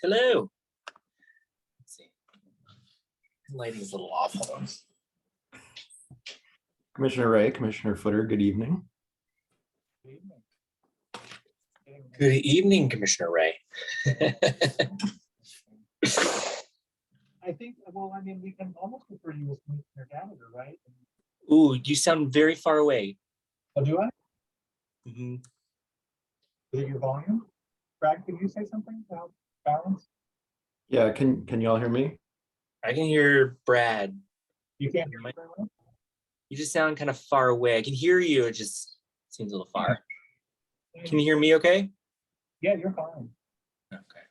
Hello. Let's see. Lighting's a little off. Hold on. Commissioner Ray, Commissioner Footer, good evening. Good evening, Commissioner Ray. I think, well, I mean, we can almost refer to you as Commissioner Gallagher, right? Ooh, you sound very far away. Oh, do I? Mhm. Is it your volume? Brad, can you say something about balance? Yeah, can you all hear me? I can hear Brad. You can't hear me very well? You just sound kind of far away. I can hear you. It just seems a little far. Can you hear me okay? Yeah, you're fine. Okay.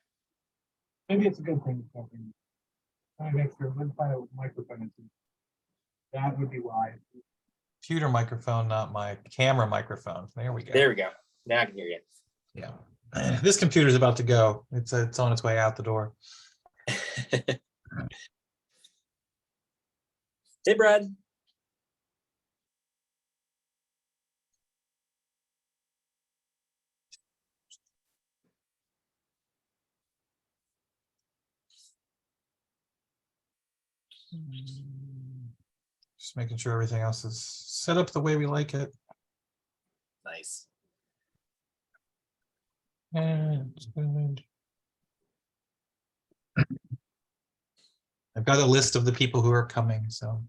Maybe it's a good thing. I make sure we find a microphone. That would be why. Computer microphone, not my camera microphone. There we go. There we go. Now I can hear you. Yeah. This computer is about to go. It's on its way out the door. Hey, Brad. Just making sure everything else is set up the way we like it. Nice. And good. I've got a list of the people who are coming, so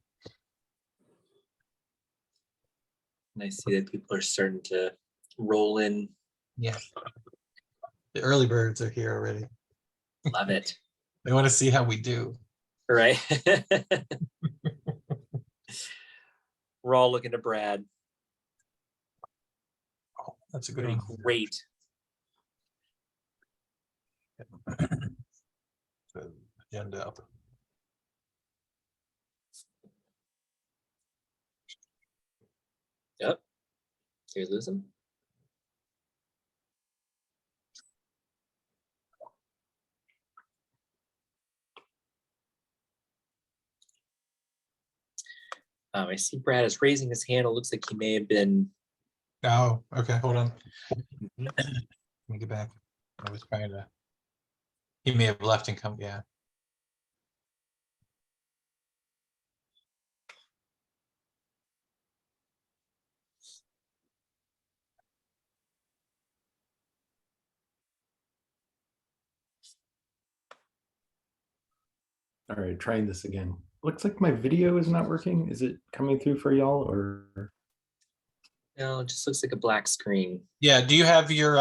I see that people are starting to roll in. yeah. The early birds are here already. Love it. They want to see how we do. Right. We're all looking to Brad. Oh, that's a good Doing one. great. Good agenda up. Yep. Did you lose him? I see Brad is raising his hand. It looks like he may have been. Oh, okay, hold on. Let me get back. I was trying to. He may have left and come. Yeah. All right, trying this again. Looks like my video is not working. Is it coming through for y'all or? No, it just looks like a black screen. Yeah. Do you have your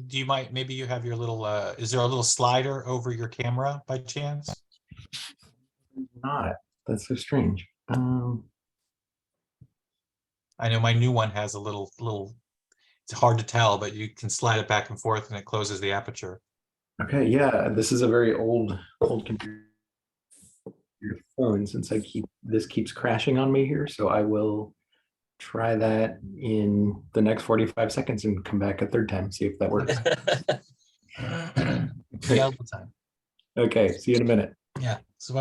do you maybe you have your little is there a little slider over your camera by chance? Not. That's so strange. I know my new one has a little it's hard to tell, but you can slide it back and forth and it closes the aperture. Okay, yeah, this is a very old computer phone since this keeps crashing on me here, so I will try that in the next 45 seconds and come back a third time, see if that works. Yeah, all the time. Okay, see you in a minute. Yeah, this is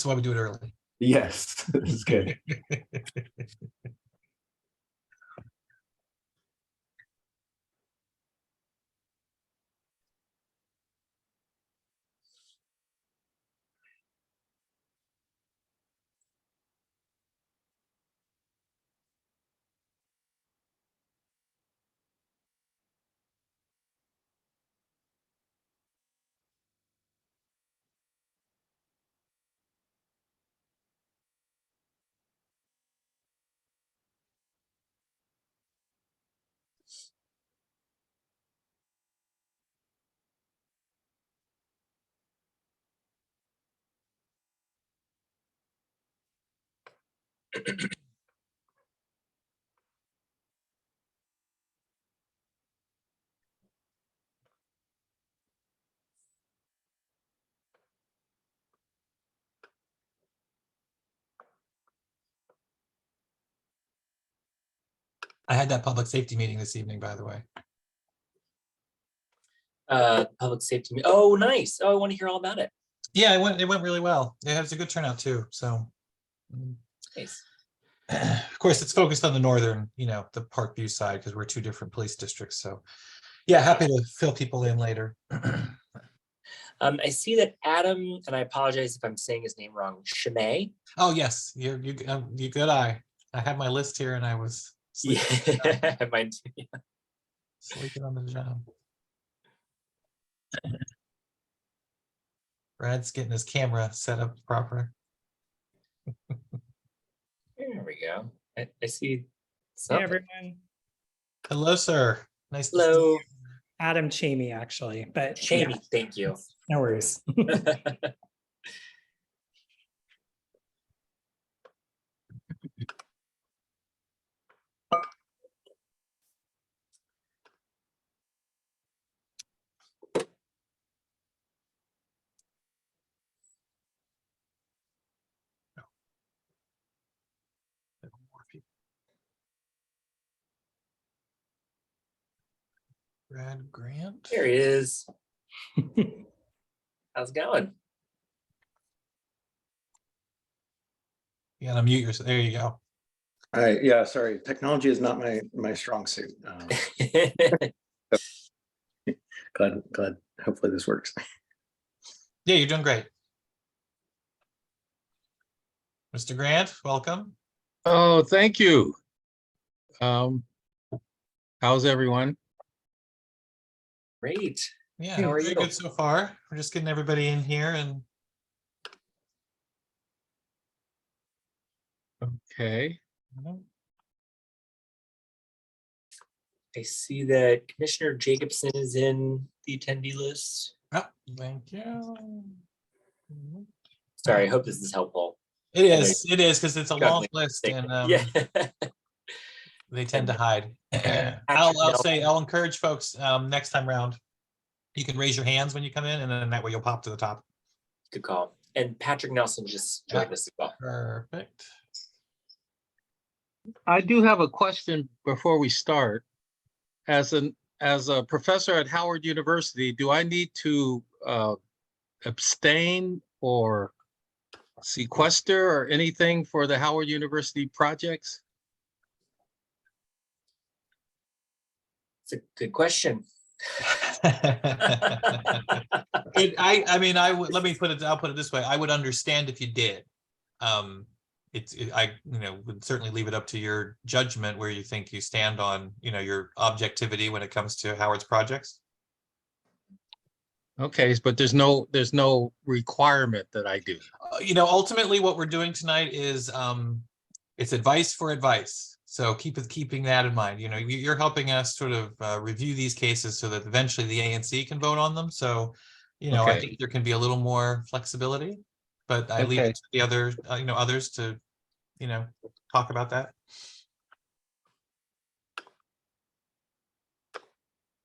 why we do it early. Yes, this is good. I had that public safety meeting this evening, by the way. Public safety. Oh, nice. Oh, I want to hear all about it. Yeah, it went really well. It has a good turnout too. So Nice. of course it's focused on the northern, the Parkview side because we're two different police districts. So yeah, happy to fill people in later. I see that Adam, and I apologize if I'm saying his name wrong, Shimei. Oh, yes, you good eye. I have my list here and I was sleeping, Yeah, mine too. sleeping on the job. Brad's getting his camera set up proper. There we go. I see Hey, something. everyone. Hello, sir. Nice to see Hello, you. Adam Chamey, actually, but Jamie. yeah, Thank you. no worries. Brad Grant. There he is. How's it going? You gotta mute yourself. There you go. Yeah, sorry. Technology is not my strong suit. Glad. Hopefully this works. Yeah, you're doing great. Mr. Grant, welcome. Oh, thank you. How's everyone? Great. Yeah, How are very you? good so far. We're just getting everybody in here and Okay. I see that Commissioner Jacobson is in the attendee list. oh, thank you. Sorry, I hope this is helpful. It is, because it's a long Struggling. list and Yeah. they tend to hide. Patrick I'll encourage folks next time round. You can raise your hands when you come in and then that way you'll pop to the top. Good call. And Patrick Nelson just joined Yeah. us as well. Perfect. I do have a question before we start. As a professor at Howard University, do I need to abstain or sequester or anything for the Howard University projects? It's a good question. I mean, I would, I'll put it this way. I would understand if you did. I would certainly leave it up to your judgment where you think you stand on, your objectivity when it comes to Howard's projects. Okay, but there's no requirement that I do. Ultimately what we're doing tonight is, it's advice for advice. So keeping that in mind, you're helping us sort of review these cases so that eventually the ANC can vote on them. So, I Okay. think there can be a little more flexibility, but I leave Okay. it to the other, others to, talk about that.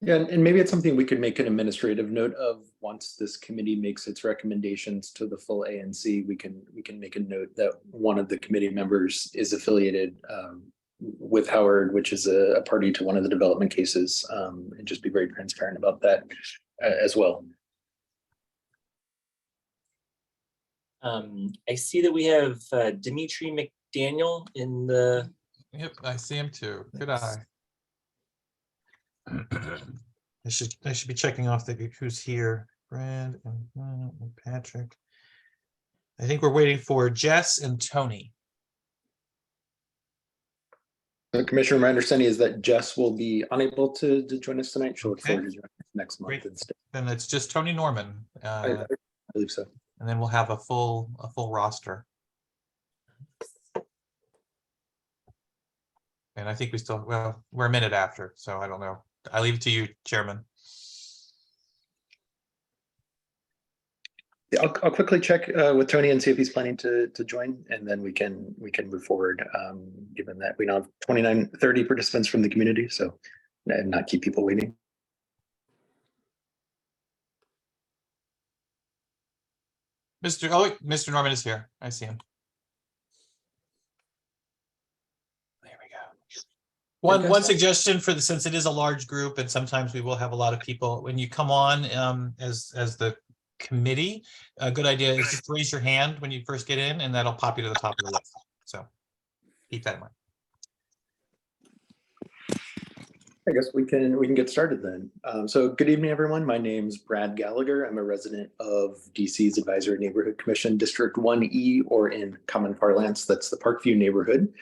Yeah, and maybe it's something we could make an administrative note of once this committee makes its recommendations to the full ANC. We can make a note that one of the committee members is affiliated with Howard, which is a party to one of the development cases, and just be very transparent about that as well. I see that we have Dimitri McDaniel in the. Yep, I see him too. Good eye. I should be checking off who's here. Brad and Patrick. I think we're waiting for Jess and Tony. Commissioner, my understanding is that Jess will be unable to join us tonight. She'll look Okay. forward to joining us next month Great. instead. Then it's just Tony Norman, I believe so. and then we'll have a full roster. And I think we're a minute after, so I don't know. I leave it to you, Chairman. Yeah, I'll quickly check with Tony and see if he's planning to join, and then we can move forward. Given that we now have 30 participants from the community, so and not keep people waiting. Mr. Norman is here. I see him. There we go. One suggestion since it is a large group and sometimes we will have a lot of people, when you come on as the committee, a good idea is just raise your hand when you first get in and that'll pop you to the top of the list. So keep that in mind. I guess we can get started then. So good evening, everyone. My name's Brad Gallagher. I'm a resident of DC's Advisory Neighborhood Commission, District 1E, or in common parlance, that's the Parkview neighborhood.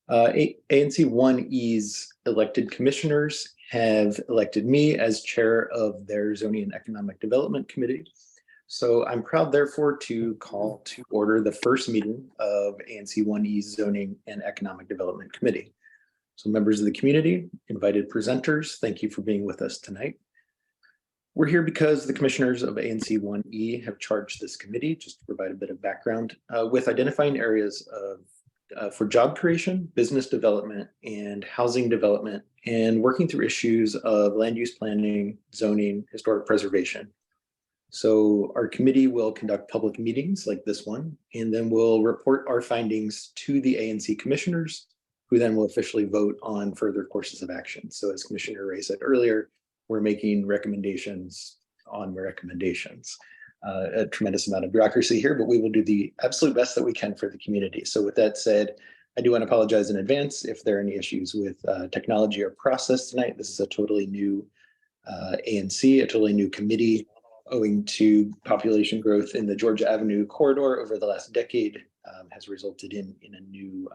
ANC 1E's elected commissioners have elected me as chair of their Zoning and Economic Development Committee. So I'm proud, therefore, to call to order the first meeting of ANC 1E's Zoning and Economic Development Committee. So members of the community, invited presenters, thank you for being with us tonight. We're here because the commissioners of ANC 1E have charged this committee, just to provide a bit of background, with identifying areas for job creation, business development, and housing development, and working through issues of land use planning, zoning, historic preservation. So our committee will conduct public meetings like this one, and then we'll report our findings to the ANC commissioners, who then will officially vote on further courses of action. So as Commissioner Ray said earlier, we're making recommendations on recommendations. A tremendous amount of bureaucracy here, but we will do the absolute best that we can for the community. So with that said, I do want to apologize in advance if there are any issues with technology or process tonight. This is a totally new ANC, a totally new committee, owing to population growth in the Georgia Avenue corridor over the last decade, has resulted in a new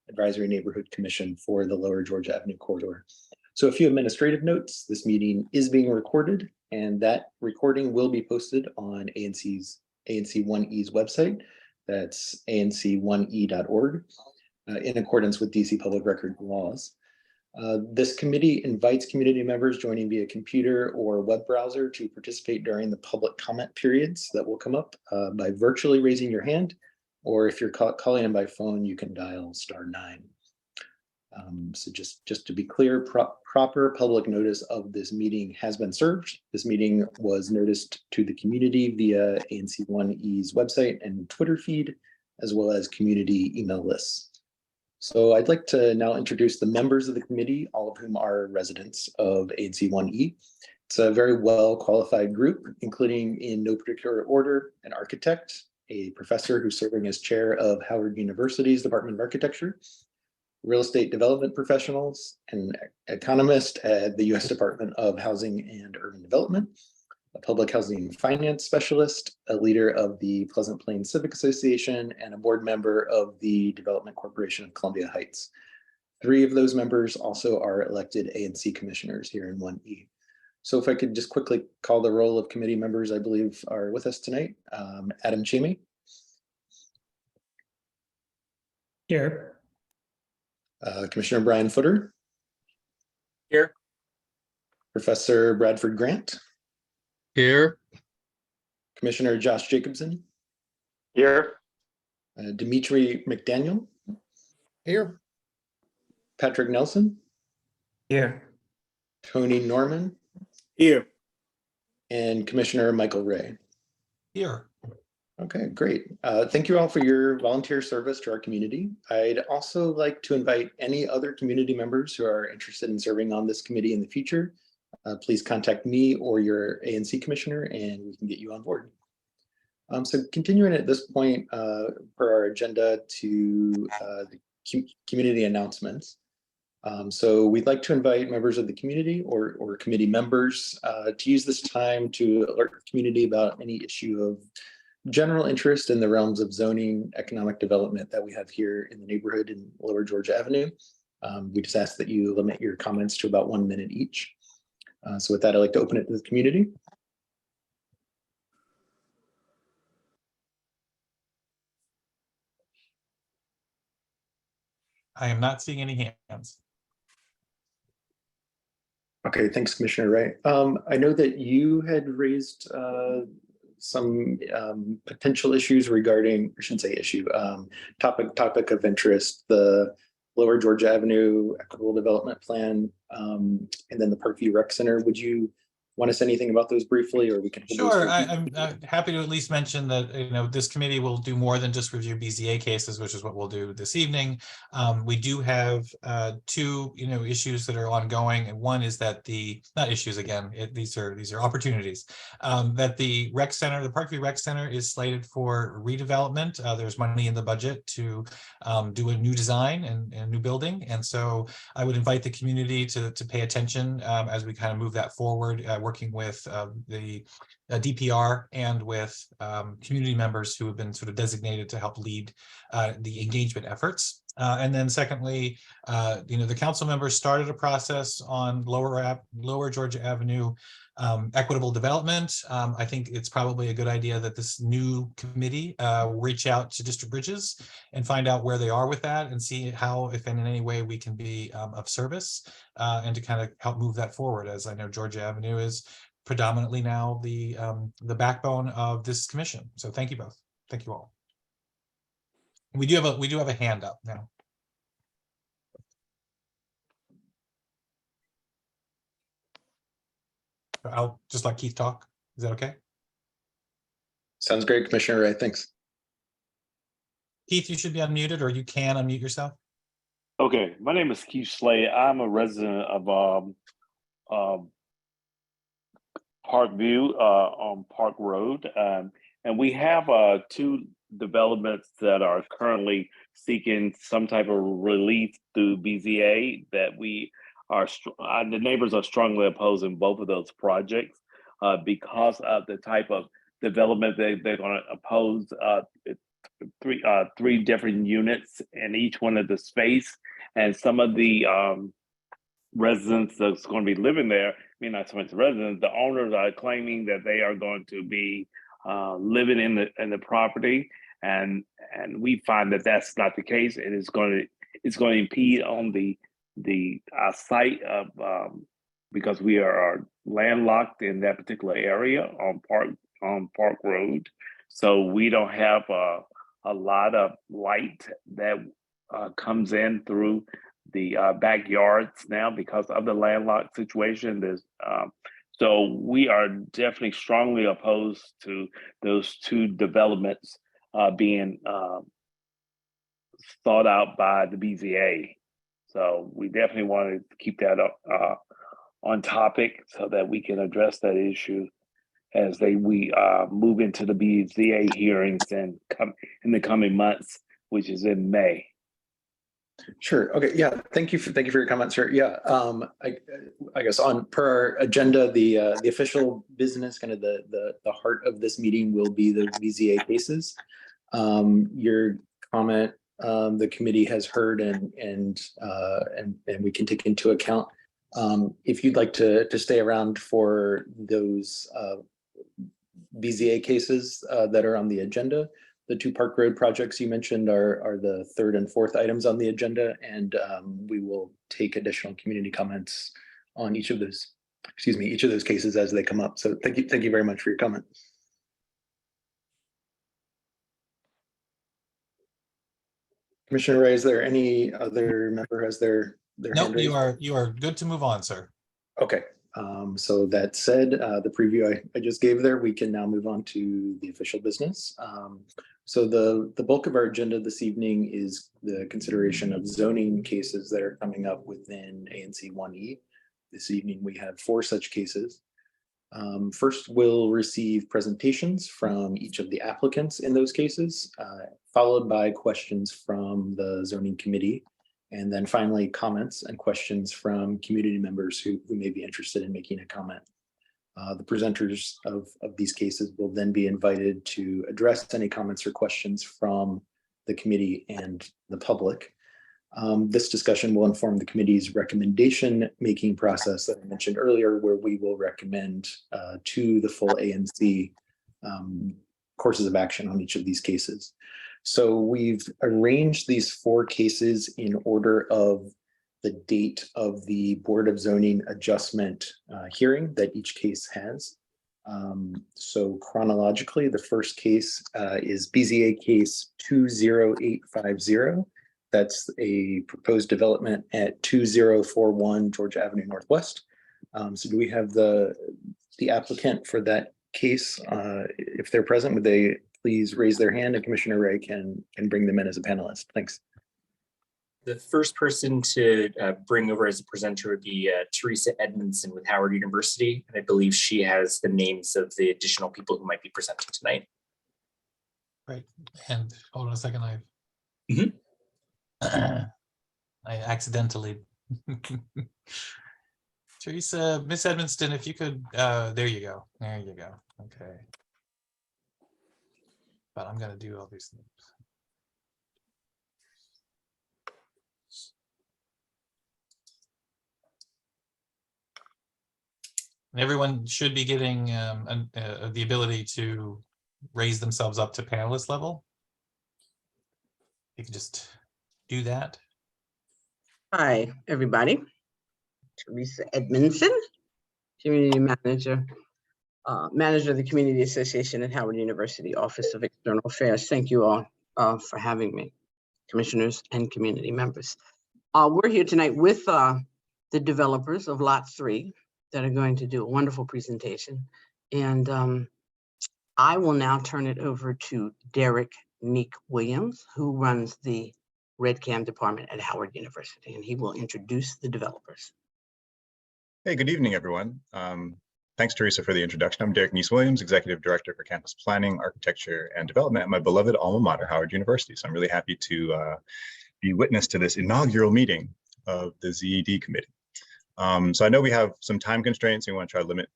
Advisory Neighborhood Commission for the Lower Georgia Avenue corridor. So a few administrative notes. This meeting is being recorded, and that recording will be posted on ANC 1E's website. That's anc1e.org, in accordance with DC public record laws. This committee invites community members joining via computer or web browser to participate during the public comment periods that will come up by virtually raising your hand, or if you're calling in by phone, you can dial *9. So just to be clear, proper public notice of this meeting has been served. This meeting was noticed to the community via ANC 1E's website and Twitter feed, as well as community email lists. So I'd like to now introduce the members of the committee, all of whom are residents of ANC 1E. It's a very well qualified group, including in no particular order, an architect, a professor who's serving as chair of Howard University's Department of Architecture, real estate development professionals, an economist at the U.S. Department of Housing and Urban Development, a public housing finance specialist, a leader of the Pleasant Plains Civic Association, and a board member of the Development Corporation of Columbia Heights. 3 of those members also are elected ANC commissioners here in 1E. So if I could just quickly call the roll of committee members I believe are with us tonight. Adam Chamey. Here. Commissioner Brian Footer. Here. Professor Bradford Grant. Here. Commissioner Josh Jacobson. Here. Dimitri McDaniel. Here. Patrick Nelson. Here. Tony Norman. Here. And Commissioner Michael Ray. Here. Okay, great. Thank you all for your volunteer service to our community. I'd also like to invite any other community members who are interested in serving on this committee in the future. Please contact me or your ANC commissioner and we can get you on board. So continuing at this point per our agenda to the community announcements. So we'd like to invite members of the community or committee members to use this time to alert the community about any issue of general interest in the realms of zoning, economic development that we have here in the neighborhood in Lower Georgia Avenue. We just ask that you limit your comments to about 1 minute each. So with that, I'd like to open it to the community. I am not seeing any hands. Okay, thanks, Commissioner Ray. I know that you had raised some potential issues regarding, I shouldn't say issue, topic of interest, the Lower Georgia Avenue Equitable Development Plan, and then the Parkview Rec Center. Would you want to say anything about those briefly, or we can hold those Sure, for- I'm happy to at least mention that, this committee will do more than just review BZA cases, which is what we'll do this evening. We do have two, issues that are ongoing, and one is that not issues again, these are opportunities. That the rec center, the Parkview Rec Center is slated for redevelopment. There's money in the budget to do a new design and a new building, and so I would invite the community to pay attention as we kind of move that forward, working with the DPR and with community members who have been sort of designated to help lead the engagement efforts. And then secondly, the council members started a process on Lower Georgia Avenue equitable development. I think it's probably a good idea that this new committee reach out to District Bridges and find out where they are with that and see how, if in any way, we can be of service and to kind of help move that forward. As I know, Georgia Avenue is predominantly now the backbone of this commission. So thank you both. Thank you all. We do have a hand up now. I'll just let Keith talk. Is that okay? Sounds great, Commissioner Ray. Thanks. Keith, you should be unmuted, or you can unmute yourself. Okay, my name is Keith Slay. I'm a resident of Parkview on Park Road, and we have two developments that are currently seeking some type of relief through BZA that we are. The neighbors are strongly opposing both of those projects because of the type of development they're going to oppose. Three different units in each one of the space, and some of the residents that's going to be living there, I mean, not so much the residents, the owners are claiming that they are going to be living in the property, and we find that that's not the case. It is going to impede on the site of because we are landlocked in that particular area on Park Road, so we don't have a lot of light that comes in through the backyards now because of the landlocked situation. So we are definitely strongly opposed to those two developments being thought out by the BZA. So we definitely want to keep that up on topic so that we can address that issue as we move into the BZA hearings and come in the coming months, which is in May. Sure. Okay. Yeah. Thank you for your comments, sir. Yeah. I guess per our agenda, the official business, kind of the heart of this meeting, will be the BZA cases. Your comment, the committee has heard, and we can take into account. If you'd like to stay around for those BZA cases that are on the agenda, the two Park Road projects you mentioned are the third and fourth items on the agenda, and we will take additional community comments on each of those cases as they come up. So thank you very much for your comment. Commissioner Ray, is there any other member has their Nope, hand raised? you are good to move on, sir. Okay. So that said, the preview I just gave there, we can now move on to the official business. So the bulk of our agenda this evening is the consideration of zoning cases that are coming up within ANC 1E. This evening we have 4 such cases. First, we'll receive presentations from each of the applicants in those cases, followed by questions from the zoning committee. And then finally, comments and questions from community members who may be interested in making a comment. The presenters of these cases will then be invited to address any comments or questions from the committee and the public. This discussion will inform the committee's recommendation making process that I mentioned earlier, where we will recommend to the full ANC courses of action on each of these cases. So we've arranged these 4 cases in order of the date of the Board of Zoning adjustment hearing that each case has. So chronologically, the first case is BZA case 20850. That's a proposed development at 2041 Georgia Avenue Northwest. So do we have the applicant for that case? If they're present, would they please raise their hand and Commissioner Ray can bring them in as a panelist? Thanks. The first person to bring over as a presenter would be Teresa Edmondson with Howard University. And I believe she has the names of the additional people who might be presenting tonight. Right, and hold on a second, Mhm. I accidentally. Teresa, Miss Edmonston, if you could, there you go, okay. But I'm gonna do all these things. And everyone should be getting the ability to raise themselves up to panelist level. You can just do that. Hi, everybody. Teresa Edmondson, Community Manager, Manager of the Community Association at Howard University, Office of External Affairs. Thank you all for having me, commissioners and community members. We're here tonight with the developers of Lot 3 that are going to do a wonderful presentation. And I will now turn it over to Derek Neek Williams, who runs the RedCam department at Howard University, and he will introduce the developers. Hey, good evening, everyone. Thanks, Teresa, for the introduction. I'm Derek Neek Williams, Executive Director for Campus Planning, Architecture, and Development at my beloved alma mater, Howard University. So I'm really happy to be witness to this inaugural meeting of the ZED Committee. So I know we have some time constraints. We want to try to limit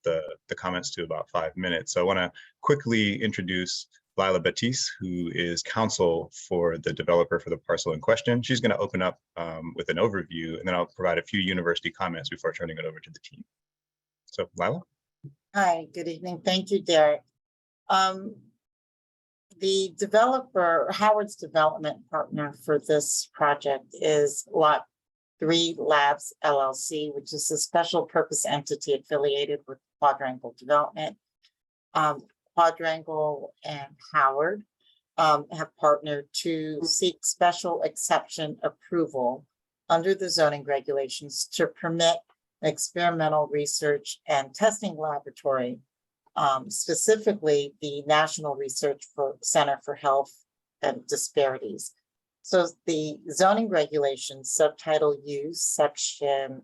the comments to about 5 minutes. So I want to quickly introduce Lila Batiste, who is counsel for the developer for the parcel in question. She's going to open up with an overview, and then I'll provide a few university comments before turning it over to the team. So Lila? Hi, good evening. Thank you, Derek. The developer, Howard's development partner for this project is Lot 3 Labs LLC, which is a special purpose entity affiliated with Quadrangle Development. Quadrangle and Howard have partnered to seek special exception approval under the zoning regulations to permit experimental research and testing laboratory, specifically the National Research Center for Health and Disparities. So the zoning regulations, subtitle U, section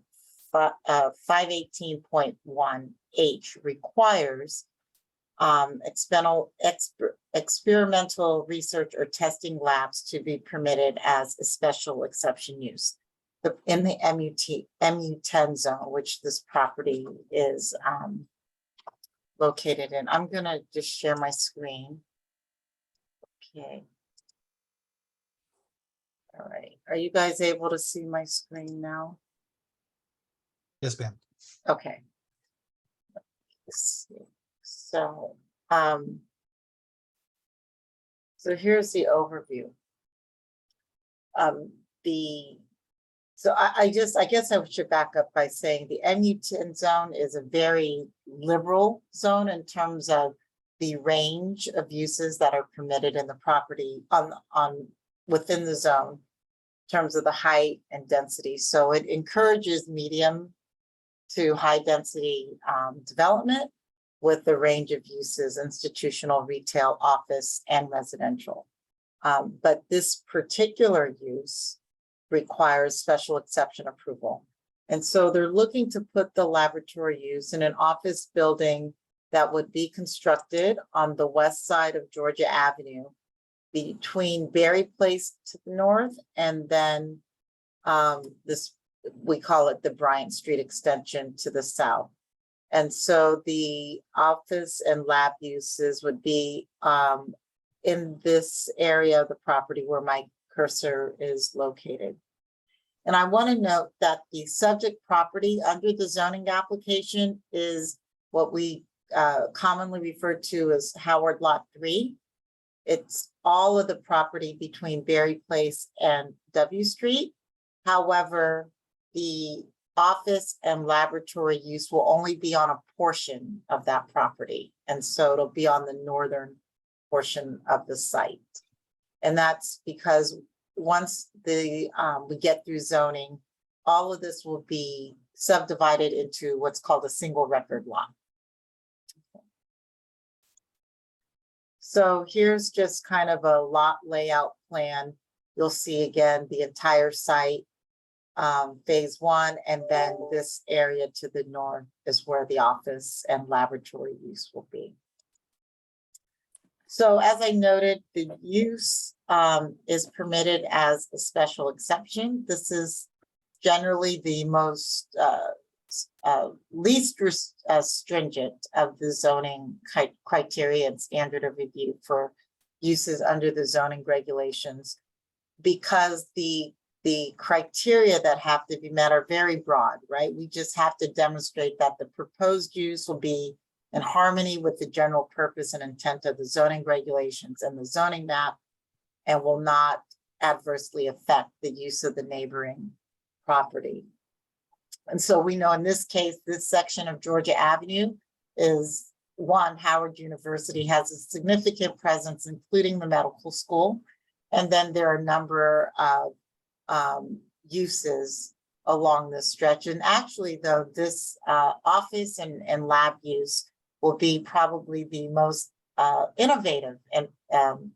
518.1H requires experimental research or testing labs to be permitted as a special exception use in the MU10 zone, which this property is located in. I'm gonna just share my screen. Okay. All right, are you guys able to see my screen now? Yes, ma'am. Okay. Let's see. So, so here's the overview. I guess I should back up by saying the MU10 zone is a very liberal zone in terms of the range of uses that are permitted in the property within the zone in terms of the height and density. So it encourages medium to high density development with a range of uses, institutional, retail, office, and residential. But this particular use requires special exception approval. And so they're looking to put the laboratory use in an office building that would be constructed on the west side of Georgia Avenue between Berry Place to the north and then we call it the Bryant Street extension to the south. And so the office and lab uses would be in this area of the property where my cursor is located. And I want to note that the subject property under the zoning application is what we commonly refer to as Howard Lot 3. It's all of the property between Berry Place and W Street. However, the office and laboratory use will only be on a portion of that property. And so it'll be on the northern portion of the site. And that's because once we get through zoning, all of this will be subdivided into what's called a single record lot. So here's just kind of a lot layout plan. You'll see again the entire site, phase one, and then this area to the north is where the office and laboratory use will be. So as I noted, the use is permitted as a special exception. This is generally the most least stringent of the zoning criteria and standard of review for uses under the zoning regulations, because the criteria that have to be met are very broad, right? We just have to demonstrate that the proposed use will be in harmony with the general purpose and intent of the zoning regulations and the zoning map, and will not adversely affect the use of the neighboring property. And so we know in this case, this section of Georgia Avenue is one, Howard University has a significant presence, including the medical school. And then there are a number of uses along this stretch. And actually, though, this office and lab use will be probably the most innovative and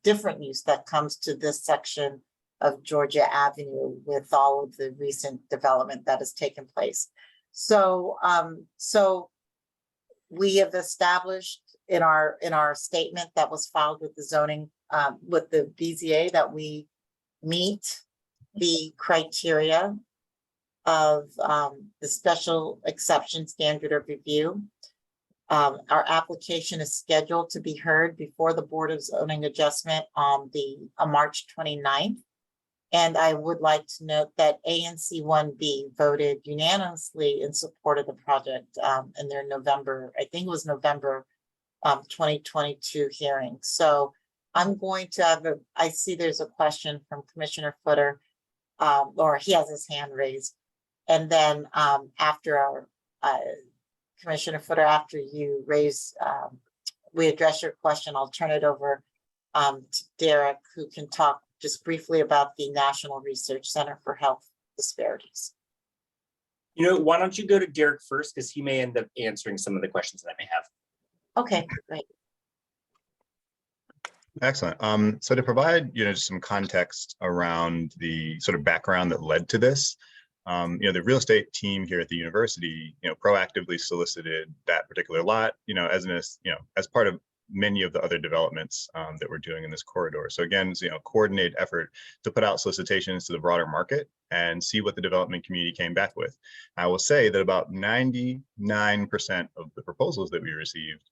different use that comes to this section of Georgia Avenue with all of the recent development that has taken place. So, so we have established in our statement that was filed with the zoning, with the BZA, that we meet the criteria of the special exception standard of review. Our application is scheduled to be heard before the Board of Zoning Adjustment on March 29th. And I would like to note that ANC 1B voted unanimously in support of the project in their November, I think it was November 2022 hearing. So I'm going to have I see there's a question from Commissioner Footer, or he has his hand raised. And then after our Commissioner Footer, after you raise, we address your question, I'll turn it over to Derek, who can talk just briefly about the National Research Center for Health Disparities. You know, why don't you go to Derek first, because he may end up answering some of the questions that I may have. Okay, great. Excellent. So to provide, just some context around the sort of background that led to this, the real estate team here at the university, proactively solicited that particular lot, as part of many of the other developments that we're doing in this corridor. So again, it's, coordinated effort to put out solicitations to the broader market and see what the development community came back with. I will say that about 99% of the proposals that we received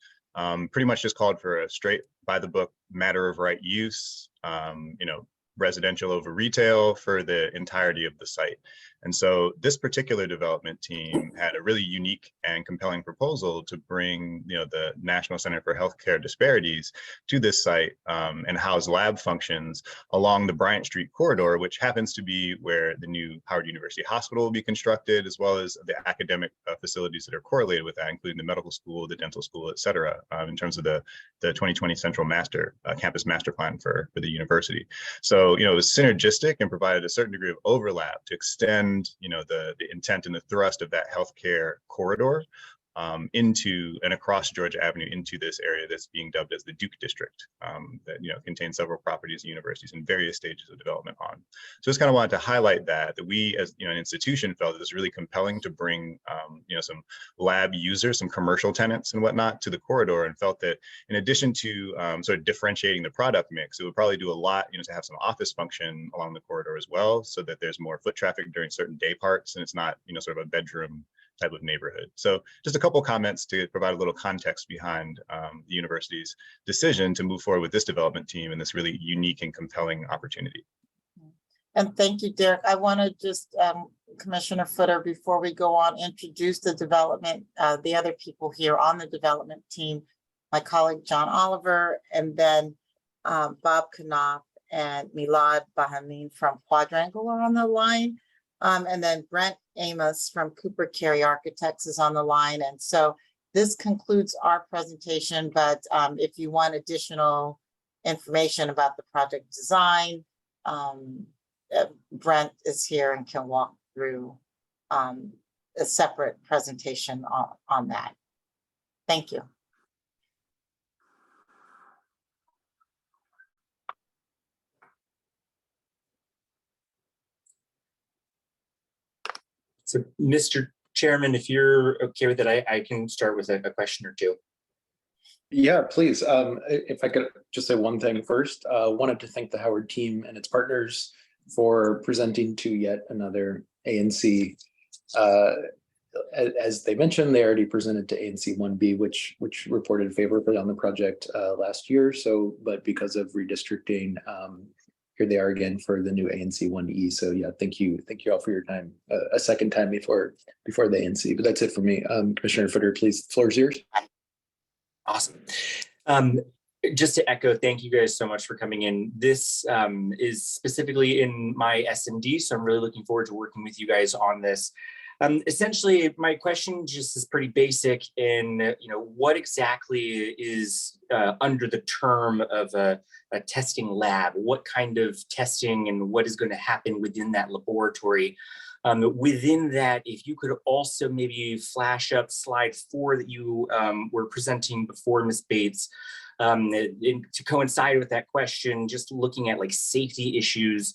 pretty much just called for a straight by the book matter of right use, residential over retail for the entirety of the site. And so this particular development team had a really unique and compelling proposal to bring, the National Center for Healthcare Disparities to this site and house lab functions along the Bryant Street corridor, which happens to be where the new Howard University Hospital will be constructed, as well as the academic facilities that are correlated with that, including the medical school, the dental school, et cetera, in terms of the 2020 Central Campus Master Plan for the university. So, it was synergistic and provided a certain degree of overlap to extend, the intent and the thrust of that healthcare corridor into and across Georgia Avenue into this area that's being dubbed as the Duke District, that contains several properties and universities in various stages of development on. So just kind of wanted to highlight that we as an institution felt it was really compelling to bring some lab users, some commercial tenants and whatnot to the corridor, and felt that in addition to sort of differentiating the product mix, it would probably do a lot to have some office function along the corridor as well, so that there's more foot traffic during certain day parts and it's not sort of a bedroom type of neighborhood. So just a couple comments to provide a little context behind the university's decision to move forward with this development team and this really unique and compelling opportunity. And thank you, Derek. I want to just, Commissioner Footer, before we go on, introduce the development, the other people here on the development team, my colleague John Oliver, and then Bob Knopf and Milad Bahamin from Quadrangle are on the line. And then Brent Amos from Cooper Carey Architects is on the line. And so this concludes our presentation, but if you want additional information about the project design, Brent is here and can walk through a separate presentation on that. Thank you. So, Mr. Chairman, if you're okay with it, I can start with a question or two. Yeah, please. If I could just say one thing first, wanted to thank the Howard team and its partners for presenting to yet another ANC. As they mentioned, they already presented to ANC 1B, which reported favorably on the project last year. So, but because of redistricting, here they are again for the new ANC 1E. So yeah, thank you all for your time. A second time before the ANC, but that's it for me. Commissioner Footer, please, the floor is yours. Awesome. Just to echo, thank you guys so much for coming in. This is specifically in my SMD, so I'm really looking forward to working with you guys on this. Essentially, my question just is pretty basic in, what exactly is under the term of a testing lab? What kind of testing and what is going to happen within that laboratory? Within that, if you could also maybe flash up slide 4 that you were presenting before, Ms. Bates, to coincide with that question, just looking at like safety issues,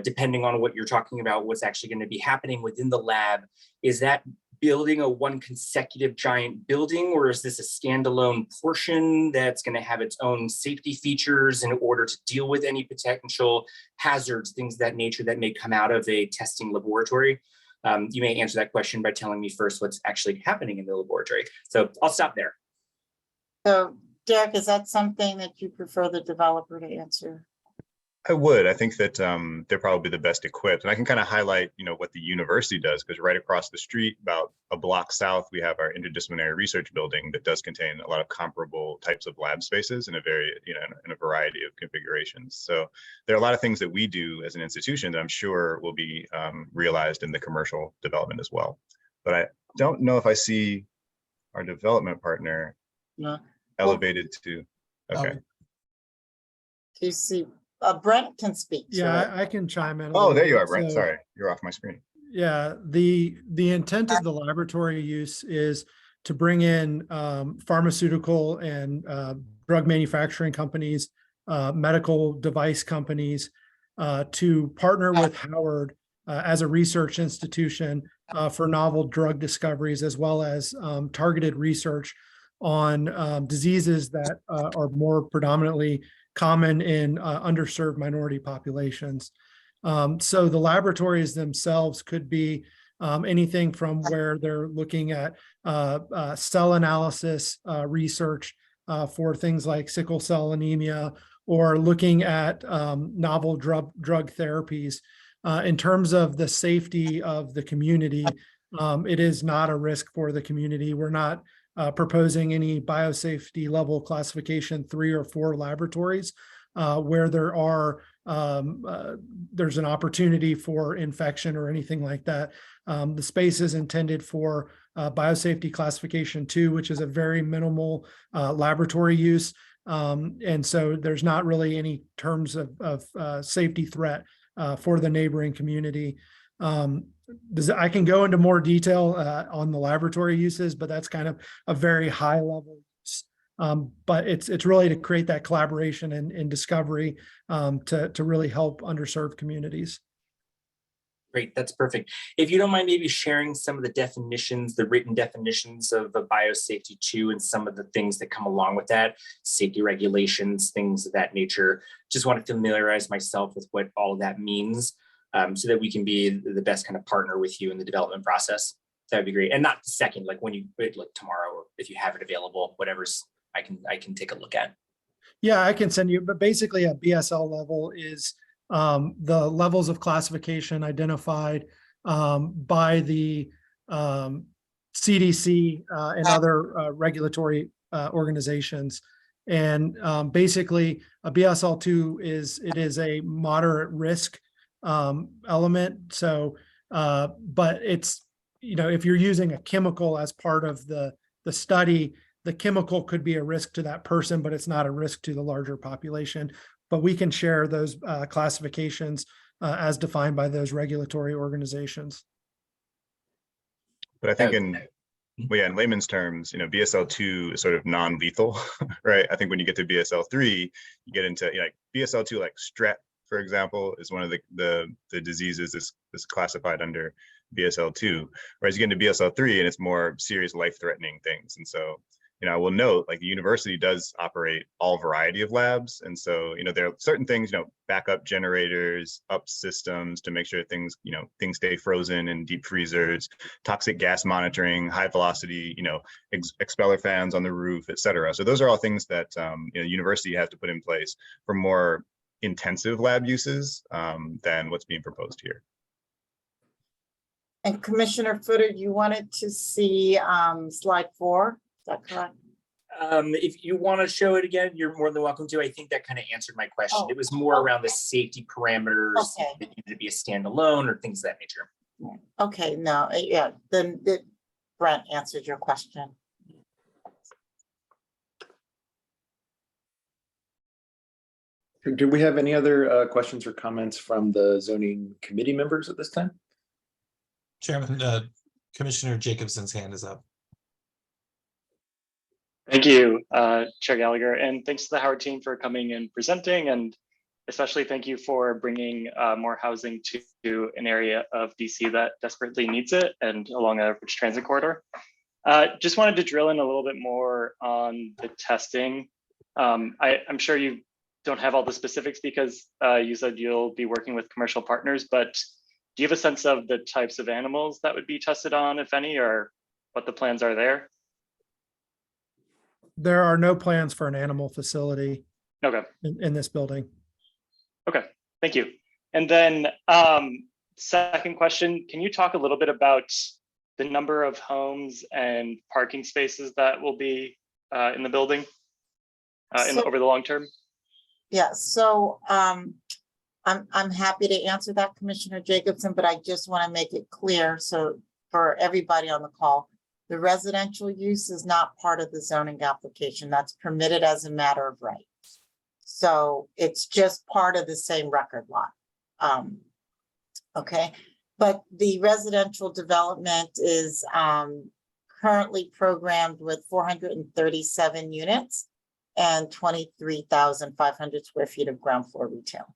depending on what you're talking about, what's actually going to be happening within the lab. Is that building a one consecutive giant building, or is this a standalone portion that's going to have its own safety features in order to deal with any potential hazards, things of that nature that may come out of a testing laboratory? You may answer that question by telling me first what's actually happening in the laboratory. So I'll stop there. So Derek, is that something that you prefer the developer to answer? I would. I think that they're probably the best equipped. And I can kind of highlight, what the university does, because right across the street, about a block south, we have our interdisciplinary research building that does contain a lot of comparable types of lab spaces in a very, in a variety of configurations. So there are a lot of things that we do as an institution that I'm sure will be realized in the commercial development as well. But I don't know if I see our development partner elevated to, okay. Do you see? Brent can speak. Yeah, I can chime in. Oh, there you are, Brent. Sorry, you're off my screen. Yeah, the intent of the laboratory use is to bring in pharmaceutical and drug manufacturing companies, medical device companies, to partner with Howard as a research institution for novel drug discoveries, as well as targeted research on diseases that are more predominantly common in underserved minority populations. So the laboratories themselves could be anything from where they're looking at cell analysis research for things like sickle cell anemia, or looking at novel drug therapies. In terms of the safety of the community, it is not a risk for the community. We're not proposing any biosafety level classification 3 or 4 laboratories where there's an opportunity for infection or anything like that. The space is intended for biosafety classification 2, which is a very minimal laboratory use. And so there's not really any terms of safety threat for the neighboring community. I can go into more detail on the laboratory uses, but that's kind of a very high level use. But it's really to create that collaboration and discovery to really help underserved communities. Great, that's perfect. If you don't mind maybe sharing some of the definitions, the written definitions of the biosafety 2 and some of the things that come along with that, safety regulations, things of that nature. Just want to familiarize myself with what all of that means, so that we can be the best kind of partner with you in the development process. That'd be great. And not the second, like when you, like tomorrow, or if you have it available, whatever's I can take a look at. Yeah, I can send you, but basically a BSL level is the levels of classification identified by the CDC and other regulatory organizations. And basically a BSL2 is a moderate risk element. So, but it's, if you're using a chemical as part of the study, the chemical could be a risk to that person, but it's not a risk to the larger population. But we can share those classifications as defined by those regulatory organizations. But I think well, yeah, in layman's terms, BSL-2 is sort of non-lethal, right? I think when you get to BSL-3, you get into like BSL-2, like strep, for example, is one of the diseases that's classified under BSL-2, whereas you get into BSL-3 and it's more serious life-threatening things. And so, I will note, like, the university does operate all variety of labs. And so, there are certain things, backup generators, up systems to make sure things, things stay frozen in deep freezers, toxic gas monitoring, high velocity, expeller fans on the roof, et cetera. So those are all things that, university has to put in place for more intensive lab uses than what's being proposed here. And Commissioner Footer, you wanted to see slide 4, is that correct? If you want to show it again, you're more than welcome to. I think that kind of answered my question. Oh, It was more around the safety parameters, Okay. that needed to be a standalone or things of that nature. Okay, no, yeah, then Brent answered your question. Do we have any other questions or comments from the zoning committee members at this time? Chairman, Commissioner Jacobson's hand is up. Thank you, Chair Gallagher, and thanks to the Howard team for coming and presenting, and especially thank you for bringing more housing to an area of DC that desperately needs it and along a rich transit corridor. Just wanted to drill in a little bit more on the testing. I'm sure you don't have all the specifics because you said you'll be working with commercial partners, but do you have a sense of the types of animals that would be tested on, if any, or what the plans are there? There are no plans for an animal facility Okay. in this building. Okay, thank you. And then second question, can you talk a little bit about the number of homes and parking spaces that will be in the building over the long term? Yeah, so I'm happy to answer that, Commissioner Jacobson, but I just want to make it clear, so for everybody on the call, the residential use is not part of the zoning application. That's permitted as a matter of right. So it's just part of the same record lot. Okay, but the residential development is currently programmed with 437 units and 23,500 square feet of ground floor retail.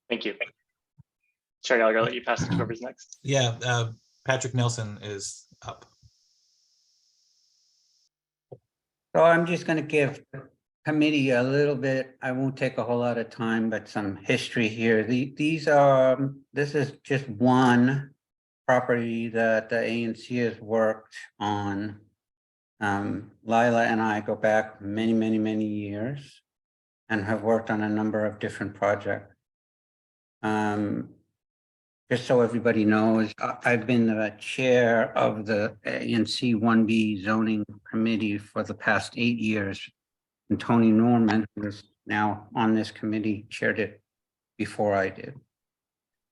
Thank you. Chair Gallagher, I'll let you pass to whoever's next. Yeah, Patrick Nelson is up. So I'm just going to give the committee a little bit, I won't take a whole lot of time, but some history here. This is just one property that the ANC has worked on. Lila and I go back many, many, many years and have worked on a number of different projects. Just so everybody knows, I've been the chair of the ANC 1B zoning committee for the past 8 years. And Tony Norman, who is now on this committee, chaired it before I did.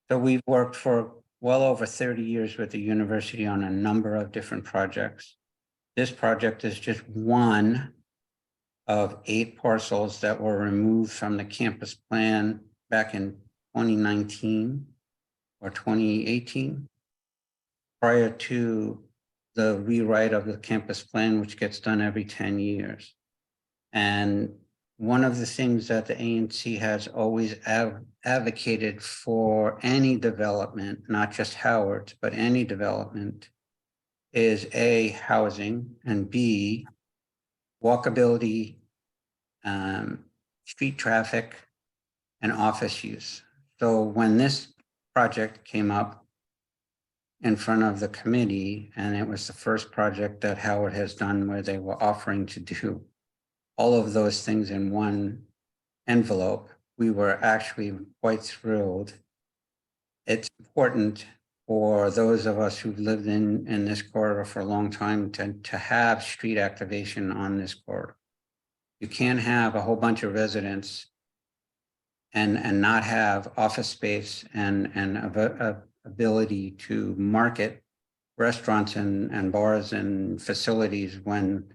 So we've worked for well over 30 years with the university on a number of different projects. This project is just one of 8 parcels that were removed from the campus plan back in 2019 or 2018, prior to the rewrite of the campus plan, which gets done every 10 years. And one of the things that the ANC has always advocated for any development, not just Howard's, but any development, is A, housing, and B, walkability, street traffic, and office use. So when this project came up in front of the committee, and it was the first project that Howard has done where they were offering to do all of those things in one envelope, we were actually quite thrilled. It's important for those of us who've lived in this corridor for a long time to have street activation on this corridor. You can't have a whole bunch of residents and not have office space and ability to market restaurants and bars and facilities when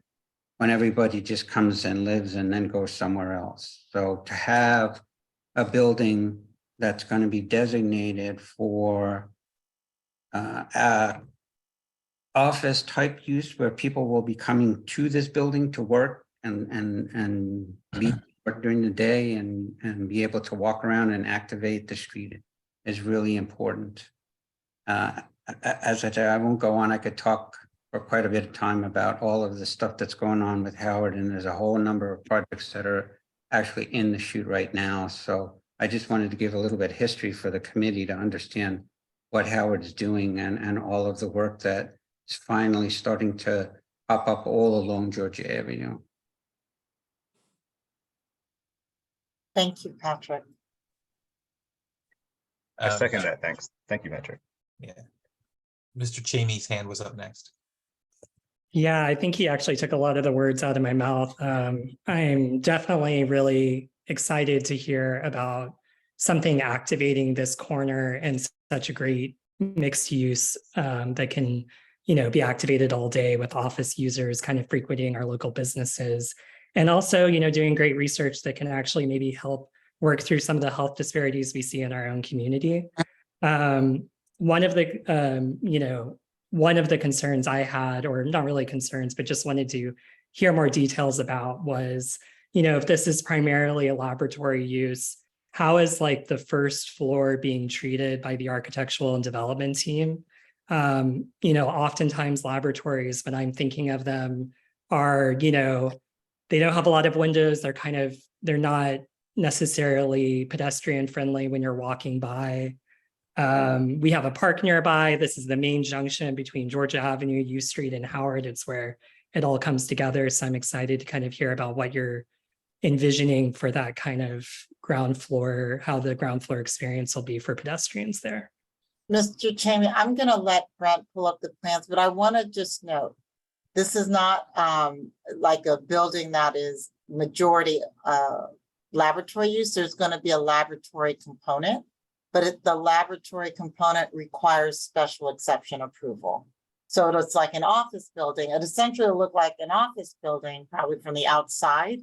everybody just comes and lives and then goes somewhere else. So to have a building that's going to be designated for office type use where people will be coming to this building to work and be work during the day and be able to walk around and activate the street is really important. As I said, I won't go on. I could talk for quite a bit of time about all of the stuff that's going on with Howard, and there's a whole number of projects that are actually in the chute right now. So I just wanted to give a little bit of history for the committee to understand what Howard is doing and all of the work that is finally starting to pop up all along Georgia Avenue. Thank you, Patrick. I second that. Thanks. Thank you, Patrick. Yeah. Mr. Chamey's hand was up next. Yeah, I think he actually took a lot of the words out of my mouth. I'm definitely really excited to hear about something activating this corner and such a great mixed use that can, be activated all day with office users kind of frequenting our local businesses. And also, doing great research that can actually maybe help work through some of the health disparities we see in our own community. One of the concerns I had, or not really concerns, but just wanted to hear more details about was, if this is primarily a laboratory use, how is like the first floor being treated by the architectural and development team? Oftentimes laboratories, when I'm thinking of them, are, they don't have a lot of windows. They're not necessarily pedestrian friendly when you're walking by. We have a park nearby. This is the main junction between Georgia Avenue, U Street, and Howard. It's where it all comes together. So I'm excited to kind of hear about what you're envisioning for that kind of ground floor, how the ground floor experience will be for pedestrians there. Mr. Chamey, I'm going to let Brent pull up the plans, but I want to just note, this is not like a building that is majority laboratory use. There's going to be a laboratory component, but the laboratory component requires special exception approval. So it's like an office building. It essentially will look like an office building, probably from the outside,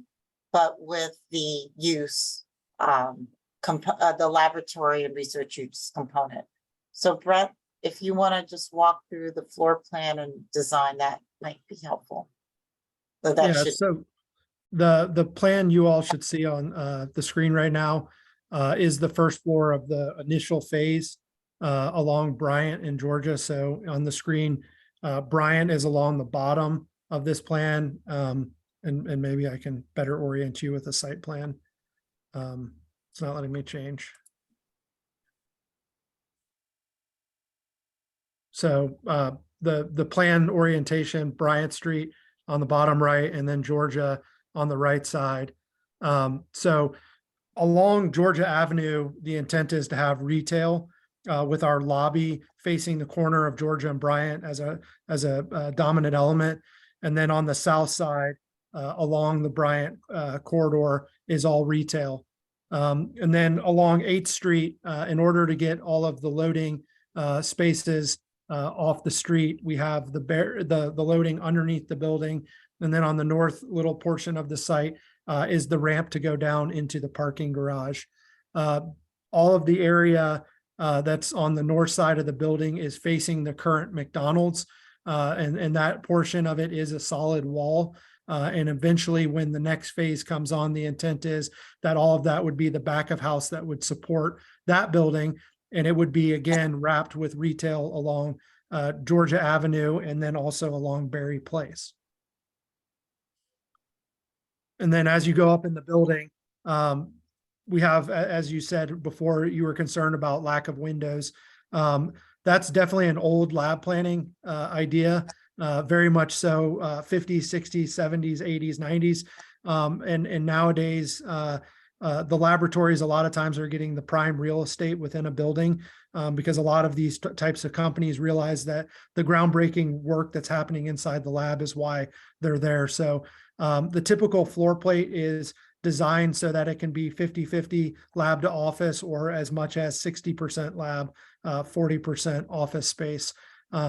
but with the use, the laboratory and research use component. So Brett, if you want to just walk through the floor plan and design, that might be helpful. So the plan you all should see on the screen right now is the first floor of the initial phase along Bryant and Georgia. So on the screen, Bryant is along the bottom of this plan, and maybe I can better orient you with a site plan. It's not letting me change. So the plan orientation, Bryant Street on the bottom right, and then Georgia on the right side. So along Georgia Avenue, the intent is to have retail with our lobby facing the corner of Georgia and Bryant as a dominant element. And then on the south side, along the Bryant corridor is all retail. And then along 8th Street, in order to get all of the loading spaces off the street, we have the loading underneath the building. And then on the north little portion of the site is the ramp to go down into the parking garage. All of the area that's on the north side of the building is facing the current McDonald's, and that portion of it is a solid wall. And eventually when the next phase comes on, the intent is that all of that would be the back of house that would support that building. And it would be, again, wrapped with retail along Georgia Avenue and then also along Berry Place. And then as you go up in the building, we have, as you said before, you were concerned about lack of windows. That's definitely an old lab planning idea, very much so 50s, 60s, 70s, 80s, 90s. And nowadays, the laboratories a lot of times are getting the prime real estate within a building because a lot of these types of companies realize that the groundbreaking work that's happening inside the lab is why they're there. So the typical floor plate is designed so that it can be 50-50 lab to office, or as much as 60% lab, 40% office space,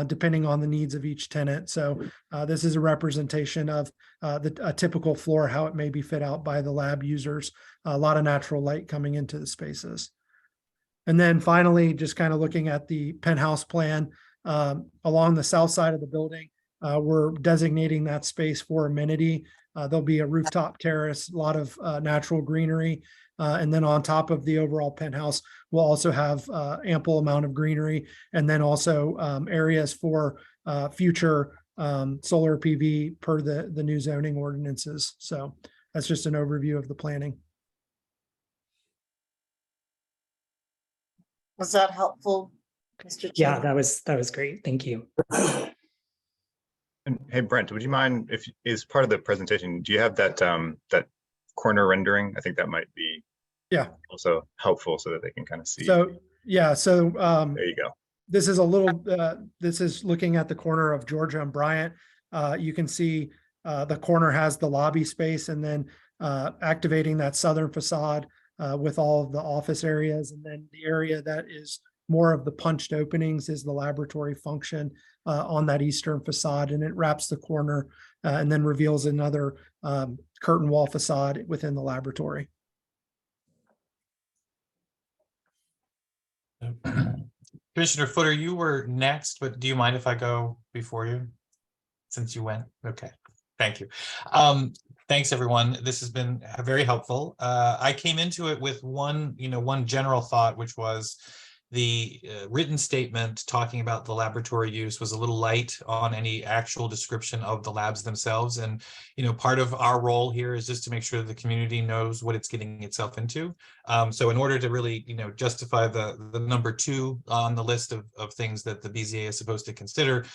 depending on the needs of each tenant. So this is a representation of a typical floor, how it may be fit out by the lab users. A lot of natural light coming into the spaces. And then finally, just kind of looking at the penthouse plan along the south side of the building, we're designating that space for amenity. There'll be a rooftop terrace, a lot of natural greenery. And then on top of the overall penthouse, we'll also have ample amount of greenery, and then also areas for future solar PV per the new zoning ordinances. So that's just an overview of the planning. Was that helpful, Mr. Yeah, Chair? that was great. Thank you. And hey, Brent, would you mind if, as part of the presentation, do you have that that corner rendering? I think that might be also helpful so that they can kind of see. So yeah, so there you go. This is a little, this is looking at the corner of Georgia and Bryant. You can see the corner has the lobby space, and then activating that southern facade with all of the office areas. And then the area that is more of the punched openings is the laboratory function on that eastern facade, and it wraps the corner and then reveals another curtain wall facade within the laboratory. Commissioner Footer, you were next, but do you mind if I go before you? Since you went, okay, thank you. Thanks, everyone. This has been very helpful. I came into it with one general thought, which was the written statement talking about the laboratory use was a little light on any actual description of the labs themselves. And, part of our role here is just to make sure the community knows what it's getting itself into. So in order to really, justify the number 2 on the list of things that the BZA is supposed to consider,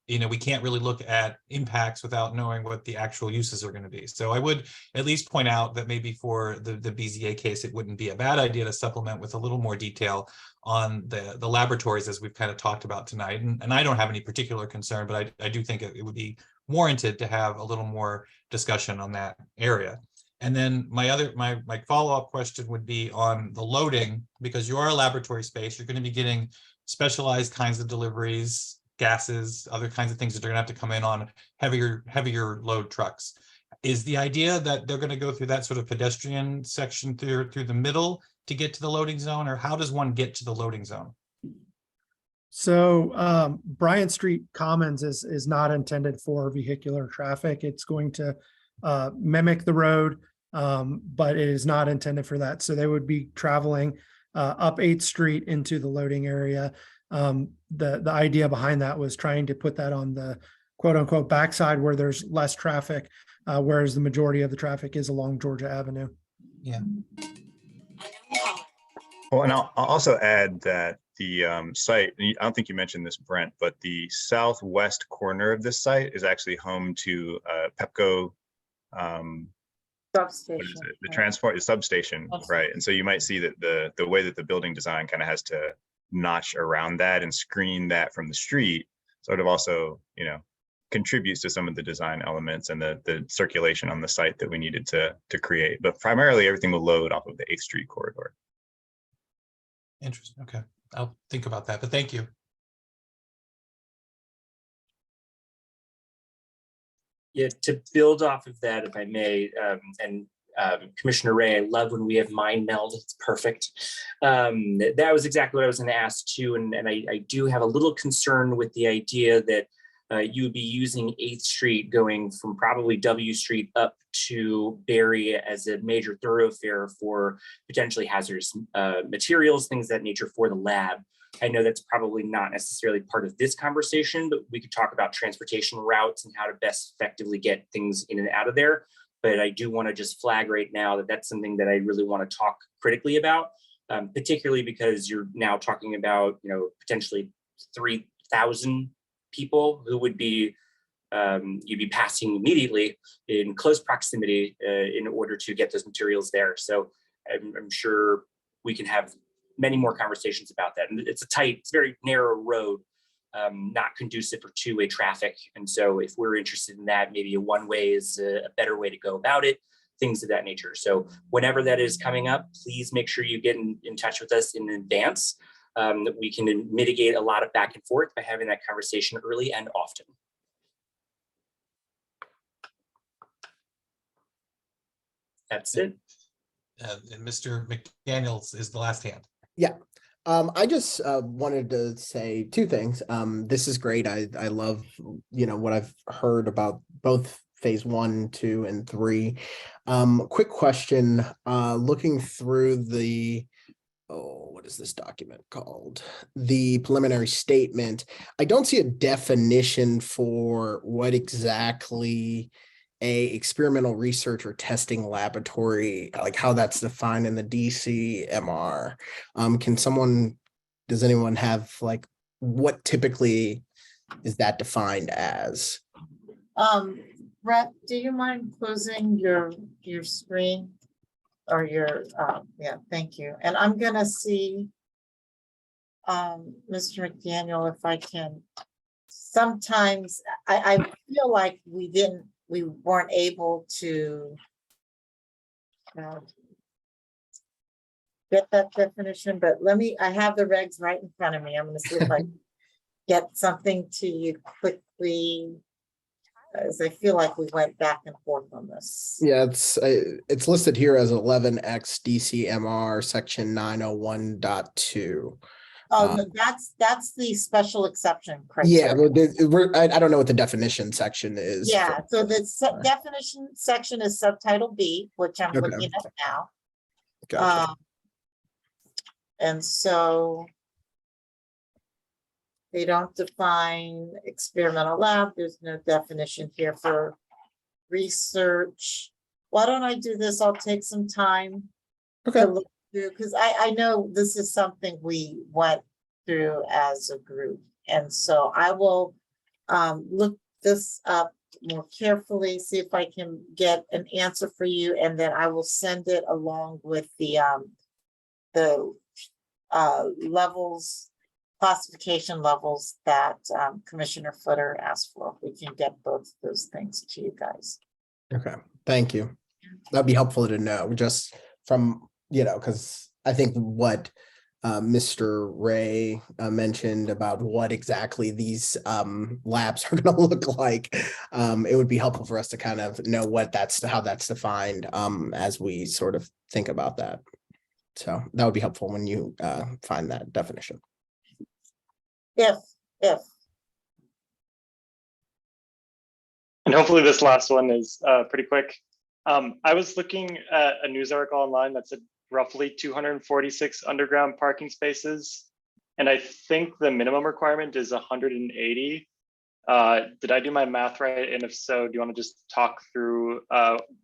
we can't really look at impacts without knowing what the actual uses are going to be. So I would at least point out that maybe for the BZA case, it wouldn't be a bad idea to supplement with a little more detail on the laboratories, as we've kind of talked about tonight. And I don't have any particular concern, but I do think it would be warranted to have a little more discussion on that area. And then my follow-up question would be on the loading, because you are a laboratory space, you're going to be getting specialized kinds of deliveries, gases, other kinds of things that are going to have to come in on heavier load trucks. Is the idea that they're going to go through that sort of pedestrian section through the middle to get to the loading zone, or how does one get to the loading zone? So Bryant Street Commons is not intended for vehicular traffic. It's going to mimic the road, but it is not intended for that. So they would be traveling up 8th Street into the loading area. The idea behind that was trying to put that on the quote unquote backside where there's less traffic, whereas the majority of the traffic is along Georgia Avenue. Yeah. Well, and I'll also add that the site, I don't think you mentioned this, Brent, but the southwest corner of this site is actually home to Pepco Substation. The substation, right? And so you might see that the way that the building design kind of has to notch around that and screen that from the street sort of also, contributes to some of the design elements and the circulation on the site that we needed to create. But primarily everything will load off of the 8th Street corridor. Interesting. Okay. I'll think about that, but thank you. Yeah, to build off of that, if I may, and Commissioner Ray, I love when we have mind meld. It's perfect. That was exactly what I was going to ask too. And I do have a little concern with the idea that you would be using 8th Street going from probably W Street up to Berry as a major thoroughfare for potentially hazardous materials, things of that nature for the lab. I know that's probably not necessarily part of this conversation, but we could talk about transportation routes and how to best effectively get things in and out of there. But I do want to just flag right now that that's something that I really want to talk critically about, particularly because you're now talking about, potentially 3,000 people who would be, you'd be passing immediately in close proximity in order to get those materials there. So I'm sure we can have many more conversations about that. And it's a very narrow road, not conducive for two-way traffic. And so if we're interested in that, maybe a one-way is a better way to go about it, things of that nature. So whenever that is coming up, please make sure you get in touch with us in advance. We can mitigate a lot of back and forth by having that conversation early and often. That's it. And Mr. McDaniels is the last hand. Yeah. I just wanted to say two things. This is great. I love, what I've heard about both phase 1, 2, and 3. Quick question, looking through what is this document called? The preliminary statement. I don't see a definition for what exactly a experimental research or testing laboratory, like how that's defined in the DCMR. Does anyone have like what typically is that defined as? Brett, do you mind closing your screen or your, yeah, thank you. And I'm gonna see Mr. McDaniel, if I can, sometimes I feel like we weren't able to get that definition, but I have the regs right in front of me. I'm gonna see if I can get something to you quickly, as I feel like we went back and forth on this. Yeah, it's listed here as 11X DCMR section 901.2. Oh, no, that's the special exception Yeah, criteria. I don't know what the definition section is. Yeah, so the definition section is subtitle B, which I'm Okay. looking at now. Gotcha. And so they don't define experimental lab. There's no definition here for research. Why don't I do this? I'll take some time Okay. to look through, because I know this is something we went through as a group. And so I will look this up more carefully, see if I can get an answer for you, and then I will send it along with the levels, classification levels that Commissioner Footer asked for. We can get both those things to you guys. Okay, thank you. That'd be helpful to know, just from, because I think what Mr. Ray mentioned about what exactly these labs are going to look like, it would be helpful for us to kind of know how that's defined as we sort of think about that. So that would be helpful when you find that definition. If. And hopefully this last one is pretty quick. I was looking at a news article online that said roughly 246 underground parking spaces. And I think the minimum requirement is 180. Did I do my math right? And if so, do you want to just talk through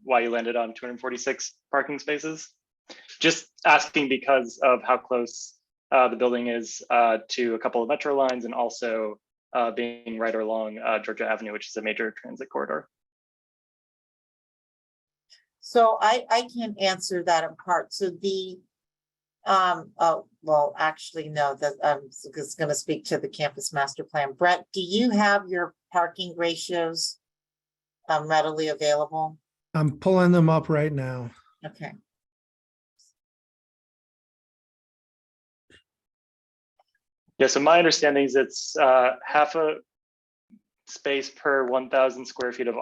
why you landed on 246 parking spaces? Just asking because of how close the building is to a couple of metro lines, and also being right along Georgia Avenue, which is a major transit corridor. So I can answer that in part. So the, well, actually, no, that I'm just going to speak to the campus master plan. Brett, do you have your parking ratios readily available? I'm pulling them up right now. Okay. Yeah, so my understanding is it's half a space per 1,000 square feet of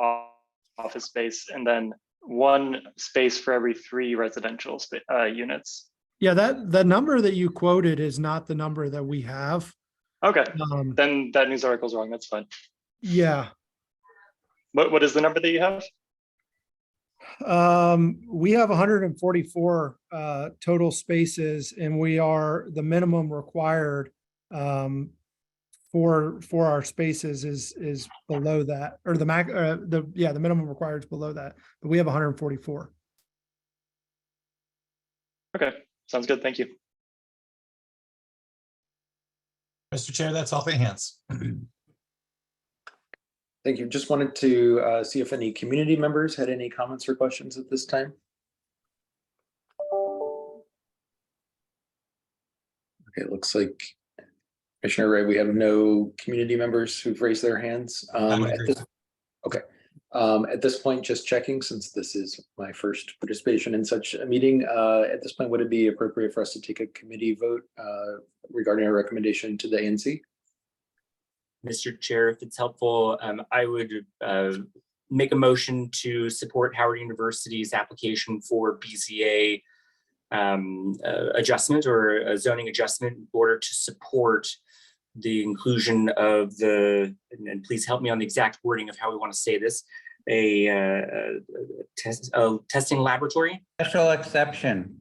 office space, and then one space for every 3 residential units. Yeah, that number that you quoted is not the number that we have. Okay, then that news article's wrong. That's fine. Yeah. What is the number that you have? We have 144 total spaces, and we are the minimum required for our spaces is below that, or the minimum required is below that, but we have 144. Okay, sounds good. Thank you. Mr. Chair, that's all for hands. Thank you. Just wanted to see if any community members had any comments or questions at this time. Okay, it looks like Commissioner Ray, we have no community members who've raised their hands. At this point, just checking, since this is my first participation in such a meeting, at this point, would it be appropriate for us to take a committee vote regarding our recommendation to the ANC? Mr. Chair, if it's helpful, I would make a motion to support Howard University's application for BZA adjustment or a zoning adjustment in order to support the inclusion of the, and please help me on the exact wording of how we want to say this, a testing laboratory. Special exception.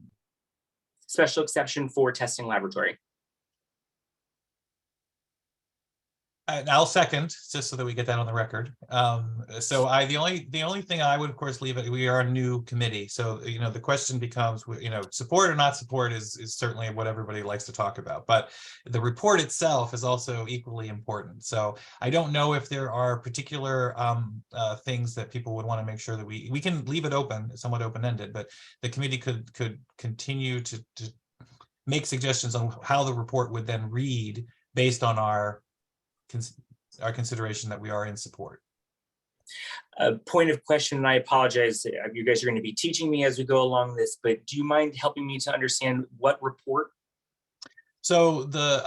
Special exception for testing laboratory. And I'll second, just so that we get that on the record. So the only thing I would of course leave it, we are a new committee. So, you know, the question becomes, you know, support or not support is certainly what everybody likes to talk about, but the report itself is also equally important. So I don't know if there are particular things that people would want to make sure that we can leave it open, somewhat open-ended, but the committee could continue to make suggestions on how the report would then read based on our consideration that we are in support. A point of question, and I apologize, you guys are going to be teaching me as we go along this, but do you mind helping me to understand what report? So the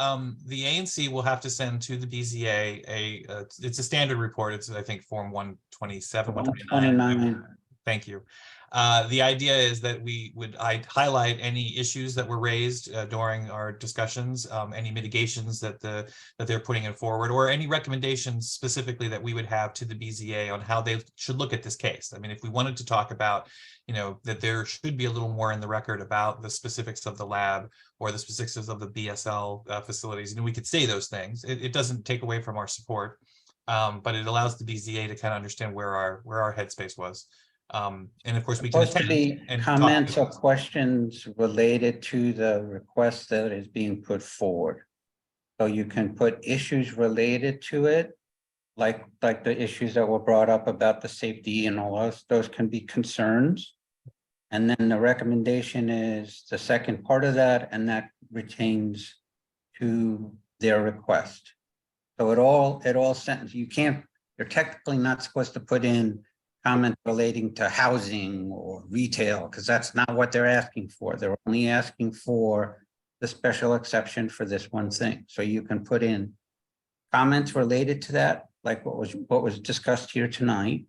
ANC will have to send to the BZA it's a standard report. It's, I think, form 127, 129. Thank you. The idea is that we would highlight any issues that were raised during our discussions, any mitigations that they're putting in forward, or any recommendations specifically that we would have to the BZA on how they should look at this case. I mean, if we wanted to talk about, you know, that there should be a little more in the record about the specifics of the lab or the specifics of the BSL facilities, and we could say those things. It doesn't take away from our support, but it allows the BZA to kind of understand where our headspace was. And of course we can Supposed to be and comments or questions related to the request that is being put forward. So you can put issues related to it, like the issues that were brought up about the safety and all those can be concerns. And then the recommendation is the second part of that, and that retains to their request. So it all sentence, you're technically not supposed to put in comment relating to housing or retail, because that's not what they're asking for. They're only asking for the special exception for this one thing. So you can put in comments related to that, like what was discussed here tonight,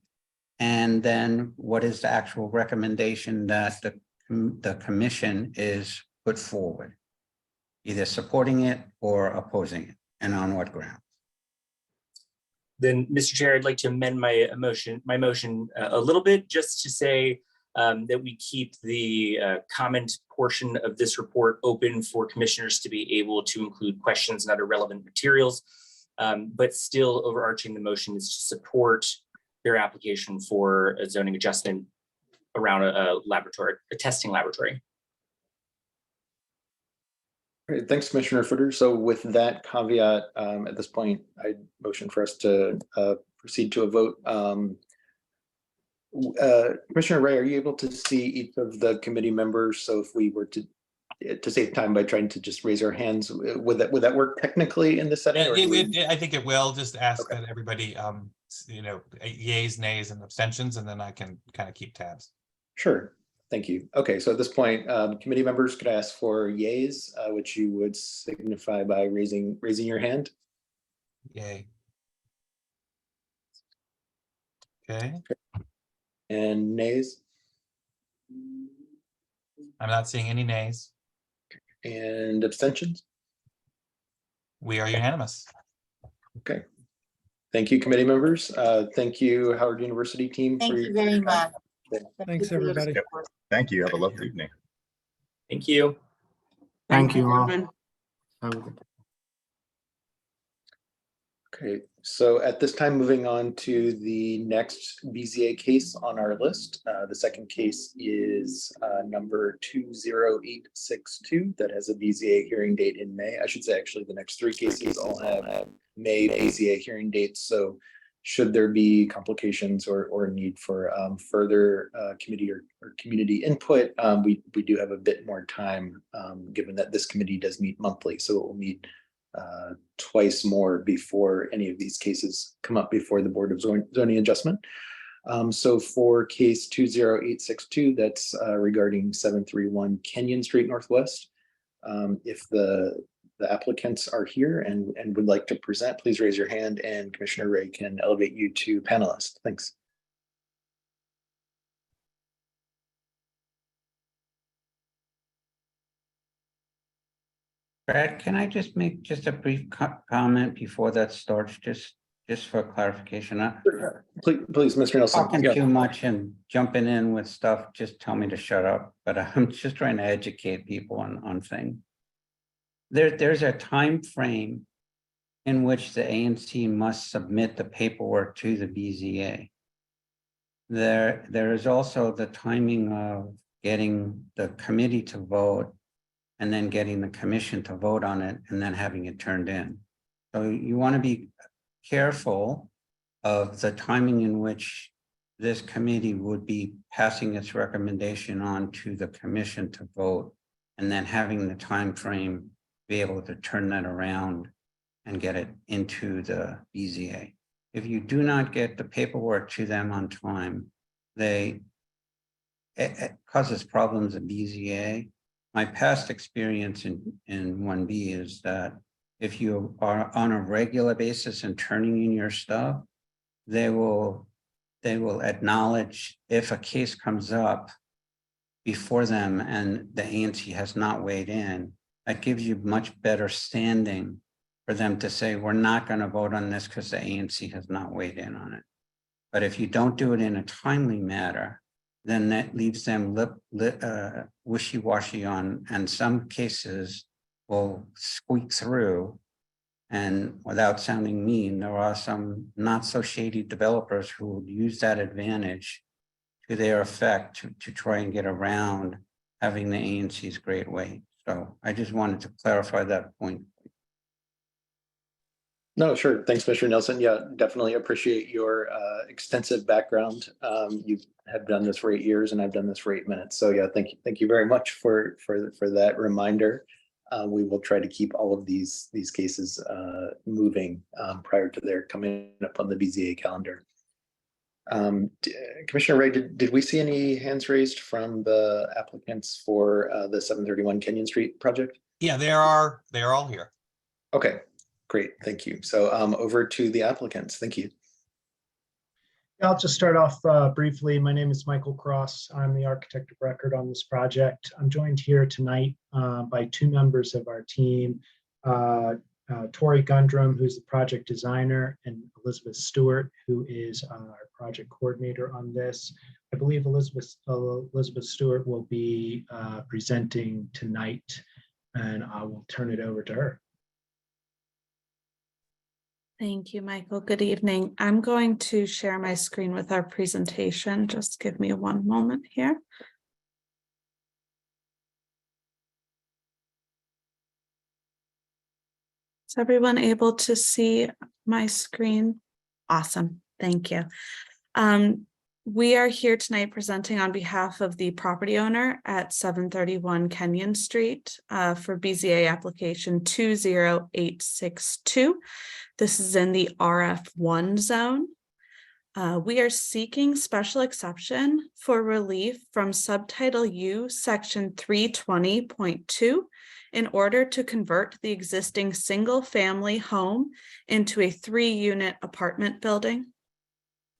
and then what is the actual recommendation that the commission is put forward, either supporting it or opposing it, and on what ground. Then, Mr. Chair, I'd like to amend my motion a little bit, just to say that we keep the comment portion of this report open for commissioners to be able to include questions and other relevant materials, but still overarching the motion is to support their application for a zoning adjustment around a testing laboratory. Great, thanks, Commissioner Footer. So with that caveat, at this point, I motion for us to proceed to a vote. Commissioner Ray, are you able to see each of the committee members? So if we were to save time by trying to just raise our hands, would that work technically in this setting? I think it will. Just ask that everybody, you know, yays, nays, and abstentions, and then I can kind of keep tabs. Sure. Thank you. Okay, so at this point, committee members could ask for yays, which you would signify by raising your hand. Yay. Okay. And nays. I'm not seeing any nays. And abstentions. We are unanimous. Okay. Thank you, committee members. Thank you, Howard University team. Thank you very much. Thanks, everybody. Thank you. Have a lovely evening. Thank you. Thank you all. Okay, so at this time, moving on to the next BZA case on our list. The second case is number 20862 that has a BZA hearing date in May. I should say, actually, the next three cases all have May BZA hearing dates. So should there be complications or need for further committee or community input, we do have a bit more time, given that this committee does meet monthly. So it will meet twice more before any of these cases come up before the Board of Zoning Adjustment. So for case 20862, that's regarding 731 Kenyon Street Northwest. If the applicants are here and would like to present, please raise your hand and Commissioner Ray can elevate you to panelist. Thanks. Brad, can I just make just a brief comment before that starts, just for clarification? Please, Mr. Nelson. Talking Yeah. too much and jumping in with stuff, just tell me to shut up, but I'm just trying to educate people on things. There's a time frame in which the ANC must submit the paperwork to the BZA. There is also the timing of getting the committee to vote and then getting the commission to vote on it and then having it turned in. So you want to be careful of the timing in which this committee would be passing its recommendation on to the commission to vote, and then having the time frame be able to turn that around and get it into the BZA. If you do not get the paperwork to them on time, it causes problems at BZA. My past experience in 1B is that if you are on a regular basis and turning in your stuff, they will acknowledge if a case comes up before them and the ANC has not weighed in. That gives you much better standing for them to say, we're not going to vote on this because the ANC has not weighed in on it. But if you don't do it in a timely manner, then that leaves them wishy-washy on, and some cases will squeak through. And without sounding mean, there are some not so shady developers who will use that advantage to their effect to try and get around having the ANC's great weight. So I just wanted to clarify that point. No, sure. Thanks, Mr. Nelson. Yeah, definitely appreciate your extensive background. You have done this for 8 years and I've done this for 8 minutes. So yeah, thank you very much for that reminder. We will try to keep all of these cases moving prior to their coming up on the BZA calendar. Commissioner Ray, did we see any hands raised from the applicants for the 731 Kenyon Street project? Yeah, they are all here. Okay, great, thank you. So over to the applicants, thank you. I'll just start off briefly. My name is Michael Cross. I'm the architect of record on this project. I'm joined here tonight by 2 members of our team, Tori Gundrum, who's the project designer, and Elizabeth Stewart, who is our project coordinator on this. I believe Elizabeth Stewart will be presenting tonight, and I will turn it over to her. Thank you, Michael. Good evening. I'm going to share my screen with our presentation. Just give me one moment here. Is everyone able to see my screen? Awesome. Thank you. We are here tonight presenting on behalf of the property owner at 731 Kenyon Street for BZA application 20862. This is in the RF1 zone. We are seeking special exception for relief from subtitle U, section 320.2 in order to convert the existing single-family home into a 3-unit apartment building.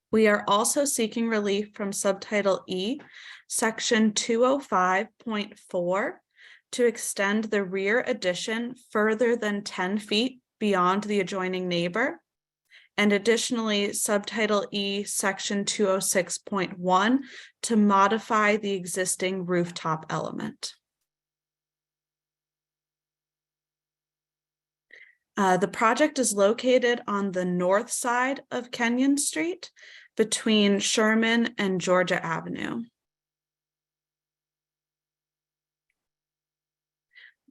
We are also seeking relief from subtitle E, section 205.4 to extend the rear addition further than 10 feet beyond the adjoining neighbor. And additionally, subtitle E, section 206.1 to modify the existing rooftop element. The project is located on the north side of Kenyon Street between Sherman and Georgia Avenue.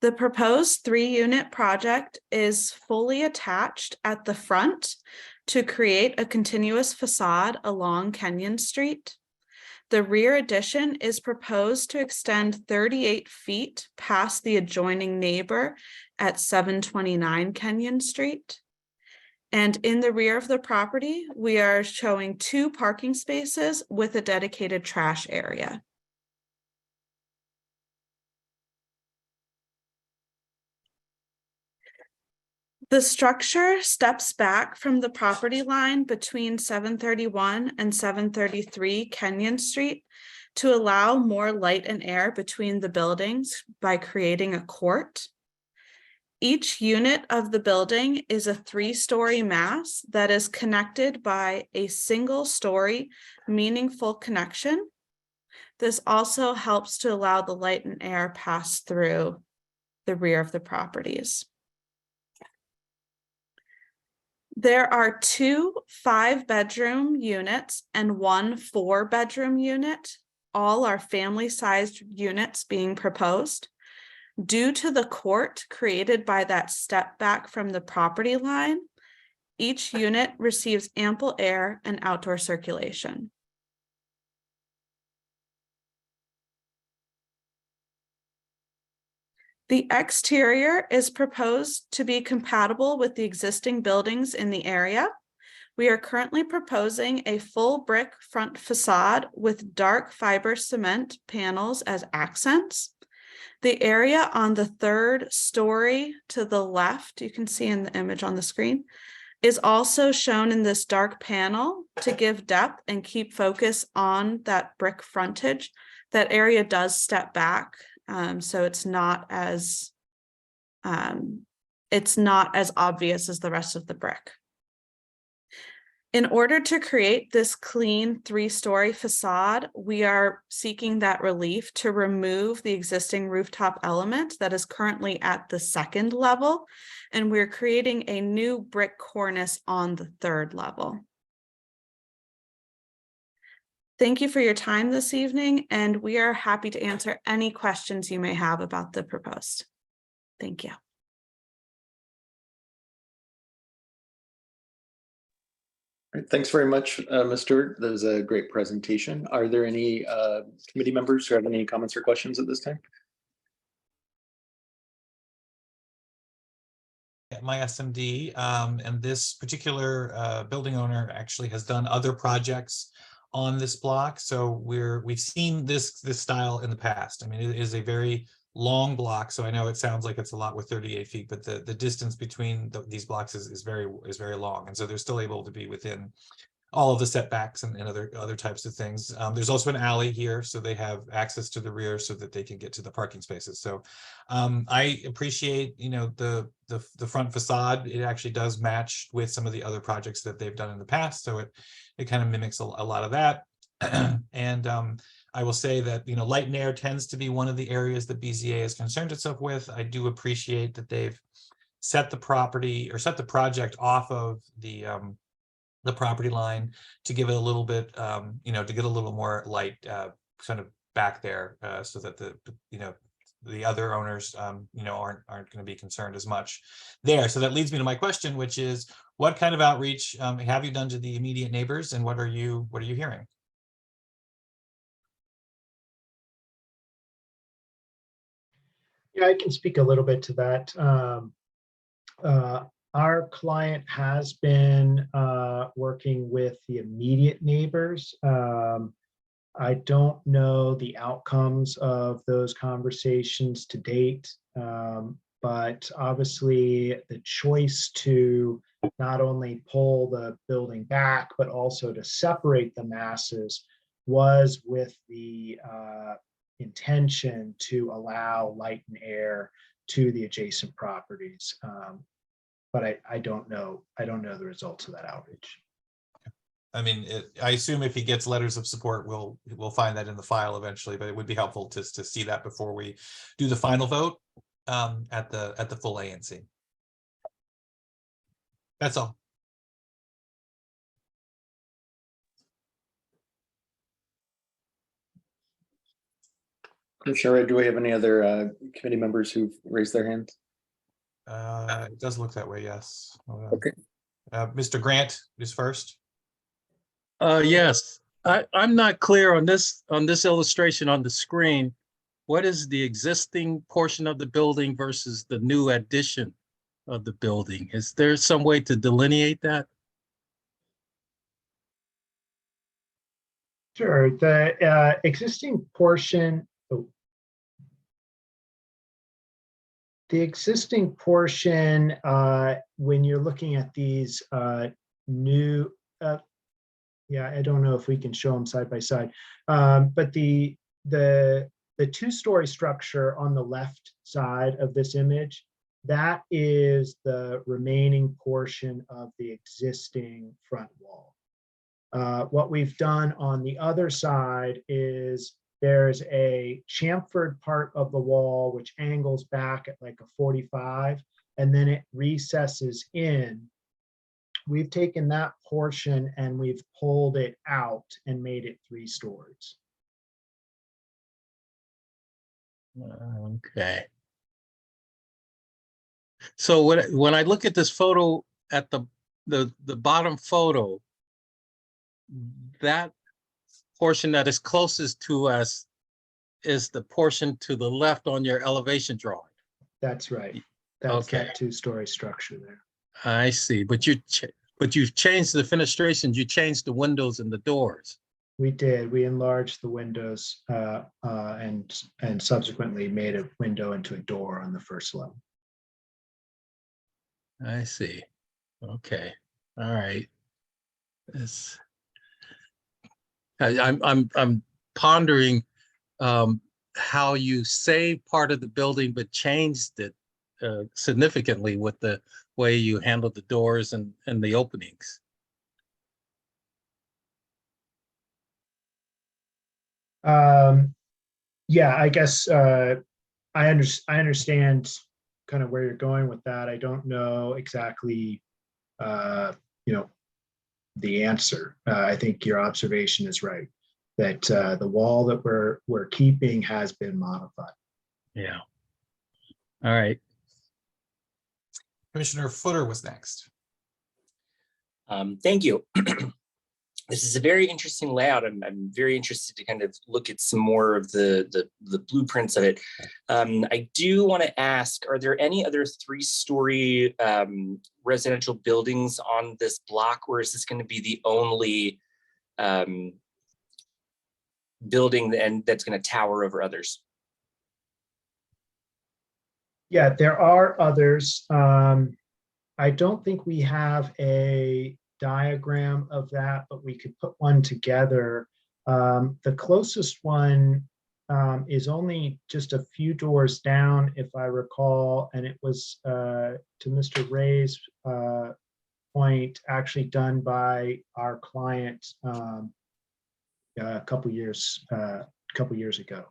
The proposed 3-unit project is fully attached at the front to create a continuous facade along Kenyon Street. The rear addition is proposed to extend 38 feet past the adjoining neighbor at 729 Kenyon Street. And in the rear of the property, we are showing 2 parking spaces with a dedicated trash area. The structure steps back from the property line between 731 and 733 Kenyon Street to allow more light and air between the buildings by creating a court. Each unit of the building is a 3-story mass that is connected by a single-story meaningful connection. This also helps to allow the light and air pass through the rear of the properties. There are 2 5-bedroom units and 1 4-bedroom unit. All are family-sized units being proposed. Due to the court created by that step back from the property line, each unit receives ample air and outdoor circulation. The exterior is proposed to be compatible with the existing buildings in the area. We are currently proposing a full brick front facade with dark fiber cement panels as accents. The area on the 3rd story to the left, you can see in the image on the screen, is also shown in this dark panel to give depth and keep focus on that brick frontage. That area does step back, so it's not as obvious as the rest of the brick. In order to create this clean 3-story facade, we are seeking that relief to remove the existing rooftop element that is currently at the 2nd level, and we're creating a new brick cornice on the 3rd level. Thank you for your time this evening, and we are happy to answer any questions you may have about the proposed. Thank you. All right, thanks very much, Ms. Stewart. That was a great presentation. Are there any committee members who have any comments or questions at this time? At my SMD, and this particular building owner actually has done other projects on this block. So we've seen this style in the past. I mean, it is a very long block, so I know it sounds like it's a lot with 38 feet, but the distance between these blocks is very long, and so they're still able to be within all of the setbacks and other types of things. There's also an alley here, so they have access to the rear so that they can get to the parking spaces. So I appreciate, you know, the front facade. It actually does match with some of the other projects that they've done in the past, so it kind of mimics a lot of that. And I will say that, you know, light and air tends to be one of the areas that BZA has concerned itself with. I do appreciate that they've set the property or set the project off of the property line to give it a little bit, you know, to get a little more light kind of back there, so that the other owners, you know, aren't going to be concerned as much there. So that leads me to my question, which is, what kind of outreach have you done to the immediate neighbors, and what are you hearing? Yeah, I can speak a little bit to that. Our client has been working with the immediate neighbors. I don't know the outcomes of those conversations to date, but obviously the choice to not only pull the building back, but also to separate the masses was with the intention to allow light and air to the adjacent properties. But I don't know the results of that outreach. I mean, I assume if he gets letters of support, we'll find that in the file eventually, but it would be helpful to see that before we do the final vote at the full ANC. That's all. Commissioner, do we have any other committee members who've raised their hands? It does look that way, yes. Okay. Mr. Grant is first. Yes, I'm not clear on this illustration on the screen. What is the existing portion of the building versus the new addition of the building? Is there some way to delineate that? Sure. The existing portion. The existing portion, when you're looking at these new, yeah, I don't know if we can show them side by side, but the 2-story structure on the left side of this image, that is the remaining portion of the existing front wall. What we've done on the other side is there's a chamfered part of the wall which angles back at like a 45, and then it recesses in. We've taken that portion and we've pulled it out and made it 3 stories. Okay. So when I look at this photo at the bottom photo, that portion that is closest to us is the portion to the left on your elevation drawing. That's right. That's Okay. that 2-story structure there. I see, but you've changed the fenestrations, you changed the windows and the doors. We did. We enlarged the windows and subsequently made a window into a door on the first level. I see. Okay. All right. I'm pondering how you saved part of the building but changed it significantly with the way you handled the doors and the openings. Yeah, I guess I understand kind of where you're going with that. I don't know exactly, the answer. I think your observation is right, that the wall that we're keeping has been modified. Yeah. All right. Commissioner Footer was next. Thank you. This is a very interesting layout. I'm very interested to kind of look at some more of the blueprints of it. I do want to ask, are there any other 3-story residential buildings on this block, or is this going to be the only building that's going to tower over others? Yeah, there are others. I don't think we have a diagram of that, but we could put one together. The closest one is only just a few doors down, if I recall, and it was, to Mr. Ray's point, actually done by our client a couple years ago.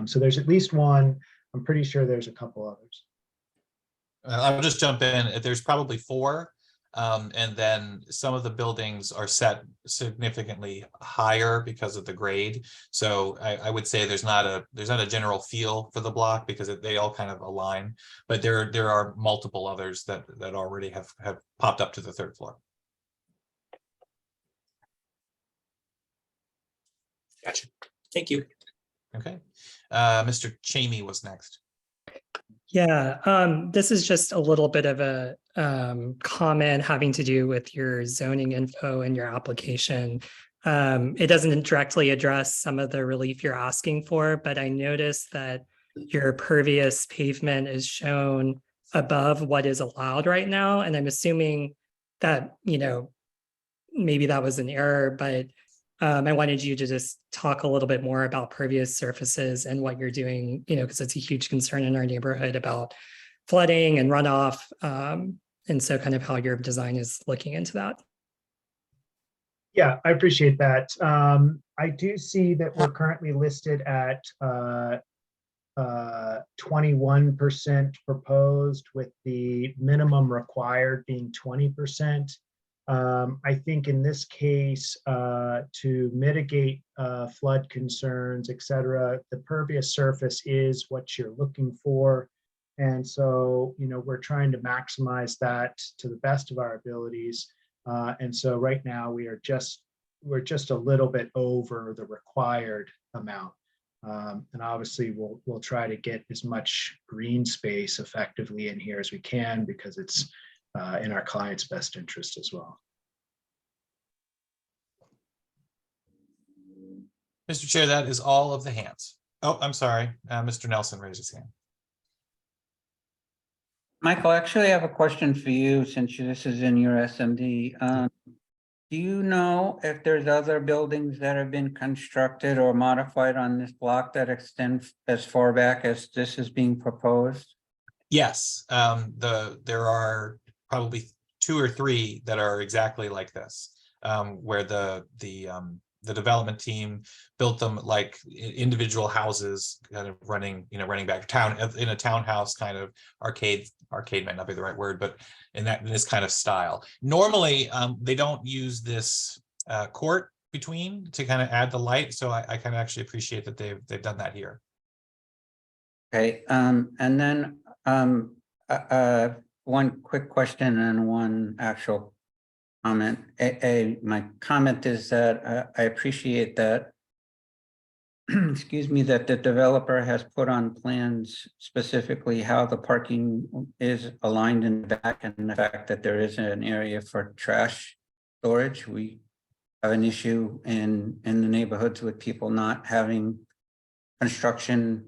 So there's at least one. I'm pretty sure there's a couple others. I'll just jump in. There's probably 4. And then some of the buildings are set significantly higher because of the grade. So I would say there's not a general feel for the block because they all kind of align, but there are multiple others that already have popped up to the 3rd floor. Gotcha. Thank you. Okay. Mr. Chamey was next. Yeah, this is just a little bit of a comment having to do with your zoning info and your application. It doesn't directly address some of the relief you're asking for, but I noticed that your pervious pavement is shown above what is allowed right now. And I'm assuming that, maybe that was an error, but I wanted you to just talk a little bit more about pervious surfaces and what you're doing, because it's a huge concern in our neighborhood about flooding and runoff. And so kind of how your design is looking into that. Yeah, I appreciate that. I do see that we're currently listed at 21% proposed, with the minimum required being 20%. I think in this case, to mitigate flood concerns, et cetera, the pervious surface is what you're looking for. And so, we're trying to maximize that to the best of our abilities. And so right now we're just a little bit over the required amount. And obviously we'll try to get as much green space effectively in here as we can, because it's in our client's best interest as well. Mr. Chair, that is all of the hands. Oh, I'm sorry. Mr. Nelson raised his hand. Michael, actually, I have a question for you since this is in your SMD. Do you know if there's other buildings that have been constructed or modified on this block that extend as far back as this is being proposed? Yes, there are probably 2 or 3 that are exactly like this, where the development team built them like individual houses, kind of running back town in a townhouse kind of arcade might not be the right word, but in this kind of style. Normally, they don't use this court between to kind of add the light, so I kind of actually appreciate that they've done that here. Okay, and then one quick question and one actual comment. My comment is that I appreciate that, excuse me, that the developer has put on plans specifically how the parking is aligned in the back, and the fact that there is an area for trash storage. We have an issue in the neighborhoods with people not having construction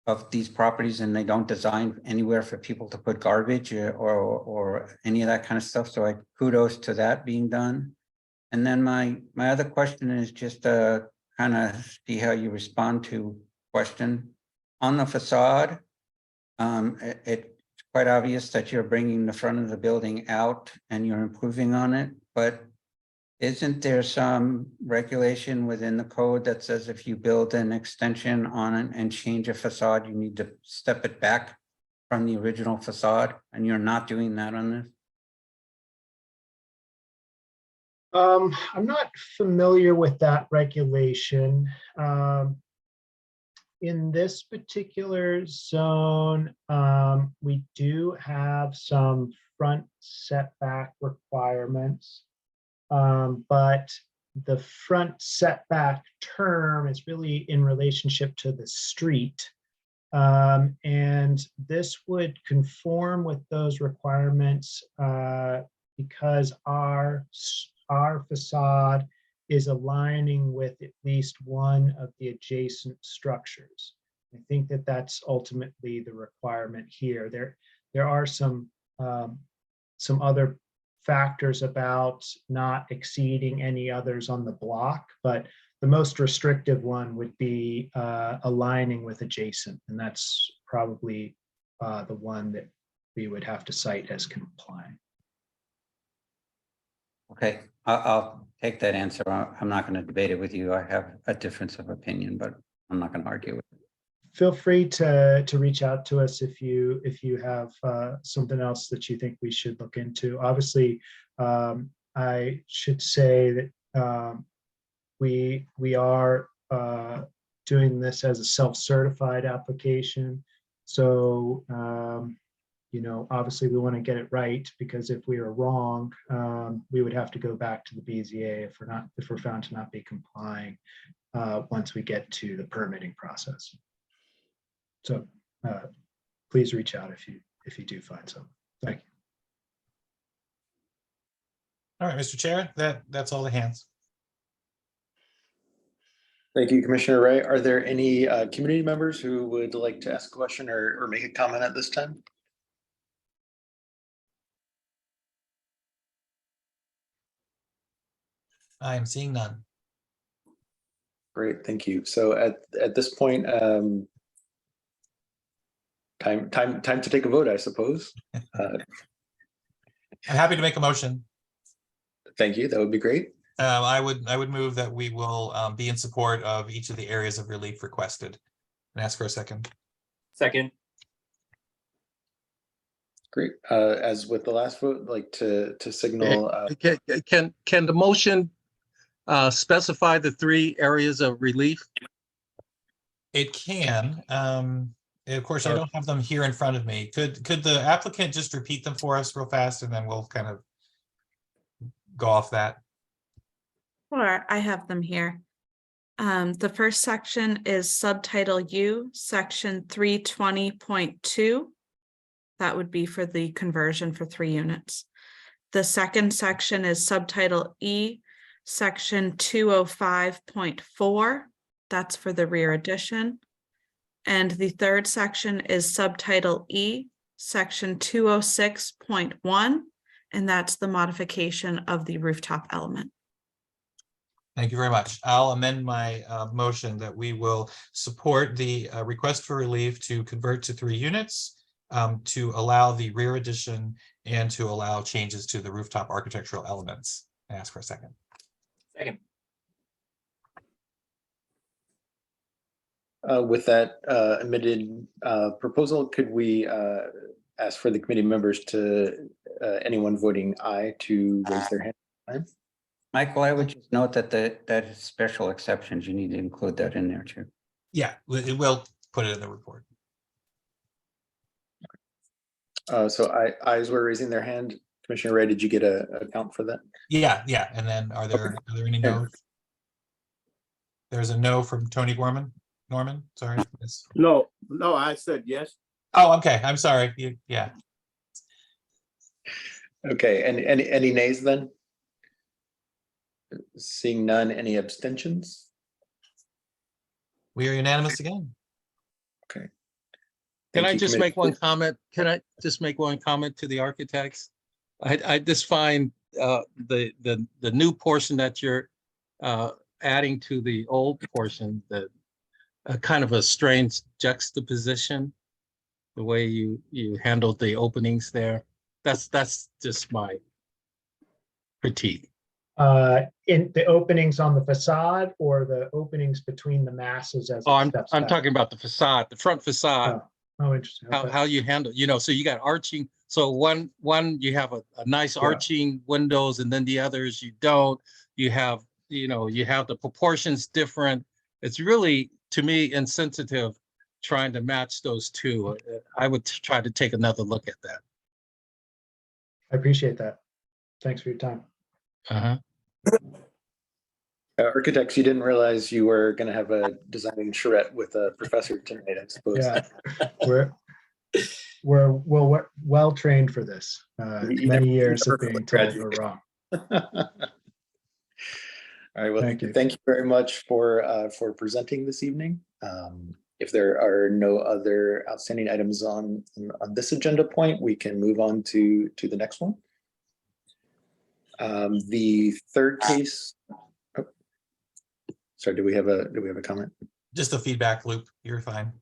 of these properties, and they don't design anywhere for people to put garbage or any of that kind of stuff. So I kudos to that being done. And then my other question is just to kind of see how you respond to question on the facade. It's quite obvious that you're bringing the front of the building out and you're improving on it, but isn't there some regulation within the code that says if you build an extension on it and change a facade, you need to step it back from the original facade, and you're not doing that on this? I'm not familiar with that regulation. In this particular zone, we do have some front setback requirements. But the front setback term is really in relationship to the street. And this would conform with those requirements because our facade is aligning with at least one of the adjacent structures. I think that that's ultimately the requirement here. There are some other factors about not exceeding any others on the block, but the most restrictive one would be aligning with adjacent, and that's probably the one that we would have to cite as complying. Okay, I'll take that answer. I'm not going to debate it with you. I have a difference of opinion, but I'm not going to argue with it. Feel free to reach out to us if you have something else that you think we should look into. Obviously, I should say that we are doing this as a self-certified application. So, obviously we want to get it right, because if we are wrong, we would have to go back to the BZA if we're found to not be complying once we get to the permitting process. So please reach out if you do find something. Thank you. All right, Mr. Chair, that's all the hands. Thank you, Commissioner Ray. Are there any community members who would like to ask a question or make a comment at this time? I am seeing none. Great, thank you. So at this point, time to take a vote, I suppose. I'm happy to make a motion. Thank you. That would be great. I would move that we will be in support of each of the areas of relief requested, and ask for a second. Second. Great. As with the last vote, like to signal. Can the motion specify the 3 areas of relief? It can. Of course, I don't have them here in front of me. Could the applicant just repeat them for us real fast, and then we'll kind of go off that? Sure, I have them here. The first section is subtitle U, section 320.2. That would be for the conversion for 3 units. The second section is subtitle E, section 205.4. That's for the rear addition. And the third section is subtitle E, section 206.1, and that's the modification of the rooftop element. Thank you very much. I'll amend my motion that we will support the request for relief to convert to 3 units to allow the rear addition and to allow changes to the rooftop architectural elements. I ask for a second. Second. With that amended proposal, could we ask for the committee members to, anyone voting aye, to raise their hand? Michael, I would just note that that is special exceptions. You need to include that in there too. Yeah, it will put it in the report. So ayes were raising their hand. Commissioner Ray, did you get a count for that? Yeah. And then are there any no's? There's a no from Tony Norman, sorry. Yes. No, I said yes. Oh, okay. I'm sorry. Yeah. Okay, and any nays then? Seeing none, any abstentions? We are unanimous again. Okay. Can Thank I you, just committee. make one comment? Can I just make one comment to the architects? I just find the new portion that you're adding to the old portion, that kind of a strange juxtaposition, the way you handled the openings there. That's just my critique. In the openings on the facade or the openings between the masses as Oh, it I'm steps back? talking about the facade, the front facade. Oh, interesting. Okay. How you handle, so you got arching. So one you have a nice arching windows, and then the others you don't. You have, you have the proportions different. It's really, to me, insensitive trying to match those two. I would try to take another look at that. I appreciate that. Thanks for your time. Architects, you didn't realize you were going to have a designing charrette with a professor tonight, I suppose. Yeah, we're well trained for this. Many years of being told we're wrong. All right. Well, Thank you. Thank you very much for presenting this evening. If there are no other outstanding items on this agenda point, we can move on to the next one. The third case. Oh, sorry, do we have a comment? Just a feedback loop. You're fine.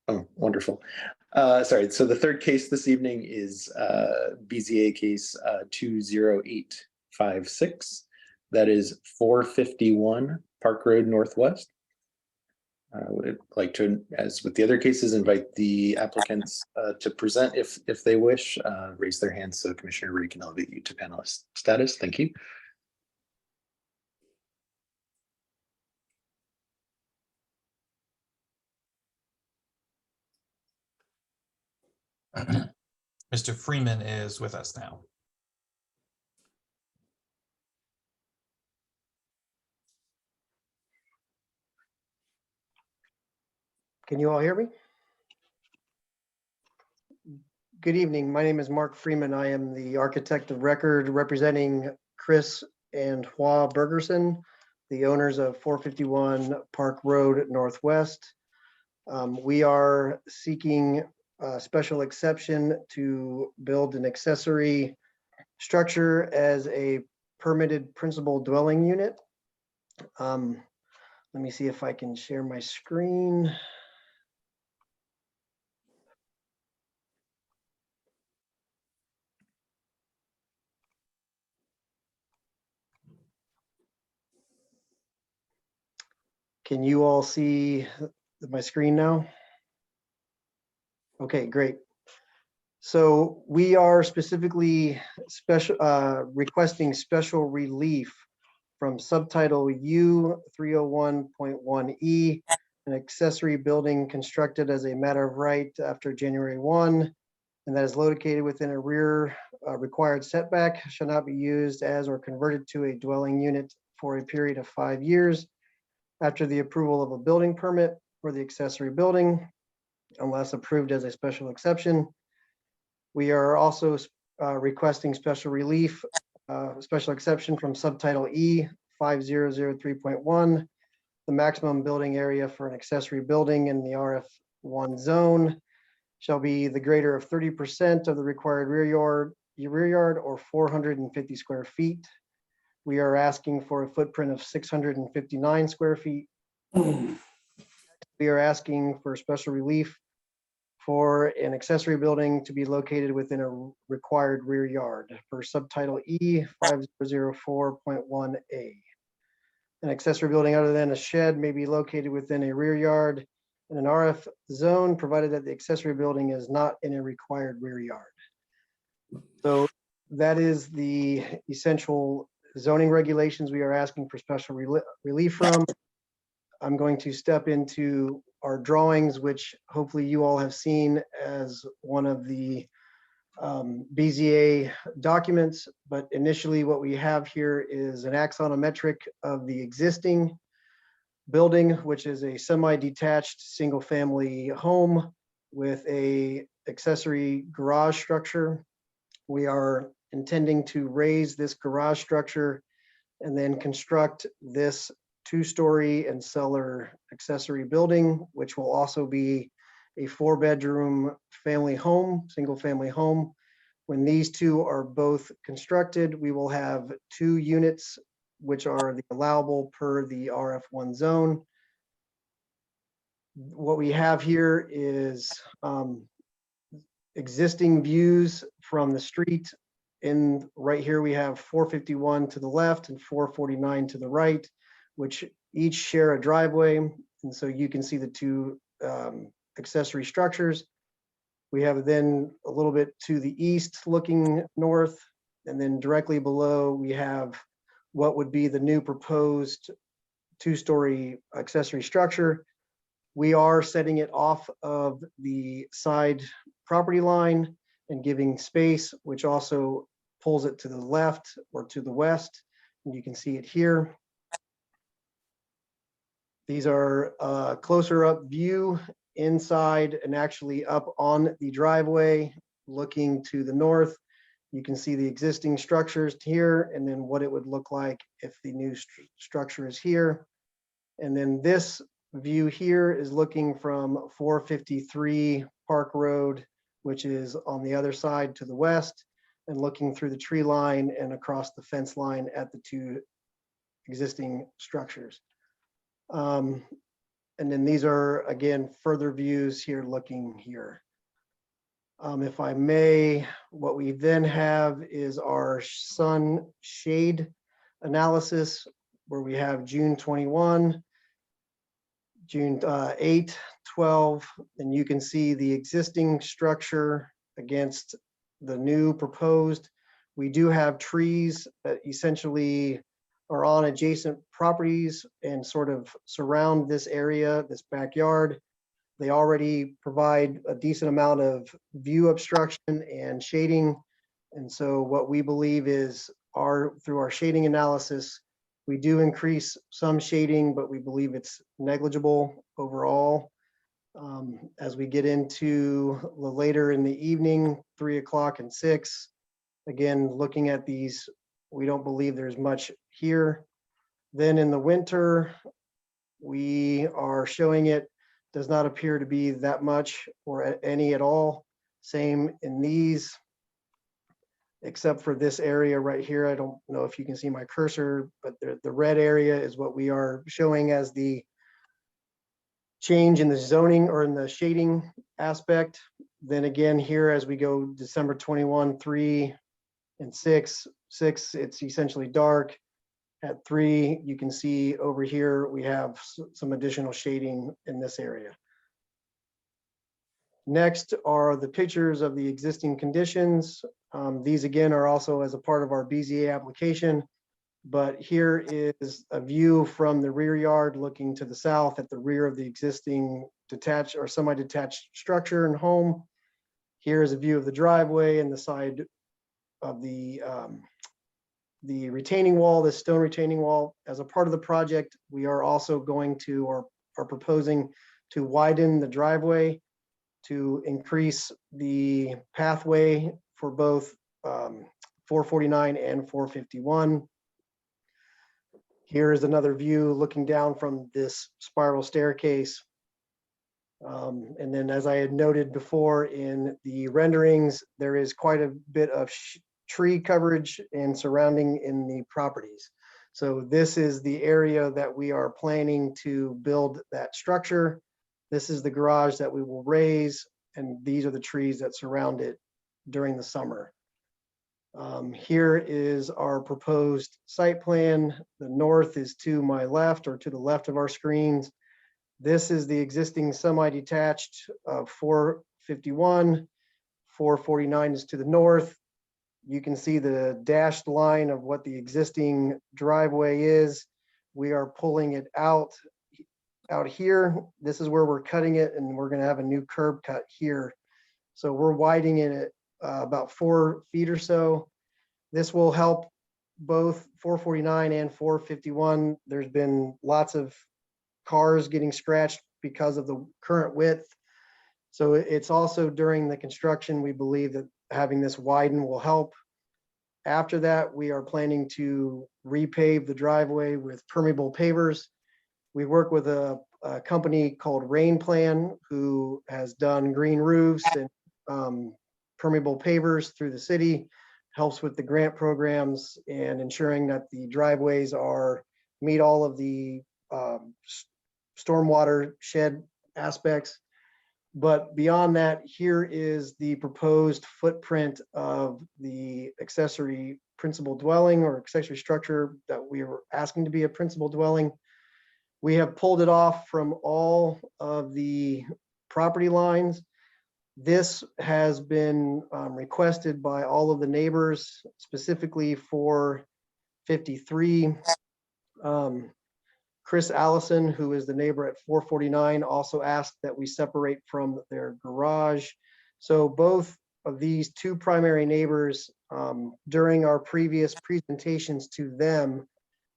Oh, wonderful. Sorry. So the third case this evening is BZA case 20856. That is 451 Park Road Northwest. I would like to, as with the other cases, invite the applicants to present if they wish. Raise their hands so Commissioner Ray can elevate you to panelist status. Thank you. Mr. Freeman is with us now. Can you all hear me? Good evening. My name is Mark Freeman. I am the architect of record representing Chris and Hua Bergerson, the owners of 451 Park Road Northwest. We are seeking a special exception to build an accessory structure as a permitted principal dwelling unit. Let me see if I can share my screen. Can you all see my screen now? Okay, great. So we are specifically requesting special relief from subtitle U 301.1E, an accessory building constructed as a matter of right after January 1, and that is located within a rear required setback, shall not be used as or converted to a dwelling unit for a period of 5 years after the approval of a building permit for the accessory building, unless approved as a special exception. We are also requesting special relief, special exception from subtitle E 5003.1, the maximum building area for an accessory building in the RF1 zone shall be the greater of 30% of the required rear yard or 450 square feet. We are asking for a footprint of 659 square feet. We are asking for special relief for an accessory building to be located within a required rear yard per subtitle E 5004.1A. An accessory building other than a shed may be located within a rear yard in an RF zone, provided that the accessory building is not in a required rear yard. So that is the essential zoning regulations we are asking for special relief from. I'm going to step into our drawings, which hopefully you all have seen as one of the BZA documents, but initially what we have here is an axonometric of the existing building, which is a semi-detached single-family home with a accessory garage structure. We are intending to raise this garage structure and then construct this 2-story and cellar accessory building, which will also be a 4-bedroom family home, single family home. When these two are both constructed, we will have 2 units, which are the allowable per the RF1 zone. What we have here is existing views from the street. In right here, we have 451 to the left and 449 to the right, which each share a driveway. And so you can see the 2 accessory structures. We have then a little bit to the east looking north, and then directly below we have what would be the new proposed 2-story accessory structure. We are setting it off of the side property line and giving space, which also pulls it to the left or to the west. And you can see it here. These are a closer up view inside and actually up on the driveway looking to the north. You can see the existing structures here and then what it would look like if the new structure is here. And then this view here is looking from 453 Park Road, which is on the other side to the west, and looking through the tree line and across the fence line at the 2 existing structures. And then these are, again, further views here looking here. If I may, what we then have is our sun shade analysis, where we have June 21, June 8, 12, and you can see the existing structure against the new proposed. We do have trees that essentially are on adjacent properties and sort of surround this area, this backyard. They already provide a decent amount of view obstruction and shading. And so what we believe is through our shading analysis, we do increase some shading, but we believe it's negligible overall. As we get into later in the evening, 3 o'clock and 6, again, looking at these, we don't believe there's much here. Then in the winter, we are showing it does not appear to be that much or any at all. Same in these, except for this area right here. I don't know if you can see my cursor, but the red area is what we are showing as the change in the zoning or in the shading aspect. Then again, here as we go December 21, 3 and 6, it's essentially dark. At 3, you can see over here, we have some additional shading in this area. Next are the pictures of the existing conditions. These again are also as a part of our BZA application, but here is a view from the rear yard looking to the south at the rear of the existing detached or semi-detached structure and home. Here is a view of the driveway and the side of the retaining wall, this stone retaining wall. As a part of the project, we are also going to, or are proposing to widen the driveway to increase the pathway for both 449 and 451. Here is another view looking down from this spiral staircase. And then as I had noted before in the renderings, there is quite a bit of tree coverage and surrounding in the properties. So this is the area that we are planning to build that structure. This is the garage that we will raise. and these are the trees that surround it during the summer. Here is our proposed site plan. The north is to my left, or to the left of our screens. This is the existing semi-detached 451. 449 is to the north. You can see the dashed line of what the existing driveway is. We are pulling it out here. This is where we're cutting it, and we're going to have a new curb cut here. So we're widening it about 4 feet or so. This will help both 449 and 451. There's been lots of cars getting scratched because of the current width. So it's also during the construction, we believe that having this widen will help. After that, we are planning to repave the driveway with permeable pavers. We work with a company called Rain Plan, who has done green roofs and permeable pavers through the city, helps with the grant programs and ensuring that the driveways meet all of the stormwater shed aspects. But beyond that, here is the proposed footprint of the accessory principal dwelling or accessory structure that we were asking to be a principal dwelling. We have pulled it off from all of the property lines. This has been requested by all of the neighbors, specifically for 53. Chris Allison, who is the neighbor at 449, also asked that we separate from their garage. So both of these two primary neighbors, during our previous presentations to them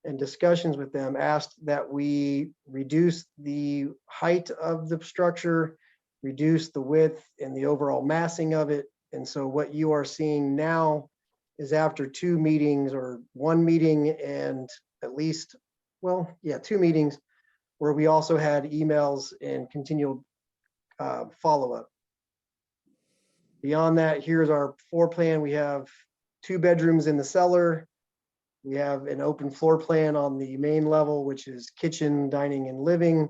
and discussions with them, asked that we reduce the height of the structure, reduce the width and the overall massing of it. And so what you are seeing now is after 2 meetings, or 1 meeting and at least, well, yeah, 2 meetings, where we also had emails and continual follow-up. Beyond that, here's our floor plan. We have 2 bedrooms in the cellar. We have an open floor plan on the main level, which is kitchen, dining, and living.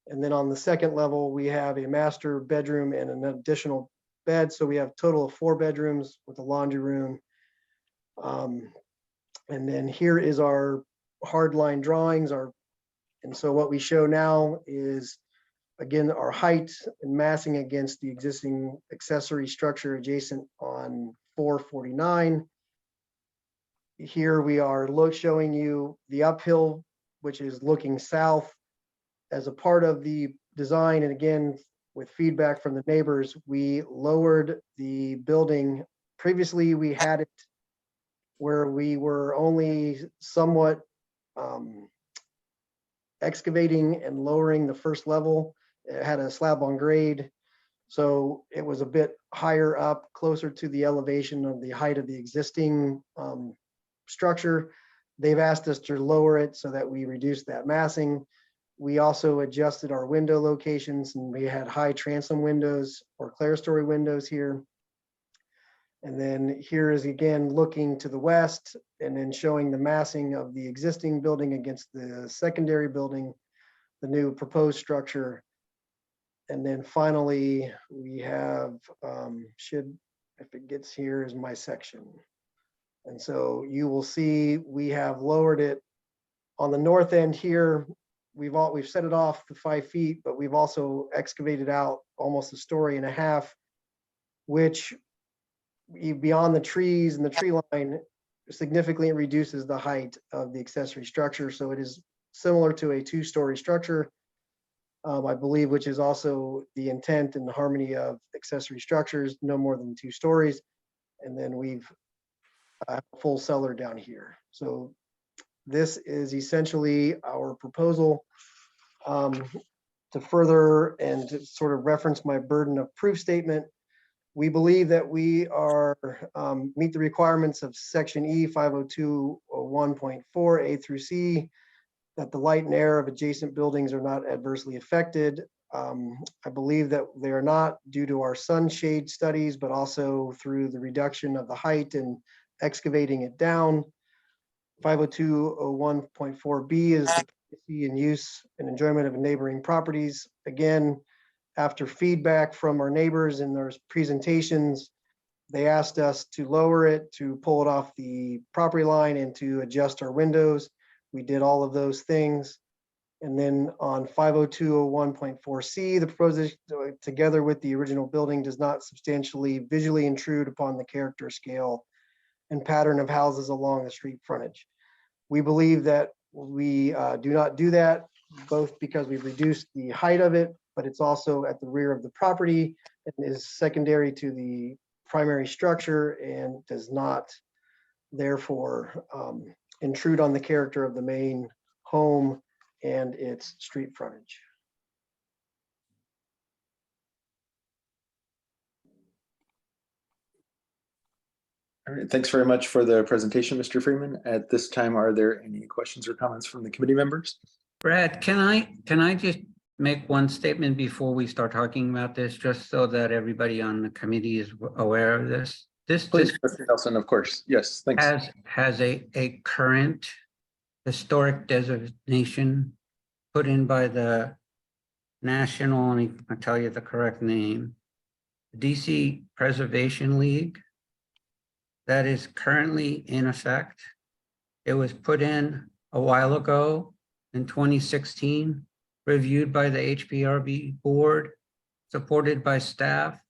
And then on the second level, we have a master bedroom and an additional bed. So we have a total of 4 bedrooms with a laundry room. And then here is our hardline drawings. And so what we show now is, again, our height and massing against the existing accessory structure adjacent on 449. Here we are showing you the uphill, which is looking south. As a part of the design, and again, with feedback from the neighbors, we lowered the building. Previously, we had it where we were only somewhat excavating and lowering the first level. It had a slab on grade, so it was a bit higher up, closer to the elevation of the height of the existing structure. They've asked us to lower it so that we reduce that massing. We also adjusted our window locations, and we had high transom windows or clerestory windows here. And then here is again looking to the west and then showing the massing of the existing building against the secondary building, the new proposed structure. And then finally, we have, if it gets here, is my section. And so you will see we have lowered it on the north end here. We've set it off to 5 feet, but we've also excavated out almost 1.5 stories, which beyond the trees and the tree line significantly reduces the height of the accessory structure. So it is similar to a 2-story structure, I believe, which is also the intent and the harmony of accessory structures, no more than 2 stories. And then we've a full cellar down here. So this is essentially our proposal. To further and to sort of reference my burden of proof statement, we believe that we are meet the requirements of section E 502.1.4 A through C, that the light and air of adjacent buildings are not adversely affected. I believe that they are not due to our sunshade studies, but also through the reduction of the height and excavating it down. 502.1.4 B is the privacy and use and enjoyment of neighboring properties. Again, After feedback from our neighbors and their presentations, they asked us to lower it, to pull it off the property line and to adjust our windows. We did all of those things. And then on 50201.4C, the proposed together with the original building does not substantially visually intrude upon the character, scale, and pattern of houses along the street frontage. We believe that we do not do that, both because we've reduced the height of it, but it's also at the rear of the property and is secondary to the primary structure and does not therefore intrude on the character of the main home and its street frontage. All right, thanks very much for the presentation, Mr. Freeman. At this time, are there any questions or comments from the committee members? Brad, can I just make one statement before we start talking about this, just so that everybody on the committee is aware of this? Please, Mr. Nelson, of course. Yes, thanks. Has a current historic designation put in by the National, I'll tell you the correct name, DC Preservation League, that is currently in effect. It was put in a while ago in 2016, reviewed by the HPRB board, supported by staff,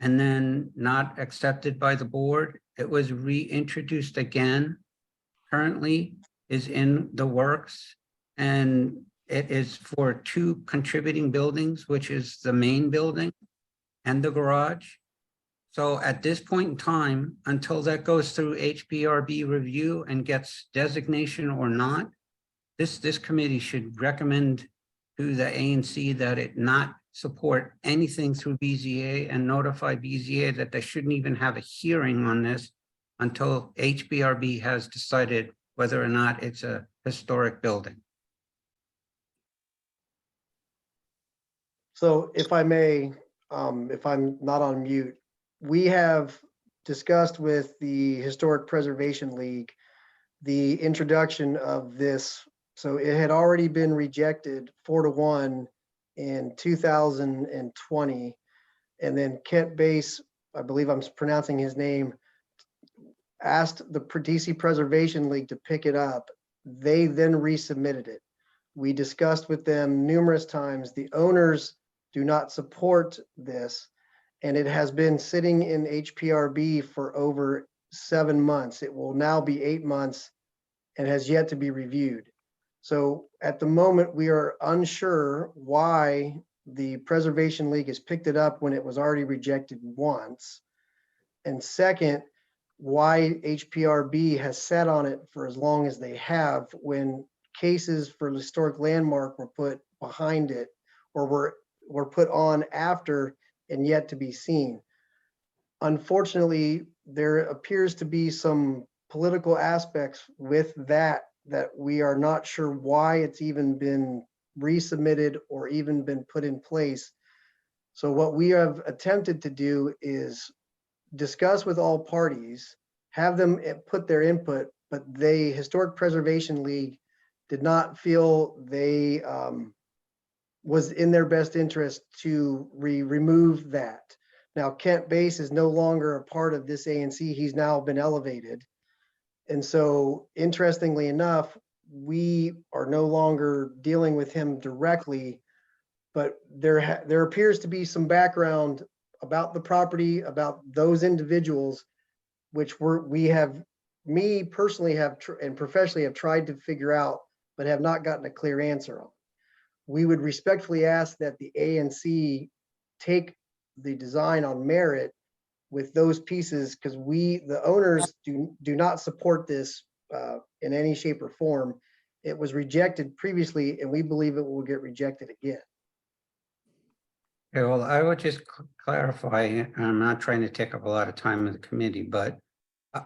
and then not accepted by the board. It was reintroduced again, currently is in the works, and it is for 2 contributing buildings, which is the main building and the garage. So at this point in time, until that goes through HPRB review and gets designation or not, this committee should recommend to the ANC that it not support anything through BZA and notify BZA that they shouldn't even have a hearing on this until HPRB has decided whether or not it's a historic building. So if I may, if I'm not on mute, we have discussed with the Historic Preservation League the introduction of this. So it had already been rejected 4-1 in 2020. And then Kent Base, I believe I'm pronouncing his name, asked the DC Preservation League to pick it up. They then resubmitted it. We discussed with them numerous times. The owners do not support this, and it has been sitting in HPRB for over 7 months. It will now be 8 months and has yet to be reviewed. So at the moment, we are unsure why the Preservation League has picked it up when it was already rejected once. And second, why HPRB has sat on it for as long as they have when cases for historic landmark were put behind it or were put on after and yet to be seen. Unfortunately, there appears to be some political aspects with that we are not sure why it's even been resubmitted or even been put in place. So what we have attempted to do is discuss with all parties, have them put their input, but the Historic Preservation League did not feel they was in their best interest to remove that. Now, Kent Base is no longer a part of this ANC. He's now been elevated. And so interestingly enough, we are no longer dealing with him directly, but there appears to be some background about the property, about those individuals, which me personally and professionally have tried to figure out, but have not gotten a clear answer on. We would respectfully ask that the ANC take the design on merit with those pieces, because the owners do not support this in any shape or form. It was rejected previously, and we believe it will get rejected again. Okay, well, I would just clarify, and I'm not trying to take up a lot of time in the committee, but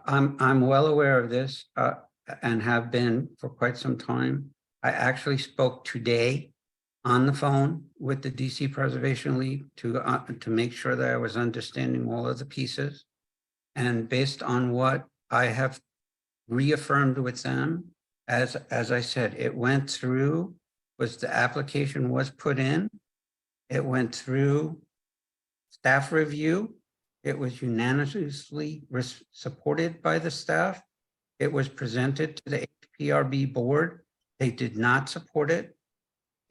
I'm well aware of this and have been for quite some time. I actually spoke today on the phone with the DC Preservation League to make sure that I was understanding all of the pieces. And based on what I have reaffirmed with them, as I said, it went through, the application was put in. It went through staff review. It was unanimously supported by the staff. It was presented to the HPRB board. They did not support it.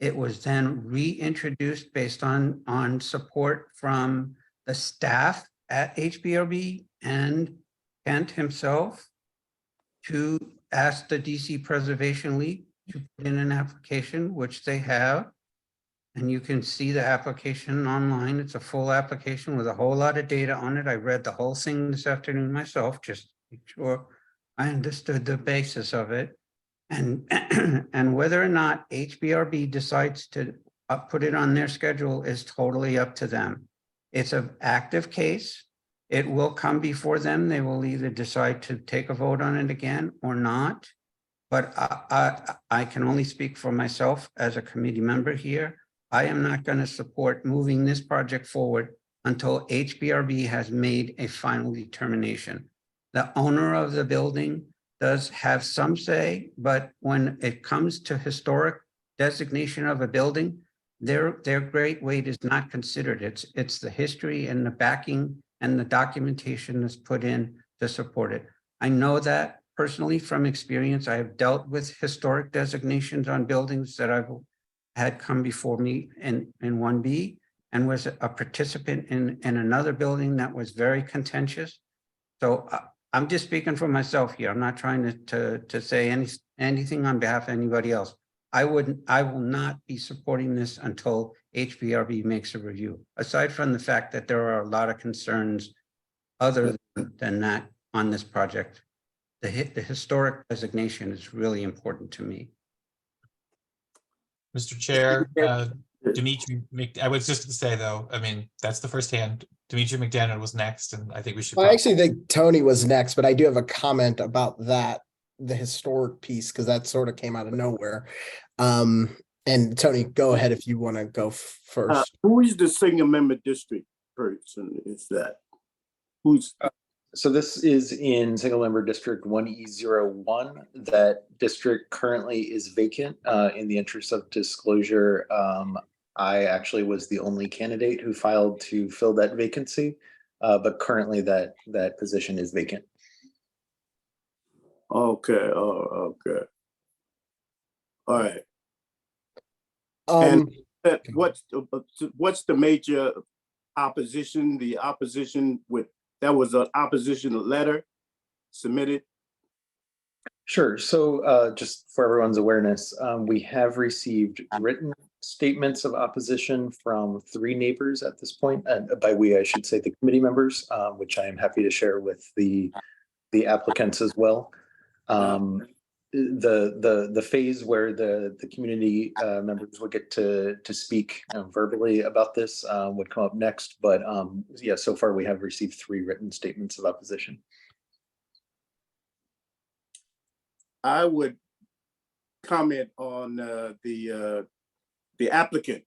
It was then reintroduced based on support from the staff at HPRB and Kent himself to ask the DC Preservation League to put in an application, which they have. And you can see the application online. It's a full application with a whole lot of data on it. I read the whole thing this afternoon myself, just to make sure I understood the basis of it. And, and whether or not HBRB decides to put it on their schedule is totally up to them. It's an active case. It will come before them. They will either decide to take a vote on it again or not. But I can only speak for myself as a committee member here. I am not going to support moving this project forward until HBRB has made a final determination. The owner of the building does have some say, but when it comes to historic designation of a building, their great weight is not considered. It's the history and the backing and the documentation that's put in to support it. I know that personally from experience. I have dealt with historic designations on buildings that I've had come before me in 1B, and was a participant in another building that was very contentious. So I'm just speaking for myself here. I'm not trying to say anything on behalf of anybody else. I will not be supporting this until HBRB makes a review. Aside from the fact that there are a lot of concerns other than that on this project, the historic designation is really important to me. Mr. Chair, Dimitri, I was just going to say though, I mean, that's the first hand. Dimitri McDaniel was next, and I think we should. I actually think Tony was next, but I do have a comment about that, the historic piece, because that sort of came out of nowhere. And Tony, go ahead if you want to go first. Who is the single member district person? Is that who's? So this is in single member district 1E01. That district currently is vacant. In the interest of disclosure, I actually was the only candidate who filed to fill that vacancy, but currently that position is vacant. Okay. Oh, okay. All right. Um, and what's the major opposition? The opposition that was an opposition letter submitted. Sure. So just for everyone's awareness, we have received written statements of opposition from 3 neighbors at this point. And by we, I should say the committee members, which I am happy to share with the applicants as well. The phase where the community members would get to speak verbally about this would come up next. But yeah, so far we have received 3 written statements of opposition. I would comment on the applicant.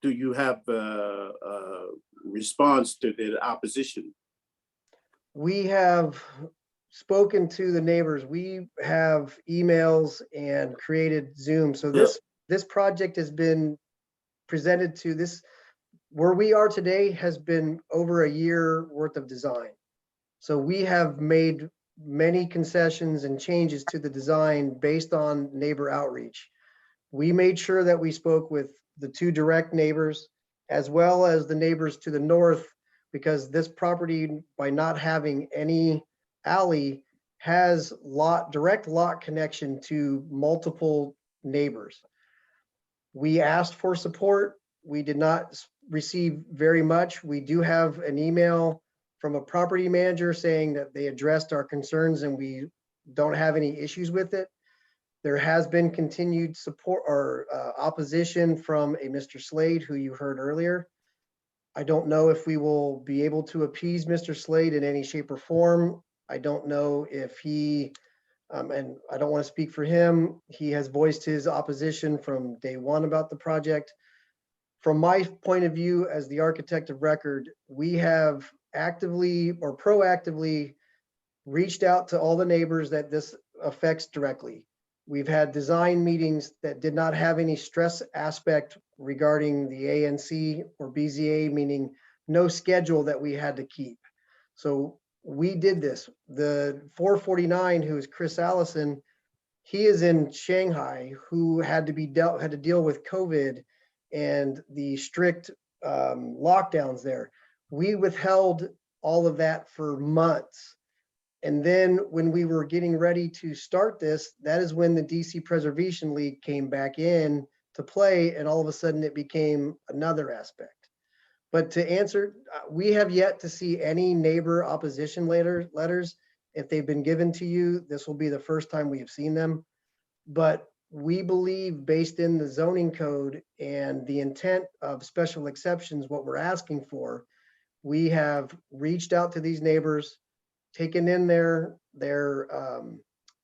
Do you have a response to the opposition? We have spoken to the neighbors. We have emails and created Zoom. So this project has been presented to this, where we are today has been over a year worth of design. So we have made many concessions and changes to the design based on neighbor outreach. We made sure that we spoke with the 2 direct neighbors as well as the neighbors to the north, because this property, by not having any alley, has direct lot connection to multiple neighbors. We asked for support. We did not receive very much. We do have an email from a property manager saying that they addressed our concerns and we don't have any issues with it. There has been continued support or opposition from a Mr. Slade, who you heard earlier. I don't know if we will be able to appease Mr. Slade in any shape or form. I don't know if he, and I don't want to speak for him, he has voiced his opposition from day one about the project. From my point of view as the architect of record, we have actively or proactively reached out to all the neighbors that this affects directly. We've had design meetings that did not have any stress aspect regarding the ANC or BZA, meaning no schedule that we had to keep. So we did this. The 449, who is Chris Allison, he is in Shanghai, who had to deal with COVID and the strict lockdowns there. We withheld all of that for months. And then when we were getting ready to start this, that is when the DC Preservation League came back in to play, and all of a sudden it became another aspect. But to answer, we have yet to see any neighbor opposition letters. If they've been given to you, this will be the first time we have seen them. But we believe, based in the zoning code and the intent of special exceptions, what we're asking for, we have reached out to these neighbors, taken in their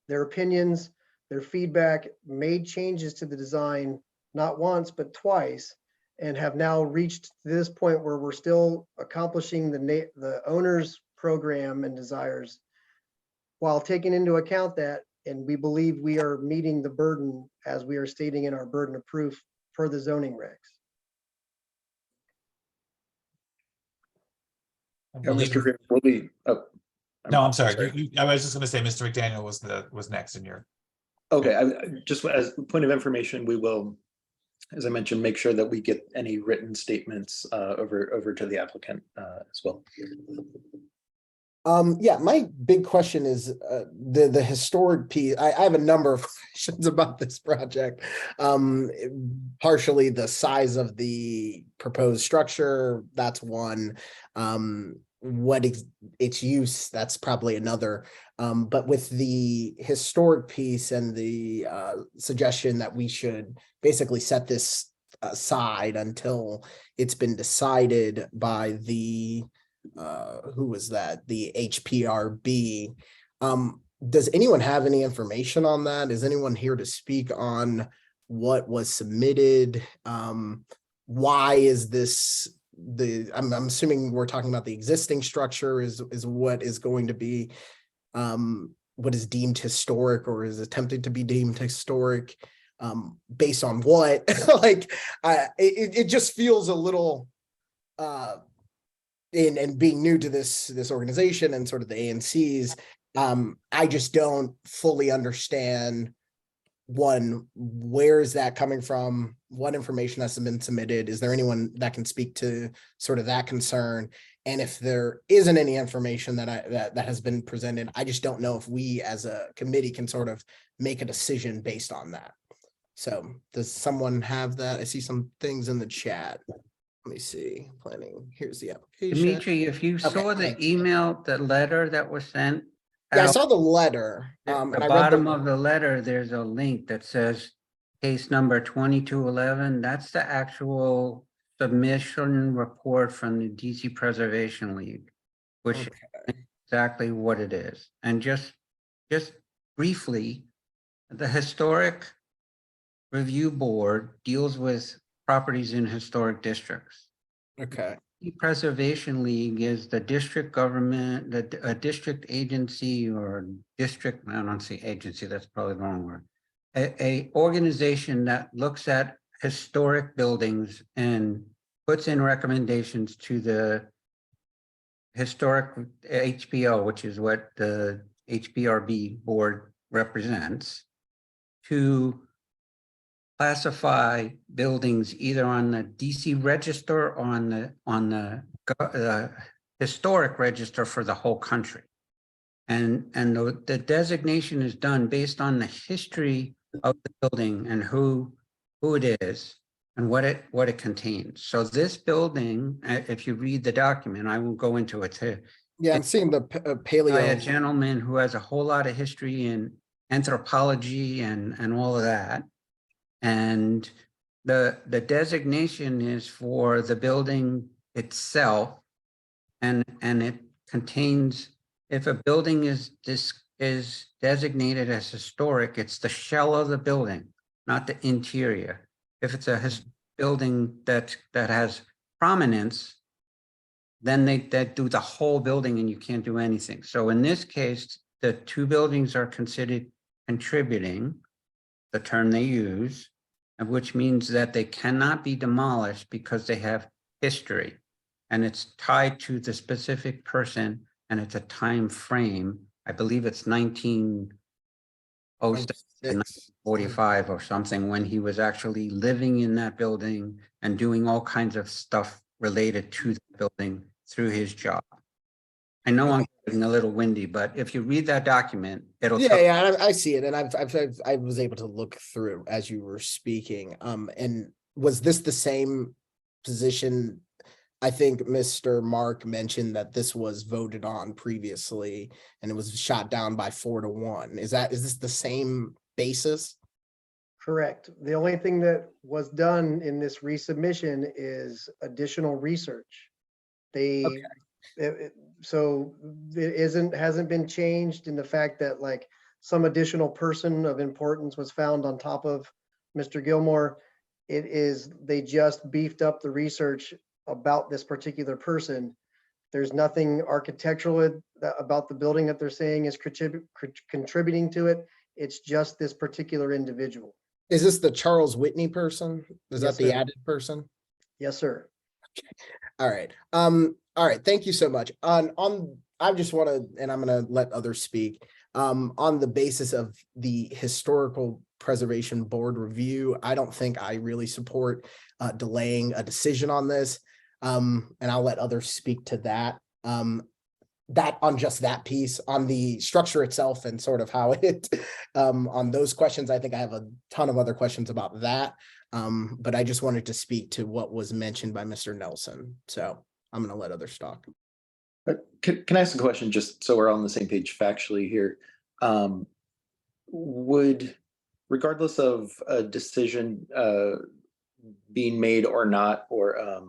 opinions, their feedback, made changes to the design, not once, but twice, and have now reached to this point where we're still accomplishing the owner's program and desires while taking into account that, and we believe we are meeting the burden as we are stating in our burden of proof for the zoning regs. Mr. Green, will be, No, I'm sorry. I was just going to say Mr. McDaniel was next in your. Okay, just as a point of information, we will, as I mentioned, make sure that we get any written statements over to the applicant as well. Yeah, my big question is the historic piece. I have a number of questions about this project. Partially the size of the proposed structure, that's one. What is its use, that's probably another. But with the historic piece and the suggestion that we should basically set this aside until it's been decided by the who was that? The HPRB. Does anyone have any information on that? Is anyone here to speak on what was submitted? Why is this I'm assuming we're talking about the existing structure is what is going to be what is deemed historic or is attempted to be deemed historic, based on what? Like it just feels a little and being new to this organization and sort of the ANCs, I just don't fully understand, one, where is that coming from? What information has been submitted? Is there anyone that can speak to sort of that concern? And if there isn't any information that has been presented, I just don't know if we as a committee can sort of make a decision based on that. So does someone have that? I see some things in the chat. Let me see, planning, here's the application. Dimitri, if you saw the email, the letter that was sent. Yeah, I saw the letter. At the bottom of the letter, there's a link that says case number 2211. That's the actual submission report from the DC Preservation League, which is exactly what it is. And just briefly, the Historic Review Board deals with properties in historic districts. Okay. The Preservation League is the district government, a district agency or district, I don't say agency, that's probably the wrong word. A organization that looks at historic buildings and puts in recommendations to the historic HPO, which is what the HPRB board represents, to classify buildings either on the DC register or on the historic register for the whole country. And the designation is done based on the history of the building and who it is and what it contains. So this building, if you read the document, I won't go into it too. Yeah, I'm seeing the paleo. By a gentleman who has a whole lot of history in anthropology and all of that. And the designation is for the building itself, and it contains, if a building is designated as historic, it's the shell of the building, not the interior. If it's a building that has prominence, then they do the whole building and you can't do anything. So in this case, the two buildings are considered contributing. the term they use, and which means that they cannot be demolished because they have history. And it's tied to the specific person, and it's a time frame. I believe it's 1907, 45 or something, when he was actually living in that building and doing all kinds of stuff related to the building through his job. I know I'm getting a little windy, but if you read that document, it'll Yeah, tell yeah, I see it, and I was able to look through it as you were speaking. And was this the same position? I think Mr. Mark mentioned that this was voted on previously, and it was shot down by 4-1. Is this the same basis? Correct. The only thing that was done in this resubmission is additional research. So it hasn't been changed in the fact that like some additional person of importance was found on top of Mr. Gilmore. They just beefed up the research about this particular person. There's nothing architectural about the building that they're saying is contributing to it. It's just this particular individual. Is this the Charles Whitney person? Is Yes, that the sir. added person? Yes, sir. All right. All right. Thank you so much. I just want to, and I'm going to let others speak. On the basis of the Historical Preservation Board review, I don't think I really support delaying a decision on this. And I'll let others speak to that. That on just that piece, on the structure itself and sort of how it, on those questions, I think I have a ton of other questions about that. But I just wanted to speak to what was mentioned by Mr. Nelson. So I'm going to let others talk. Can I ask a question just so we're on the same page factually here? Would, regardless of a decision being made or not, or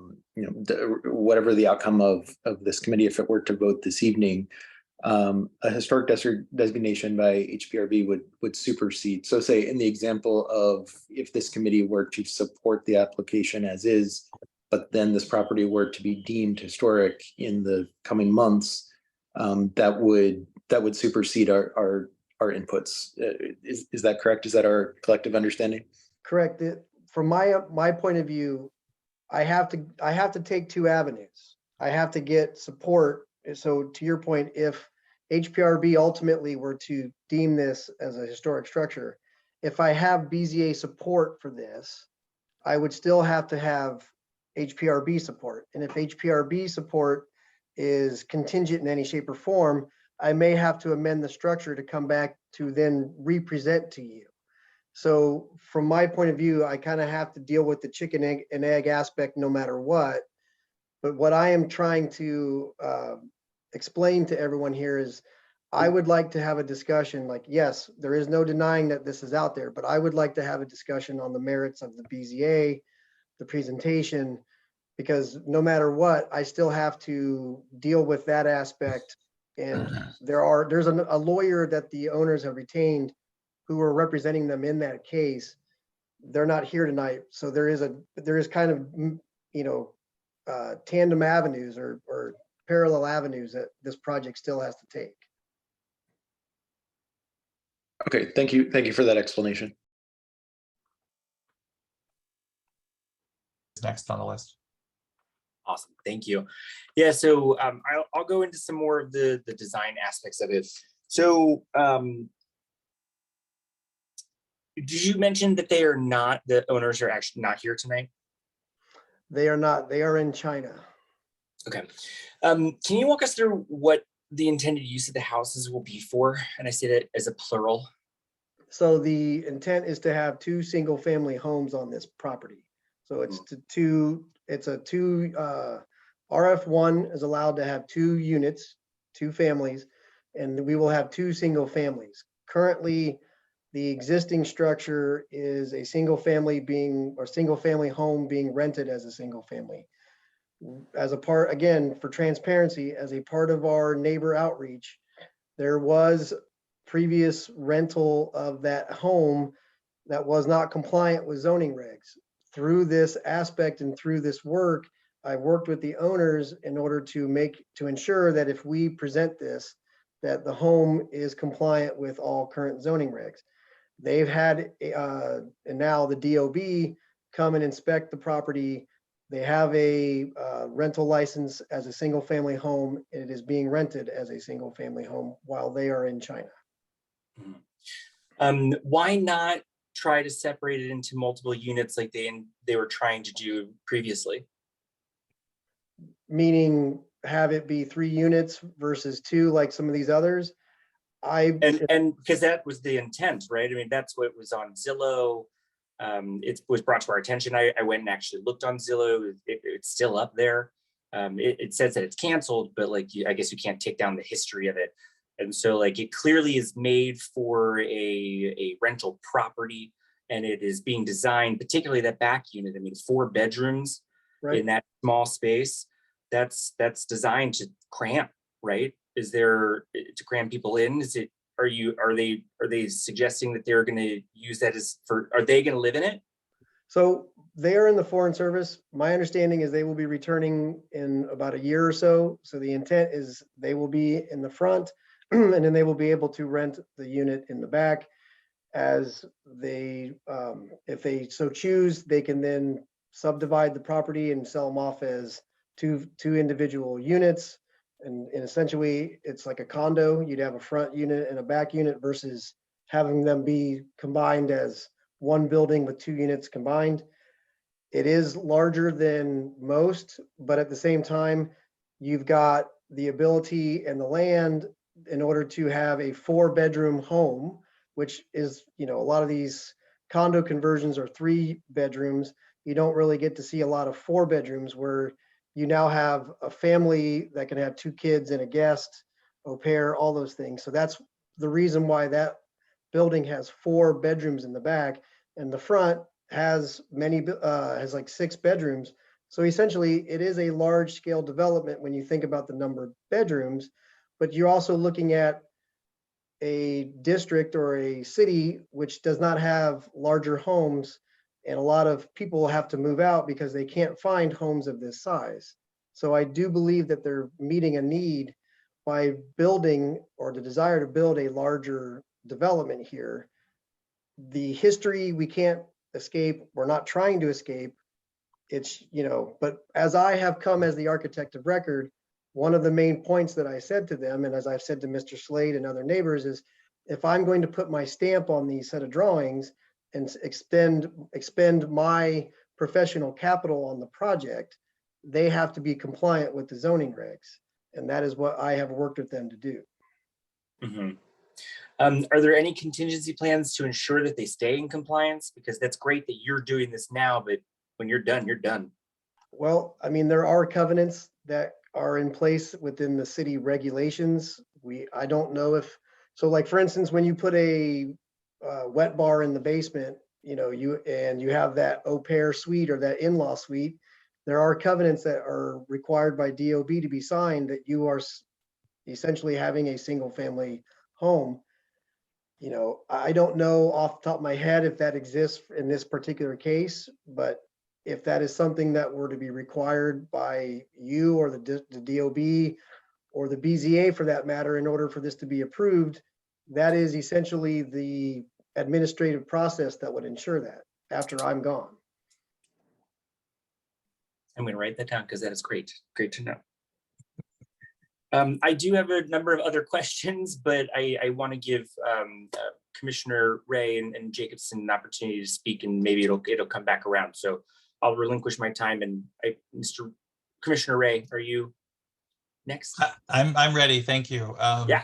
whatever the outcome of this committee, if it were to vote this evening, a historic designation by HPRB would supersede. So say in the example of if this committee were to support the application as is, but then this property were to be deemed historic in the coming months, that would supersede our inputs. Is that correct? Is that our collective understanding? Correct. From my point of view, I have to take two avenues. I have to get support. So to your point, if HPRB ultimately were to deem this as a historic structure, if I have BZA support for this, I would still have to have HPRB support. And if HPRB support is contingent in any shape or form, I may have to amend the structure to come back to then represent to you. So from my point of view, I kind of have to deal with the chicken and egg aspect no matter what. But what I am trying to explain to everyone here is I would like to have a discussion, like, yes, there is no denying that this is out there, but I would like to have a discussion on the merits of the BZA, the presentation, because no matter what, I still have to deal with that aspect. And there's a lawyer that the owners have retained who are representing them in that case. They're not here tonight. So there is kind of, tandem avenues or parallel avenues that this project still has to take. Okay, thank you. Thank you for that explanation. Next on the list. Awesome, thank you. Yeah, so I'll go into some more of the design aspects of it. So did you mention that the owners are actually not here tonight? They are not, they are in China. Okay. Can you walk us through what the intended use of the houses will be for? And I say that as a plural. So the intent is to have 2 single-family homes on this property. So it's RF1 is allowed to have 2 units, 2 families, and we will have 2 single families. Currently, the existing structure is a single family home being rented as a single family. As a part, again, for transparency, as a part of our neighbor outreach, there was previous rental of that home that was not compliant with zoning regs. Through this aspect and through this work, I worked with the owners in order to ensure that if we present this, that the home is compliant with all current zoning regs. They've had, and now the DOB come and inspect the property. They have a rental license as a single family home, and it is being rented as a single family home while they are in China. Why not try to separate it into multiple units like they were trying to do previously? Meaning have it be 3 units versus 2 like some of these others. And because that was the intent, right? I mean, that's what was on Zillow. It was brought to our attention. I went and actually looked on Zillow. It's still up there. It says that it's canceled, but like I guess you can't take down the history of it. And so like it clearly is made for a rental property, and it is being designed, particularly that back unit. I mean, 4 bedrooms in that small space. That's designed to cramp, right? Is there to cram people in? Is it? Are they suggesting that they're going to use that are they going to live in it? So they are in the Foreign Service. My understanding is they will be returning in about a year or so. So the intent is they will be in the front and then they will be able to rent the unit in the back as they, if they so choose, they can then subdivide the property and sell them off as two individual units. And essentially it's like a condo. You'd have a front unit and a back unit versus having them be combined as one building with 2 units combined. It is larger than most, but at the same time, you've got the ability and the land in order to have a 4-bedroom home, which is, a lot of these condo conversions are 3 bedrooms. You don't really get to see a lot of 4 bedrooms where you now have a family that can have 2 kids and a guest, au pair, all those things. So that's the reason why that building has 4 bedrooms in the back, and the front has has like 6 bedrooms. So essentially it is a large scale development when you think about the number of bedrooms, but you're also looking at a district or a city which does not have larger homes. And a lot of people have to move out because they can't find homes of this size. So I do believe that they're meeting a need by building, or the desire to build, a larger development here. The history we can't escape. We're not trying to escape. It's, but as I have come as the architect of record, one of the main points that I said to them, and as I've said to Mr. Slade and other neighbors, is if I'm going to put my stamp on these set of drawings and expend my professional capital on the project, they have to be compliant with the zoning regs. And that is what I have worked with them to do. Are there any contingency plans to ensure that they stay in compliance? Because that's great that you're doing this now, but when you're done, you're done. Well, I mean, there are covenants that are in place within the city regulations. I don't know if, so like, for instance, when you put a wet bar in the basement, you have that au pair suite or that in-law suite, there are covenants that are required by DOB to be signed that you are essentially having a single family home. I don't know off the top of my head if that exists in this particular case, but if that is something that were to be required by you or the DOB or the BZA for that matter, in order for this to be approved, that is essentially the administrative process that would ensure that after I'm gone. I'm going to write that down because that is great. Great to know. I do have a number of other questions, but I want to give Commissioner Ray and Jacobson an opportunity to speak, and maybe it'll come back around. So I'll relinquish my time. And Mr. Commissioner Ray, are you next? I'm ready. Thank you. Yeah.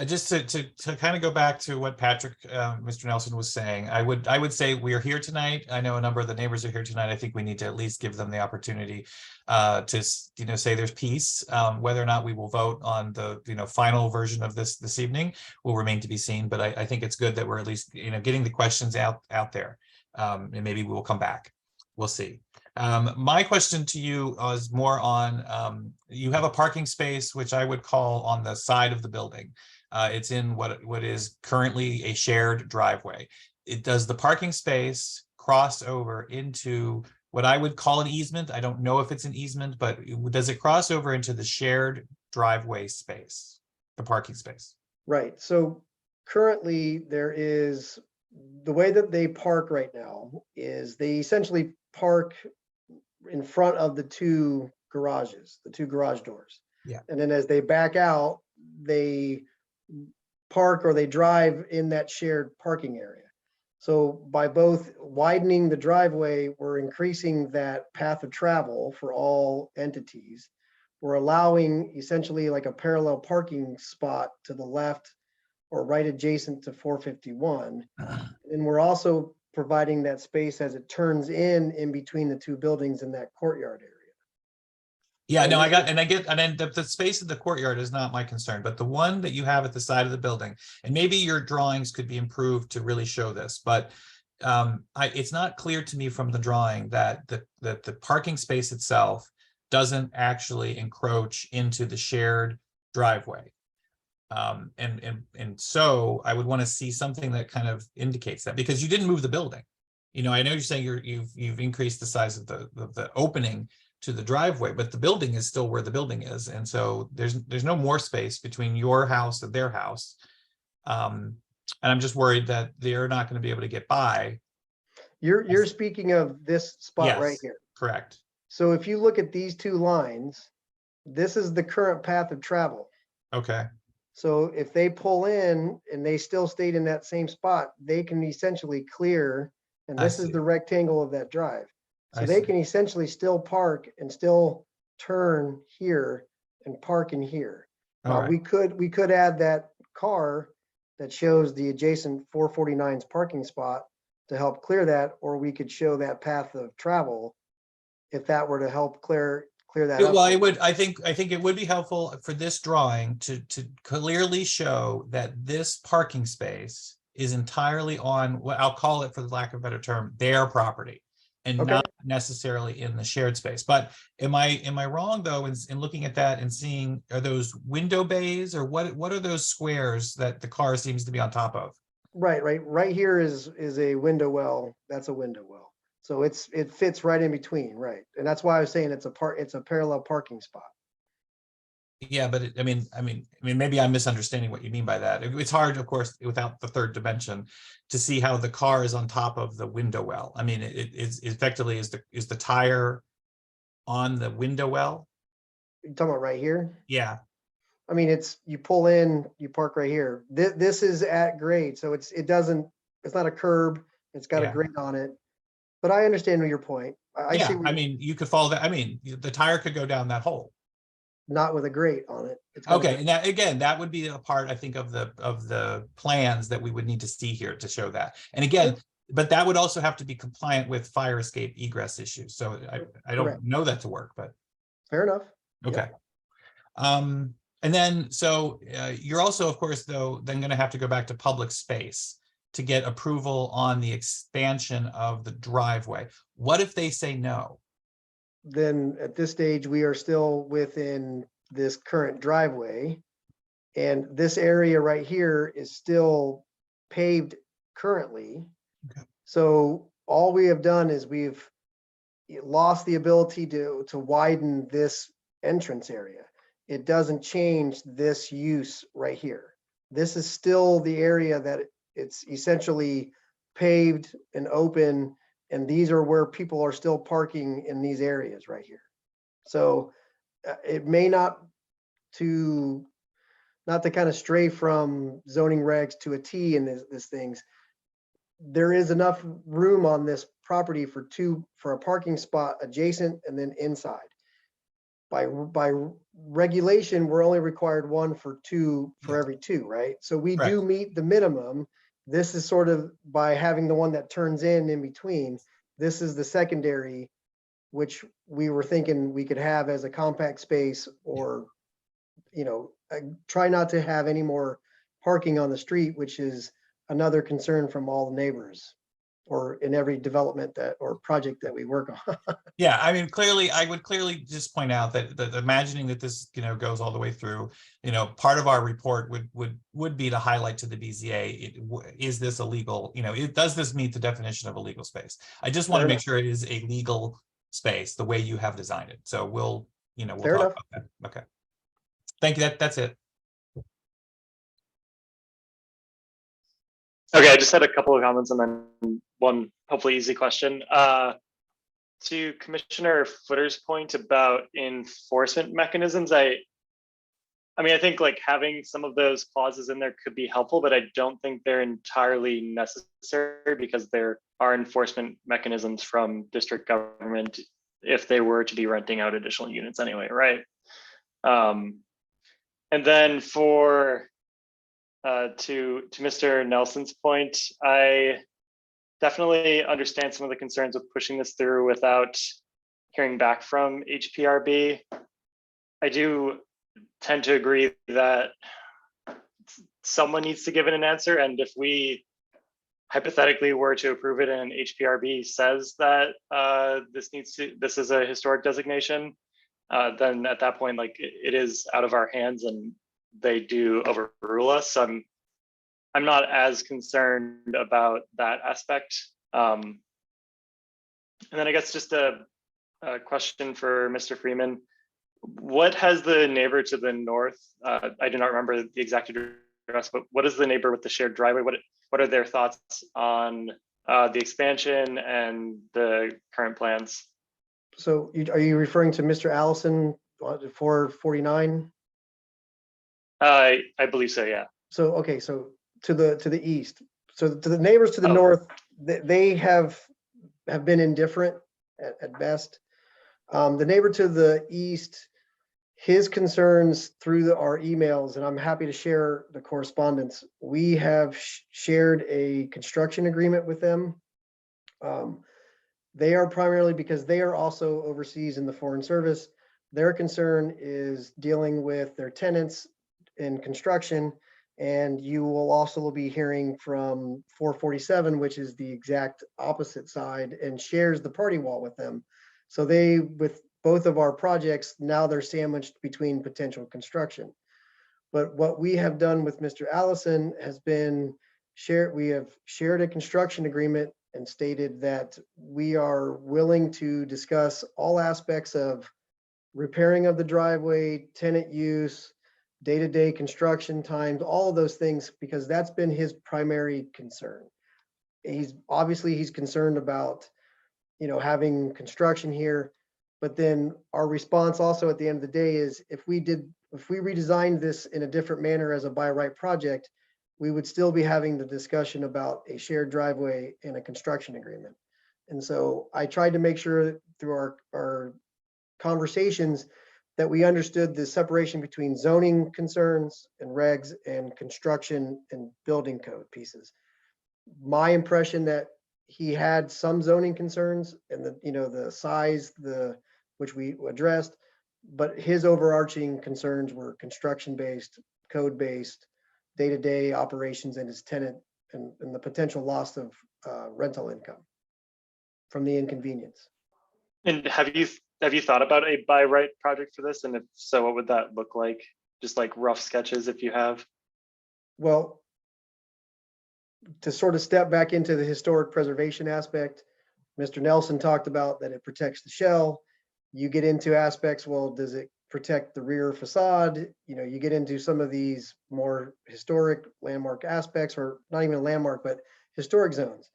Just to kind of go back to what Patrick, Mr. Nelson was saying, I would say we are here tonight. I know a number of the neighbors are here tonight. I think we need to at least give them the opportunity to say there's peace. Whether or not we will vote on the final version of this evening will remain to be seen. But I think it's good that we're at least getting the questions out there, and maybe we will come back. We'll see. My question to you is more on you have a parking space which I would call on the side of the building. It's in what is currently a shared driveway. Does the parking space cross over into what I would call an easement? I don't know if it's an easement, but does it cross over into the shared driveway space, the parking space? Right. So currently there is the way that they park right now is they essentially park in front of the two garages, the two garage doors. Yeah. And then as they back out, they park or they drive in that shared parking area. So by both widening the driveway, we're increasing that path of travel for all entities. We're allowing essentially like a parallel parking spot to the left or right adjacent to 451. And we're also providing that space as it turns in between the two buildings in that courtyard area. Yeah, no, and then the space of the courtyard is not my concern, but the one that you have at the side of the building, and maybe your drawings could be improved to really show this, but it's not clear to me from the drawing that the parking space itself doesn't actually encroach into the shared driveway. And so I would want to see something that kind of indicates that, because you didn't move the building. You know, I know you're saying you've increased the size of the opening to the driveway, but the building is still where the building is, and so there's no more space between your house and their house. And I'm just worried that they're not going to be able to get by. You're speaking of this spot right Yes, here. correct. So if you look at these two lines, this is the current path of travel. Okay. So if they pull in and they still stayed in that same spot, they can essentially clear, and this is the rectangle of that drive. So they can essentially still park and still turn here and park in here. All Now, right. we could add that car that shows the adjacent 449's parking spot to help clear that, or we could show that path of travel if that were to help clear that up. Well, I think it would be helpful for this drawing to clearly show that this parking space is entirely on what I'll call it, for the lack of a better term, their property, and Okay. not necessarily in the shared space. But am I wrong though in looking at that and seeing, are those window bays, or what are those squares that the car seems to be on top of? Right here is a window well. That's a window well. So it fits right in between, right? And that's why I was saying it's a parallel parking spot. Yeah, but I mean, maybe I'm misunderstanding what you mean by that. It's hard, of course, without the third dimension, to see how the car is on top of the window well. I mean, it is effectively is the tire on the window well? You're talking about right here? Yeah. I mean, you pull in, you park right here. This is at grade, so it's not a curb. It's got a grade on it. But I understand your point. I see. I mean, you could follow that. I mean, the tire could go down that hole. Not with a grate on it. Okay, and that, again, that would be a part, I think, of the plans that we would need to see here to show that. And again, but that would also have to be compliant with fire escape egress issues. So I don't know that to work, but fair enough. Okay. And then so you're also, of course, though, then going to have to go back to public space to get approval on the expansion of the driveway. What if they say no? Then at this stage, we are still within this current driveway. And this area right here is still paved currently. Okay. So all we have done is we've lost the ability to widen this entrance area. It doesn't change this use right here. This is still the area that it's essentially paved and open, and these are where people are still parking in these areas right here. So it may not to kind of stray from zoning regs to a T in this things. There is enough room on this property for a parking spot adjacent and then inside. By regulation, we're only required one for every two, right? So we do meet the minimum. This is sort of by having the one that turns in between. This is the secondary, which we were thinking we could have as a compact space, or, try not to have any more parking on the street, which is another concern from all the neighbors, or in every development or project that we work on. Yeah, I mean, I would clearly just point out that imagining that this, goes all the way through, part of our report would be to highlight to the BZA, is this a legal, does this meet the definition of a legal space? I just want to make sure it is a legal space the way you have designed it. So we'll talk about that. Okay. Thank you. That's it. Okay, I just had a couple of comments and then one hopefully easy question. To Commissioner Footer's point about enforcement mechanisms, I mean, I think like having some of those clauses in there could be helpful, but I don't think they're entirely necessary because there are enforcement mechanisms from district government if they were to be renting out additional units anyway, right? And then for to Mr. Nelson's point, I definitely understand some of the concerns with pushing this through without hearing back from HPRB. I do tend to agree that someone needs to give it an answer, and if we hypothetically were to approve it and HPRB says that this is a historic designation, then at that point, like it is out of our hands and they do overrule us. So I'm not as concerned about that aspect. And then I guess just a question for Mr. Freeman. What has the neighbor to the north? I do not remember the exact address, but what is the neighbor with the shared driveway? What are their thoughts on the expansion and the current plans? So are you referring to Mr. Allison, 449? I believe so, yeah. So, okay, so to the east. So to the neighbors to the Oh. north, they have been indifferent at best. The neighbor to the east, his concerns through our emails, and I'm happy to share the correspondence. We have shared a construction agreement with them. They are primarily because they are also overseas in the Foreign Service. Their concern is dealing with their tenants in construction. And you will also be hearing from 447, which is the exact opposite side and shares the party wall with them. So they, with both of our projects, now they're sandwiched between potential construction. But what we have done with Mr. Allison has been we have shared a construction agreement and stated that we are willing to discuss all aspects of repairing of the driveway, tenant use, day-to-day construction times, all of those things, because that's been his primary concern. He's concerned about, having construction here, but then our response also at the end of the day is if we redesigned this in a different manner as a by right project, we would still be having the discussion about a shared driveway and a construction agreement. And so I tried to make sure through our conversations that we understood the separation between zoning concerns and regs and construction and building code pieces. My impression that he had some zoning concerns and the size, which we addressed, but his overarching concerns were construction-based, code-based, day-to-day operations and his tenant and the potential loss of rental income from the inconvenience. And have you thought about a by right project for this? And if so, what would that look like? Just like rough sketches if you have. Well, to sort of step back into the historic preservation aspect, Mr. Nelson talked about that it protects the shell. You get into aspects, well, does it protect the rear facade? You get into some of these more historic landmark aspects, or not even a landmark, but historic zones.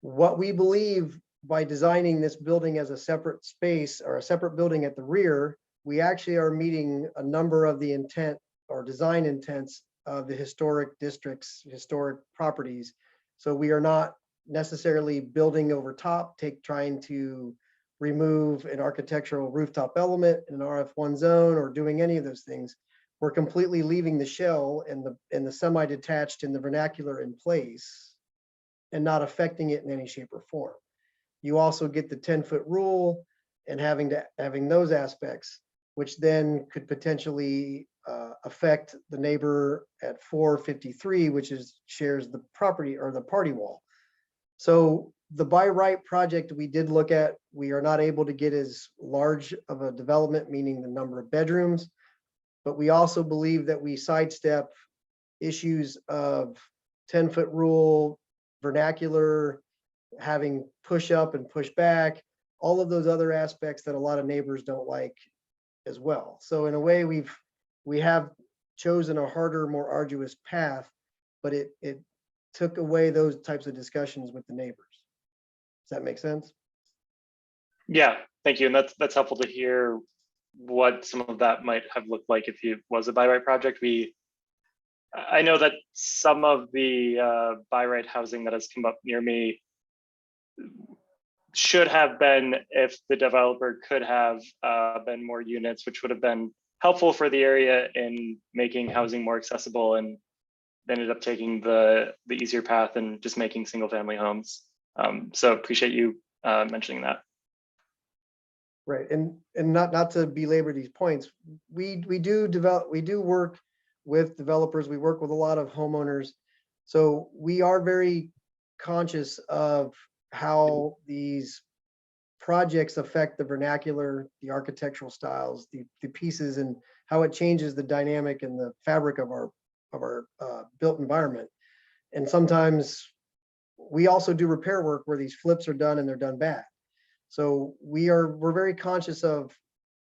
What we believe by designing this building as a separate space or a separate building at the rear, we actually are meeting a number of the intent or design intents of the historic districts, historic properties. So we are not necessarily building over top, trying to remove an architectural rooftop element in an RF1 zone or doing any of those things. We're completely leaving the shell and the semi-detached and the vernacular in place and not affecting it in any shape or form. You also get the 10-foot rule and having those aspects, which then could potentially affect the neighbor at 453, which shares the property or the party wall. So the by right project we did look at, we are not able to get as large of a development, meaning the number of bedrooms, but we also believe that we sidestep issues of 10-foot rule, vernacular, having push up and push back, all of those other aspects that a lot of neighbors don't like as well. So in a way, we have chosen a harder, more arduous path, but it took away those types of discussions with the neighbors. Does that make sense? Yeah, thank you. And that's helpful to hear what some of that might have looked like if it was a by right project. I know that some of the by right housing that has come up near me should have been, if the developer could have been more units, which would have been helpful for the area in making housing more accessible, and ended up taking the easier path and just making single family homes. So appreciate you mentioning that. Right, and not to belabor these points, we do work with developers, we work with a lot of homeowners. So we are very conscious of how these projects affect the vernacular, the architectural styles, the pieces, and how it changes the dynamic and the fabric of our built environment. And sometimes we also do repair work where these flips are done and they're done bad. So we're very conscious of,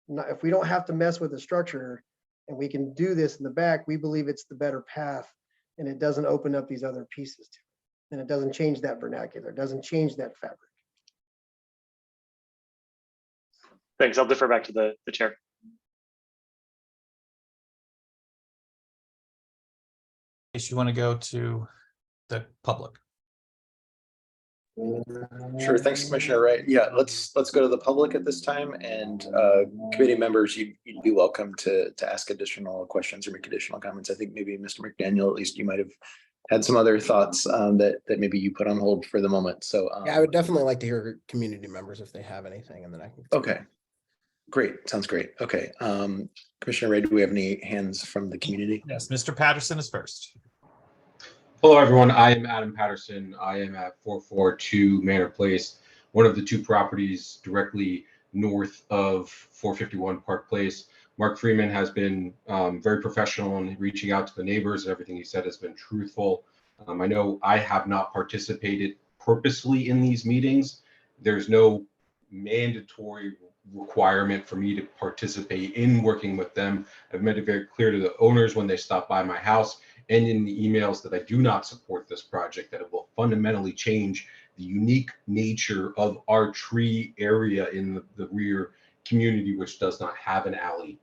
if we don't have to mess with the structure and we can do this in the back, we believe it's the better path, and it doesn't open up these other pieces to it. And it doesn't change that vernacular, it doesn't change that fabric. Thanks. I'll defer back to the chair. If you want to go to the public. Sure, thanks, Commissioner Wright. Yeah, let's go to the public at this time, and committee members, you'd be welcome to ask additional questions or make additional comments. I think maybe Mr. McDaniel, at least you might have had some other thoughts that maybe you put on hold for the moment. So Yeah, I would definitely like to hear community members if they have anything, and then I can. Okay, great, sounds great. Okay, Commissioner Ray, do we have any hands from the community? Yes, Mr. Patterson is first. Hello, everyone. I am Adam Patterson. I am at 442 Manor Place, one of the two properties directly north of 451 Park Place. Mark Freeman has been very professional in reaching out to the neighbors, and everything he said has been truthful. I know I have not participated purposely in these meetings. There's no mandatory requirement for me to participate in working with them. I've made it very clear to the owners when they stop by my house and in the emails that I do not support this project, that it will fundamentally change the unique nature of our tree area in the rear community, which does not have an alley.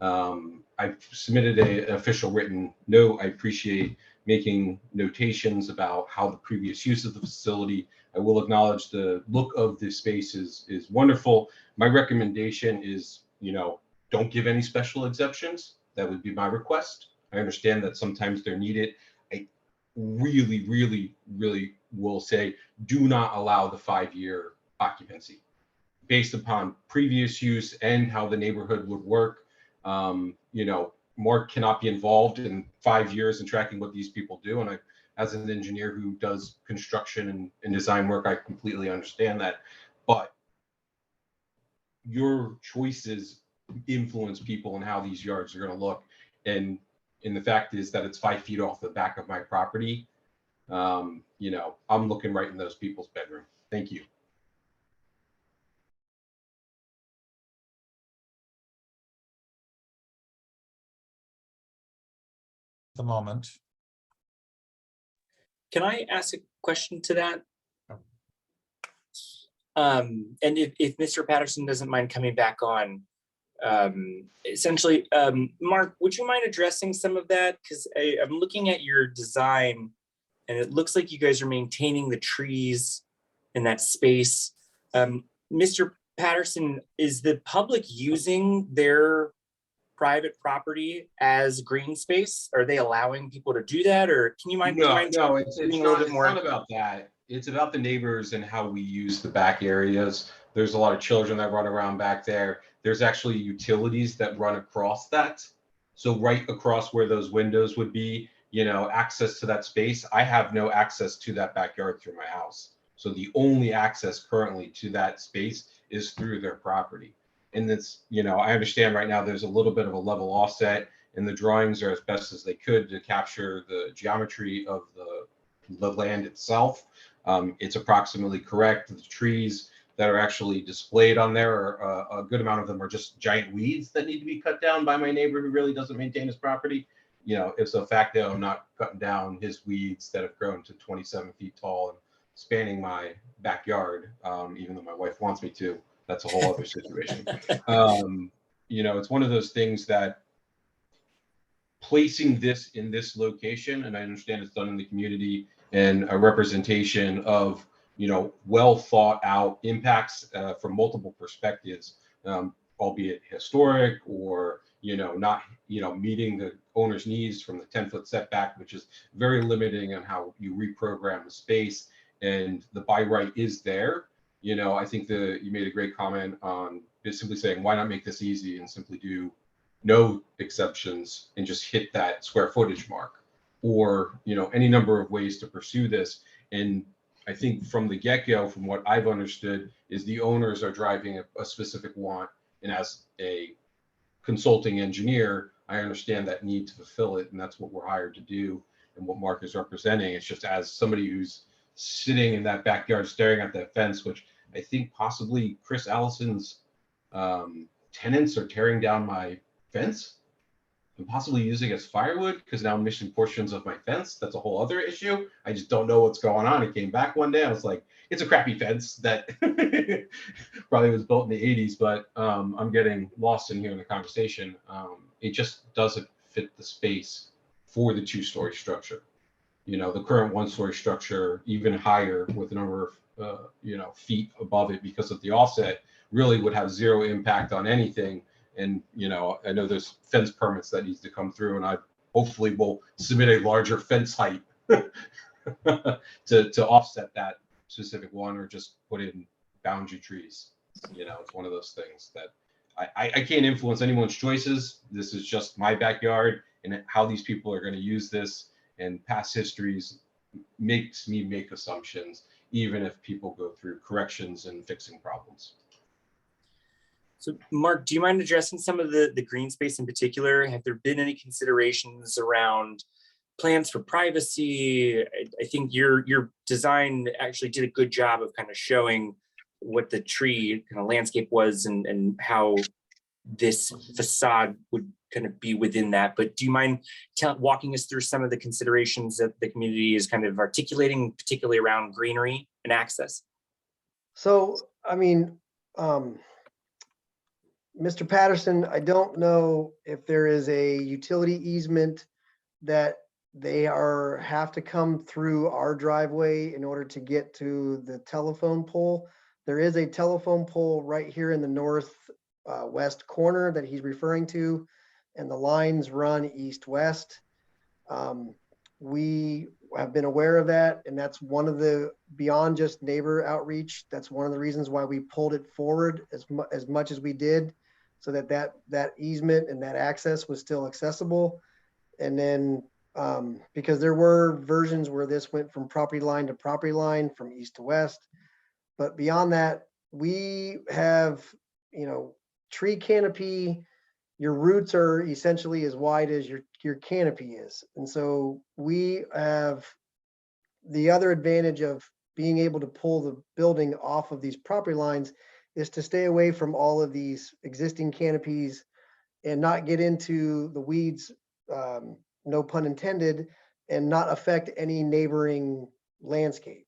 I've submitted an official written note. I appreciate making notations about how the previous use of the facility. I will acknowledge the look of this space is wonderful. My recommendation is, don't give any special exceptions. That would be my request. I understand that sometimes they're needed. I really, really, really will say, do not allow the 5-year occupancy based upon previous use and how the neighborhood would work. Mark cannot be involved in 5 years in tracking what these people do. And as an engineer who does construction and design work, I completely understand that. But your choices influence people and how these yards are going to look. And the fact is that it's 5 feet off the back of my property. I'm looking right in those people's bedroom. Thank you. The moment. Can I ask a question to that? And if Mr. Patterson doesn't mind coming back on, essentially, Mark, would you mind addressing some of that? Because I'm looking at your design and it looks like you guys are maintaining the trees in that space. Mr. Patterson, is the public using their private property as green space? Are they allowing people to do that? Or can you mind? No, it's not about that. It's about the neighbors and how we use the back areas. There's a lot of children that run around back there. There's actually utilities that run across that. So right across where those windows would be, access to that space. I have no access to that backyard through my house. So the only access currently to that space is through their property. And it's, I understand right now there's a little bit of a level offset, and the drawings are as best as they could to capture the geometry of the land itself. It's approximately correct. The trees that are actually displayed on there are a good amount of them are just giant weeds that need to be cut down by my neighbor who really doesn't maintain his property. if so facto I'm not cutting down his weeds that have grown to 27 feet tall and spanning my backyard, even though my wife wants me to. That's a whole other situation. It's one of those things that placing this in this location, and I understand it's done in the community, and a representation of well thought out impacts from multiple perspectives, albeit historic or not meeting the owner's needs from the 10-foot setback, which is very limiting on how you reprogram the space, and the by right is there. I think you made a great comment on just simply saying, why not make this easy and simply do no exceptions and just hit that square footage mark, or any number of ways to pursue this. And I think from the get-go, from what I've understood, is the owners are driving a specific want, and as a consulting engineer, I understand that need to fulfill it, and that's what we're hired to do and what Mark is representing. It's just as somebody who's sitting in that backyard staring at that fence, which I think possibly Chris Allison's tenants are tearing down my fence and possibly using as firewood, because now I'm missing portions of my fence. That's a whole other issue. I just don't know what's going on. It came back one day. I was like, it's a crappy fence that probably was built in the 80s, but I'm getting lost in here in the conversation. It just doesn't fit the space for the two-story structure. The current one-story structure, even higher with a number of feet above it because of the offset, really would have zero impact on anything. And I know there's fence permits that needs to come through, and I hopefully will submit a larger fence height to offset that specific one, or just put in boundary trees. It's one of those things that I can't influence anyone's choices. This is just my backyard, and how these people are going to use this, and past histories makes me make assumptions, even if people go through corrections and fixing problems. So Mark, do you mind addressing some of the green space in particular? Have there been any considerations around plans for privacy? I think your design actually did a good job of kind of showing what the tree kind of landscape was, and how this facade would kind of be within that. But do you mind walking us through some of the considerations that the community is kind of articulating, particularly around greenery and access? So, I mean, Mr. Patterson, I don't know if there is a utility easement that they have to come through our driveway in order to get to the telephone pole. There is a telephone pole right here in the north west corner that he's referring to, and the lines run east-west. We have been aware of that, and that's one of the, beyond just neighbor outreach, that's one of the reasons why we pulled it forward as much as we did, so that easement and that access was still accessible. And then because there were versions where this went from property line to property line, from east to west. But beyond that, we have, tree canopy, your roots are essentially as wide as your canopy is. And so we have the other advantage of being able to pull the building off of these property lines is to stay away from all of these existing canopies and not get into the weeds, no pun intended, and not affect any neighboring landscape.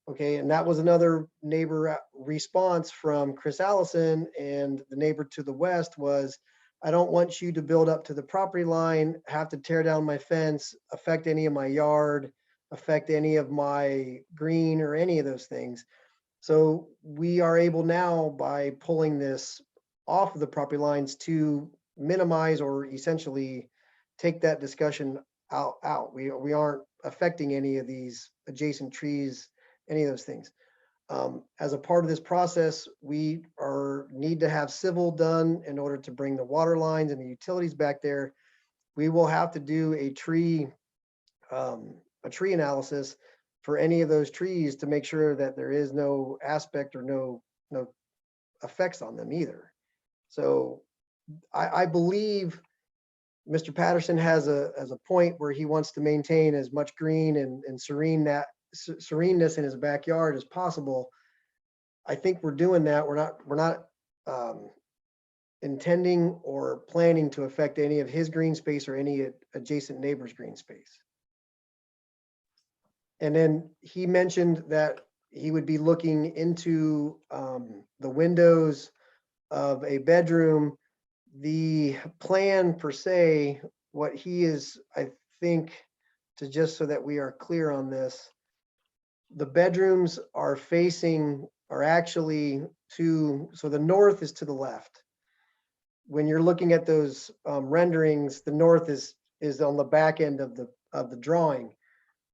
Okay, and that was another neighbor response from Chris Allison, and the neighbor to the west was, I don't want you to build up to the property line, have to tear down my fence, affect any of my yard, affect any of my green or any of those things. So we are able now, by pulling this off of the property lines, to minimize or essentially take that discussion out. We aren't affecting any of these adjacent trees, any of those things. As a part of this process, we need to have civil done in order to bring the water lines and the utilities back there. We will have to do a tree analysis for any of those trees to make sure that there is no aspect or no effects on them either. So I believe Mr. Patterson has a point where he wants to maintain as much green and sereneness in his backyard as possible. I think we're doing that. We're not intending or planning to affect any of his green space or any adjacent neighbor's green space. And then he mentioned that he would be looking into the windows of a bedroom. The plan per se, what he is, I think, to just so that we are clear on this, the bedrooms are actually so the north is to the left. When you're looking at those renderings, the north is on the back end of the drawing.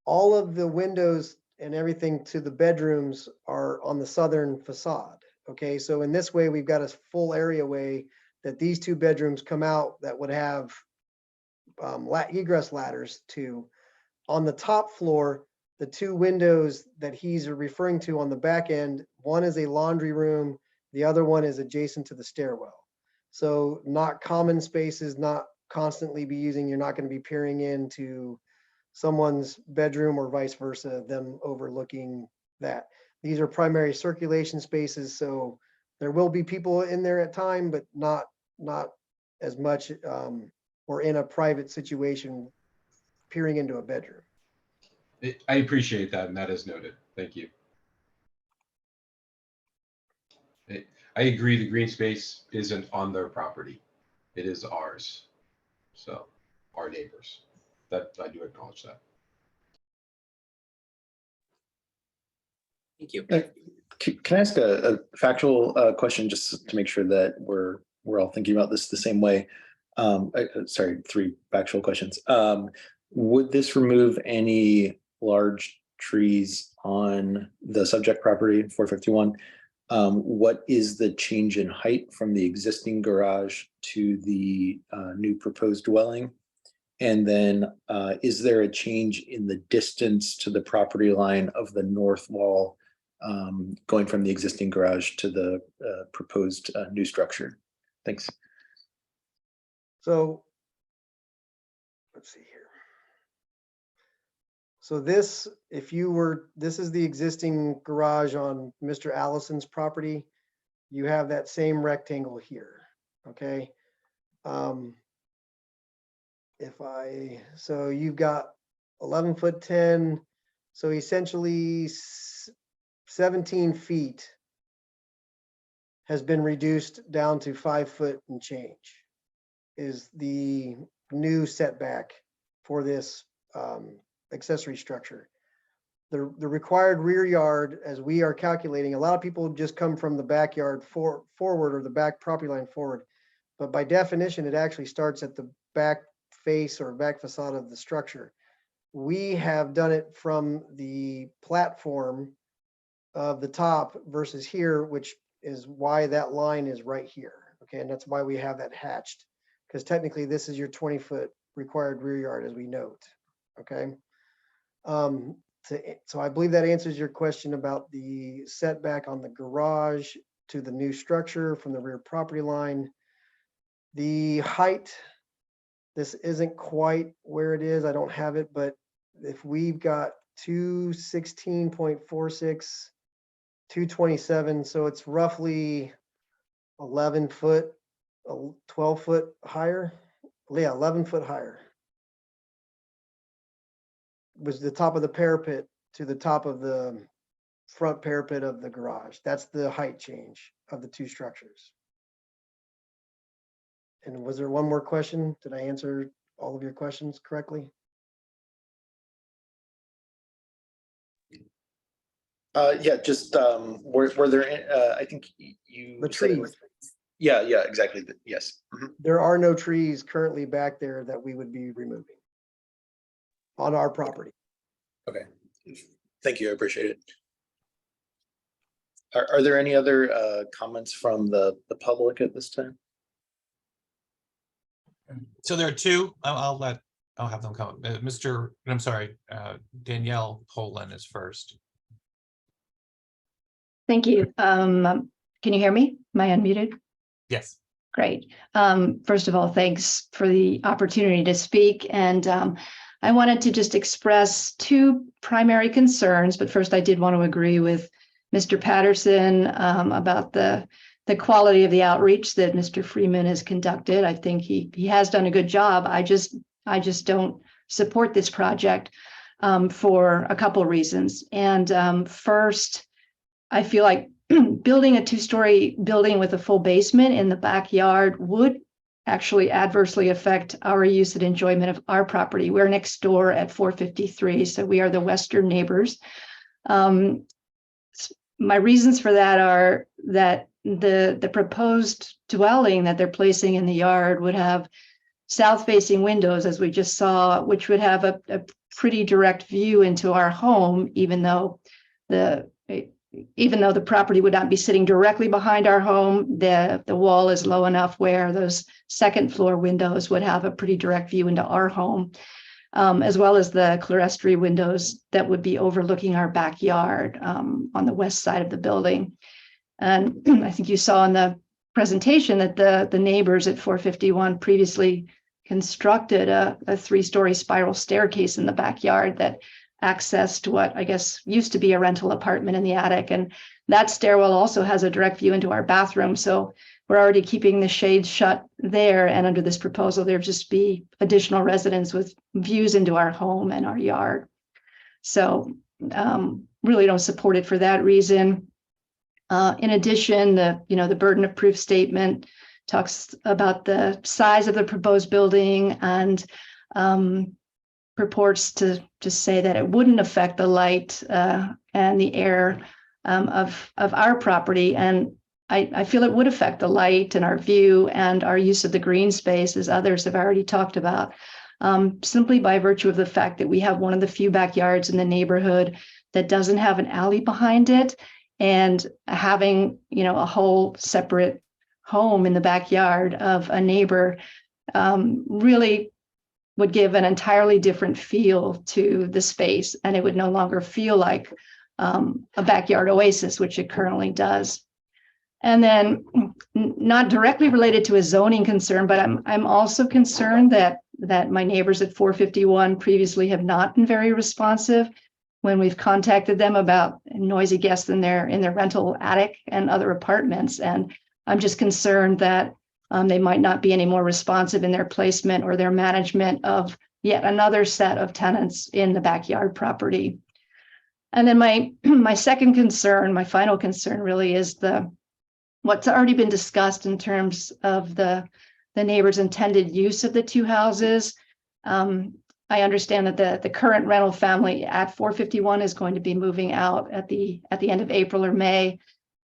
All of the windows and everything to the bedrooms are on the southern facade. Okay, so in this way, we've got a full areaway that these two bedrooms come out that would have egress ladders to. On the top floor, the two windows that he's referring to on the back end, one is a laundry room, the other one is adjacent to the stairwell. So not common spaces, not constantly be using, you're not going to be peering into someone's bedroom or vice versa, them overlooking that. These are primary circulation spaces, so there will be people in there at time, but not as much or in a private situation peering into a bedroom. I appreciate that, and that is noted. Thank you. I agree, the green space isn't on their property. It is ours. So, our neighbors. That I do acknowledge that. Thank you. Can I ask a factual question just to make sure that we're all thinking about this the same way? Sorry, 3 factual questions. Would this remove any large trees on the subject property, 451? What is the change in height from the existing garage to the new proposed dwelling? And then is there a change in the distance to the property line of the north wall going from the existing garage to the proposed new structure? Thanks. So let's see here. So this, this is the existing garage on Mr. Allison's property. You have that same rectangle here, okay? So you've got 11'10", so essentially 17 feet has been reduced down to 5 foot and change is the new setback for this accessory structure. The required rear yard, as we are calculating, a lot of people just come from the backyard forward or the back property line forward, but by definition, it actually starts at the back face or back facade of the structure. We have done it from the platform of the top versus here, which is why that line is right here. Okay, and that's why we have that hatched, because technically this is your 20-foot required rear yard, as we note. Okay. So I believe that answers your question about the setback on the garage to the new structure from the rear property line. The height, this isn't quite where it is. I don't have it, but if we've got 216.46, 227, so it's roughly 11 foot, 12 foot higher. Yeah, 11 foot higher. Was the top of the parapet to the top of the front parapet of the garage. That's the height change of the two structures. And was there one more question? Did I answer all of your questions correctly? Yeah, just were there, I think you The said it trees. was- Yeah, exactly. Yes. Mhm. There are no trees currently back there that we would be removing on our property. Okay. Thank you. I appreciate it. Are there any other comments from the public at this time? So there are 2. I'll have them come. Danielle Poland is first. Thank you. Can you hear me? Am I unmuted? Yes. Great. First of all, thanks for the opportunity to speak. And I wanted to just express 2 primary concerns. But first, I did want to agree with Mr. Patterson about the the quality of the outreach that Mr. Freeman has conducted. I think he has done a good job. I just don't support this project for a couple of reasons. And first, I feel like building a two-story building with a full basement in the backyard would actually adversely affect our use and enjoyment of our property. We're next door at 453, so we are the western neighbors. My reasons for that are that the proposed dwelling that they're placing in the yard would have south-facing windows, as we just saw, which would have a pretty direct view into our home, even though the property would not be sitting directly behind our home. The wall is low enough where those second floor windows would have a pretty direct view into our home, as well as the clerestory windows that would be overlooking our backyard on the west side of the building. And I think you saw in the presentation that the neighbors at 451 previously constructed a 3-story spiral staircase in the backyard that accessed what I guess used to be a rental apartment in the attic. And that stairwell also has a direct view into our bathroom. So we're already keeping the shades shut there. And under this proposal, there'll just be additional residents with views into our home and our yard. So really don't support it for that reason. In addition, the burden of proof statement talks about the size of the proposed building and purports to say that it wouldn't affect the light and the air of our property. And I feel it would affect the light and our view and our use of the green space, as others have already talked about, simply by virtue of the fact that we have one of the few backyards in the neighborhood that doesn't have an alley behind it. And having, a whole separate home in the backyard of a neighbor really would give an entirely different feel to the space, and it would no longer feel like a backyard oasis, which it currently does. And then, not directly related to a zoning concern, but I'm also concerned that my neighbors at 451 previously have not been very responsive when we've contacted them about noisy guests in their rental attic and other apartments. And I'm just concerned that they might not be any more responsive in their placement or their management of yet another set of tenants in the backyard property. And then my second concern, my final concern really is what's already been discussed in terms of the neighbor's intended use of the two houses. I understand that the current rental family at 451 is going to be moving out at the end of April or May.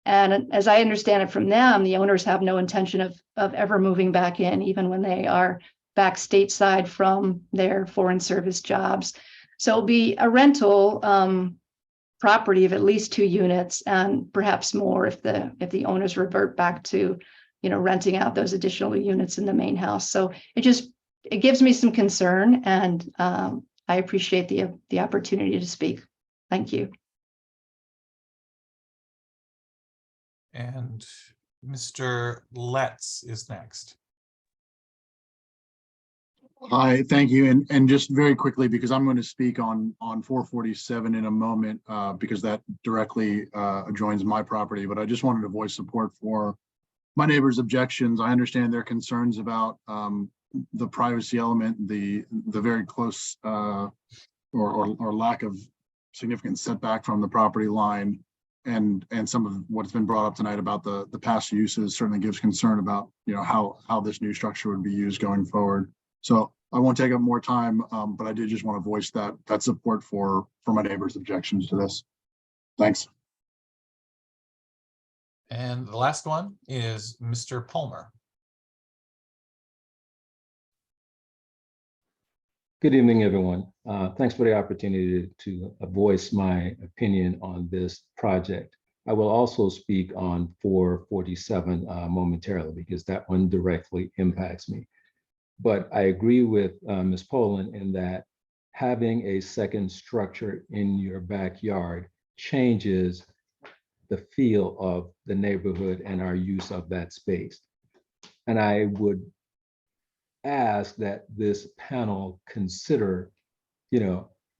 And as I understand it from them, the owners have no intention of ever moving back in, even when they are back stateside from their foreign service jobs. So it'll be a rental property of at least 2 units, and perhaps more if the owners revert back to, renting out those additional units in the main house. So it gives me some concern, and I appreciate the opportunity to speak. Thank you. And Mr. Letts is next. Hi, thank you. And just very quickly, because I'm going to speak on 447 in a moment, because that directly adjoins my property, but I just wanted to voice support for my neighbor's objections. I understand their concerns about the privacy element, the very close or lack of significant setback from the property line, and some of what's been brought up tonight about the past uses certainly gives concern about how this new structure would be used going forward. So I won't take up more time, but I did just want to voice that support for my neighbor's objections to this. Thanks. And the last one is Mr. Palmer. Good evening, everyone. Thanks for the opportunity to voice my opinion on this project. I will also speak on 447 momentarily, because that one directly impacts me. But I agree with Ms. Poland in that having a second structure in your backyard changes the feel of the neighborhood and our use of that space. And I would ask that this panel consider,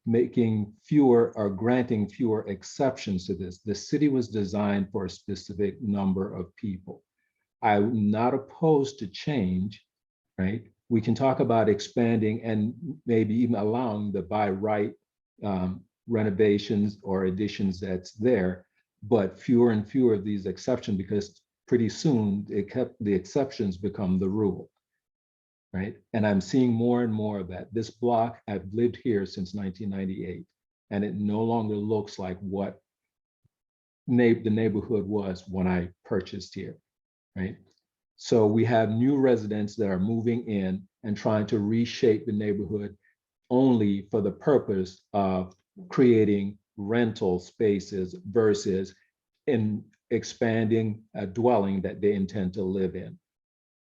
making fewer or granting fewer exceptions to this. The city was designed for a specific number of people. I'm not opposed to change, right? We can talk about expanding and maybe even allowing the by right renovations or additions that's there, but fewer and fewer of these exceptions, because pretty soon the exceptions become the rule, right? And I'm seeing more and more of that. This block, I've lived here since 1998, and it no longer looks like what the neighborhood was when I purchased here, right? So we have new residents that are moving in and trying to reshape the neighborhood only for the purpose of creating rental spaces versus in expanding a dwelling that they intend to live in.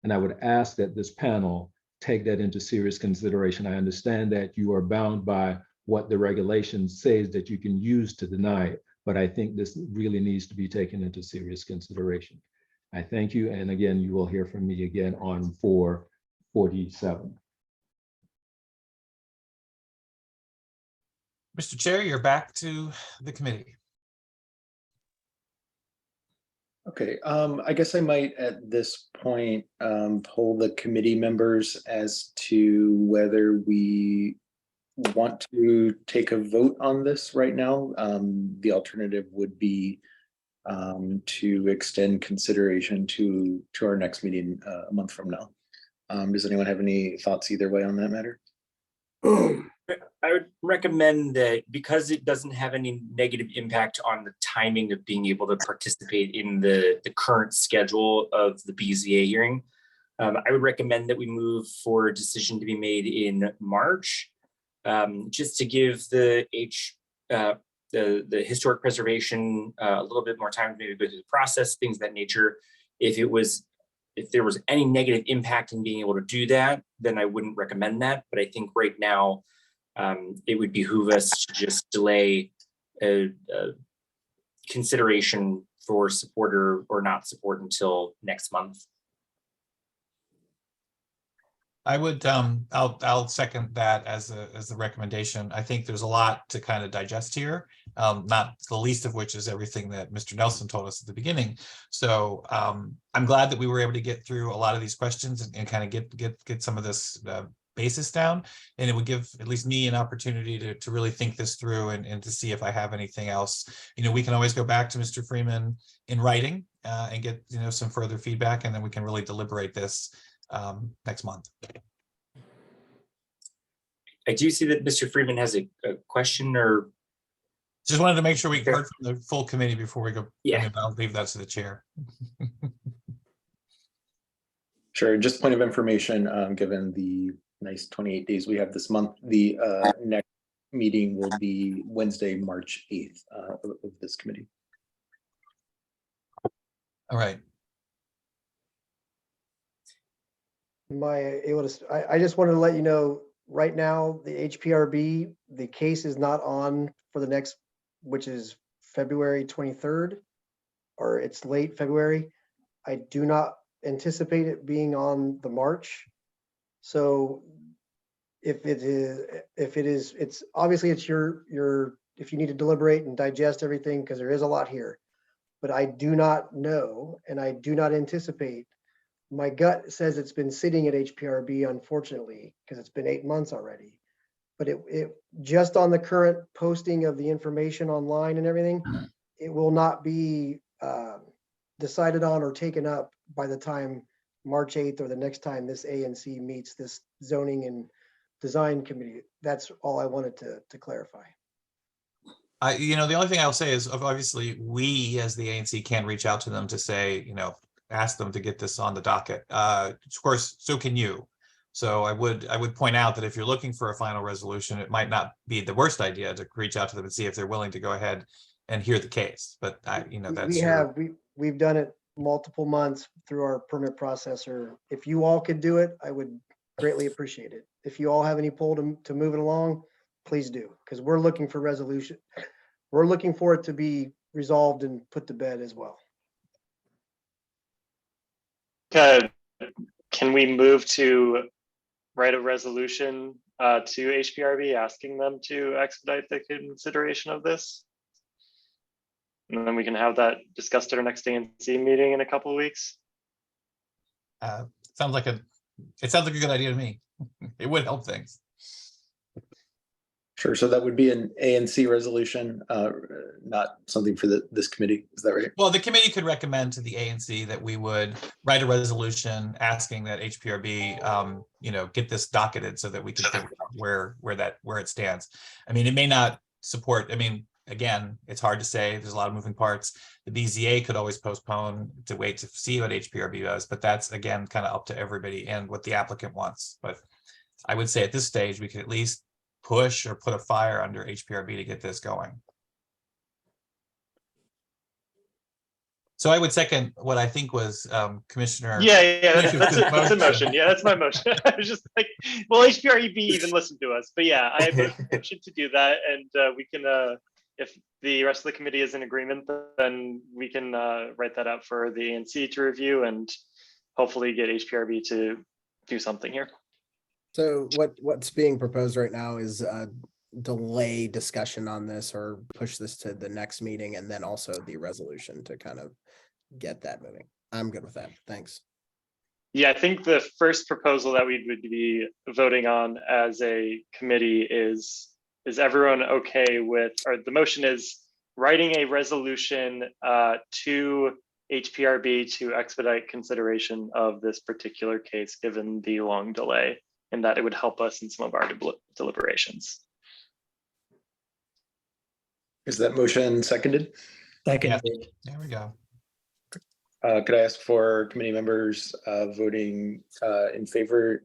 And I would ask that this panel take that into serious consideration. I understand that you are bound by what the regulation says that you can use to deny it, but I think this really needs to be taken into serious consideration. I thank you. And again, you will hear from me again on 447. Mr. Chair, you're back to the committee. Okay, I guess I might at this point poll the committee members as to whether we want to take a vote on this right now. The alternative would be to extend consideration to our next meeting a month from now. Does anyone have any thoughts either way on that matter? I would recommend that because it doesn't have any negative impact on the timing of being able to participate in the current schedule of the BZA hearing, I would recommend that we move for a decision to be made in March, just to give the historic preservation a little bit more time to maybe go through the process, things of that nature. If there was any negative impact in being able to do that, then I wouldn't recommend that. But I think right now, it would behoove us to just delay a consideration for support or not support until next month. I would, I'll second that as the recommendation. I think there's a lot to kind of digest here, not the least of which is everything that Mr. Nelson told us at the beginning. So I'm glad that we were able to get through a lot of these questions and kind of get some of this basis down, and it would give at least me an opportunity to really think this through and to see if I have anything else. You know, we can always go back to Mr. Freeman in writing and get, you know, some further feedback, and then we can really deliberate this next month. I do see that Mr. Freeman has a question, or just wanted to make sure we heard from the full committee before we go. Yeah, I mean, I'll leave that to the chair. Sure, just point of information, given the nice 28 days we have this month, the next meeting will be Wednesday, March 8th of this committee. All right. Am I able to, I just wanted to let you know, right now, the HPRB, the case is not on for the next, which is February 23rd, or it's late February. I do not anticipate it being on the March. So if it is, it's obviously it's your, if you need to deliberate and digest everything, because there is a lot here, but I do not know, and I do not anticipate. My gut says it's been sitting at HPRB, unfortunately, because it's been 8 months already. But it just on the current posting of the information online and everything, it will not be decided on or taken up by the time March 8th or the next time this ANC meets, this zoning and design committee. That's all I wanted to clarify. You know, the only thing I'll say is obviously we as the ANC can reach out to them to say, you know, ask them to get this on the docket. Of course, so can you. So I would point out that if you're looking for a final resolution, it might not be the worst idea to reach out to them and see if they're willing to go ahead and hear the case. But you know, that's we've done it multiple months through our permit processor. If you all could do it, I would greatly appreciate it. If you all have any pull to move it along, please do, because we're looking for resolution. We're looking for it to be resolved and put to bed as well. Can we move to write a resolution to HPRB asking them to expedite the consideration of this? And then we can have that discussed at our next ANC meeting in a couple of weeks. Sounds like it sounds like a good idea to me. It would help things. Sure. So that would be an A and C resolution, not something for this committee. Is that right? Well, the committee could recommend to the ANC that we would write a resolution asking that HPRB, get this docketed so that we can figure out where it stands. I mean, it may not support. I mean, again, it's hard to say. There's a lot of moving parts. The BZA could always postpone to wait to see what HPRB does, but that's again kind of up to everybody and what the applicant wants. But I would say at this stage we could at least push or put a fire under HPRB to get this going. So I would second what I think was Commissioner. Yeah, that's a motion. Yeah, that's my motion. I was just like, well, HPREB even listened to us, but yeah, I have a motion to do that, and we can, if the rest of the committee is in agreement, then we can write that out for the ANC to review and hopefully get HPRB to do something here. So what's being proposed right now is delay discussion on this or push this to the next meeting, and then also the resolution to kind of get that moving. I'm good with that. Thanks. Yeah, I think the first proposal that we would be voting on as a committee is everyone okay with, or the motion is writing a resolution to HPRB to expedite consideration of this particular case, given the long delay, and that it would help us in some of our deliberations. Is that motion seconded? Yeah, there we go. Could I ask for committee members voting in favor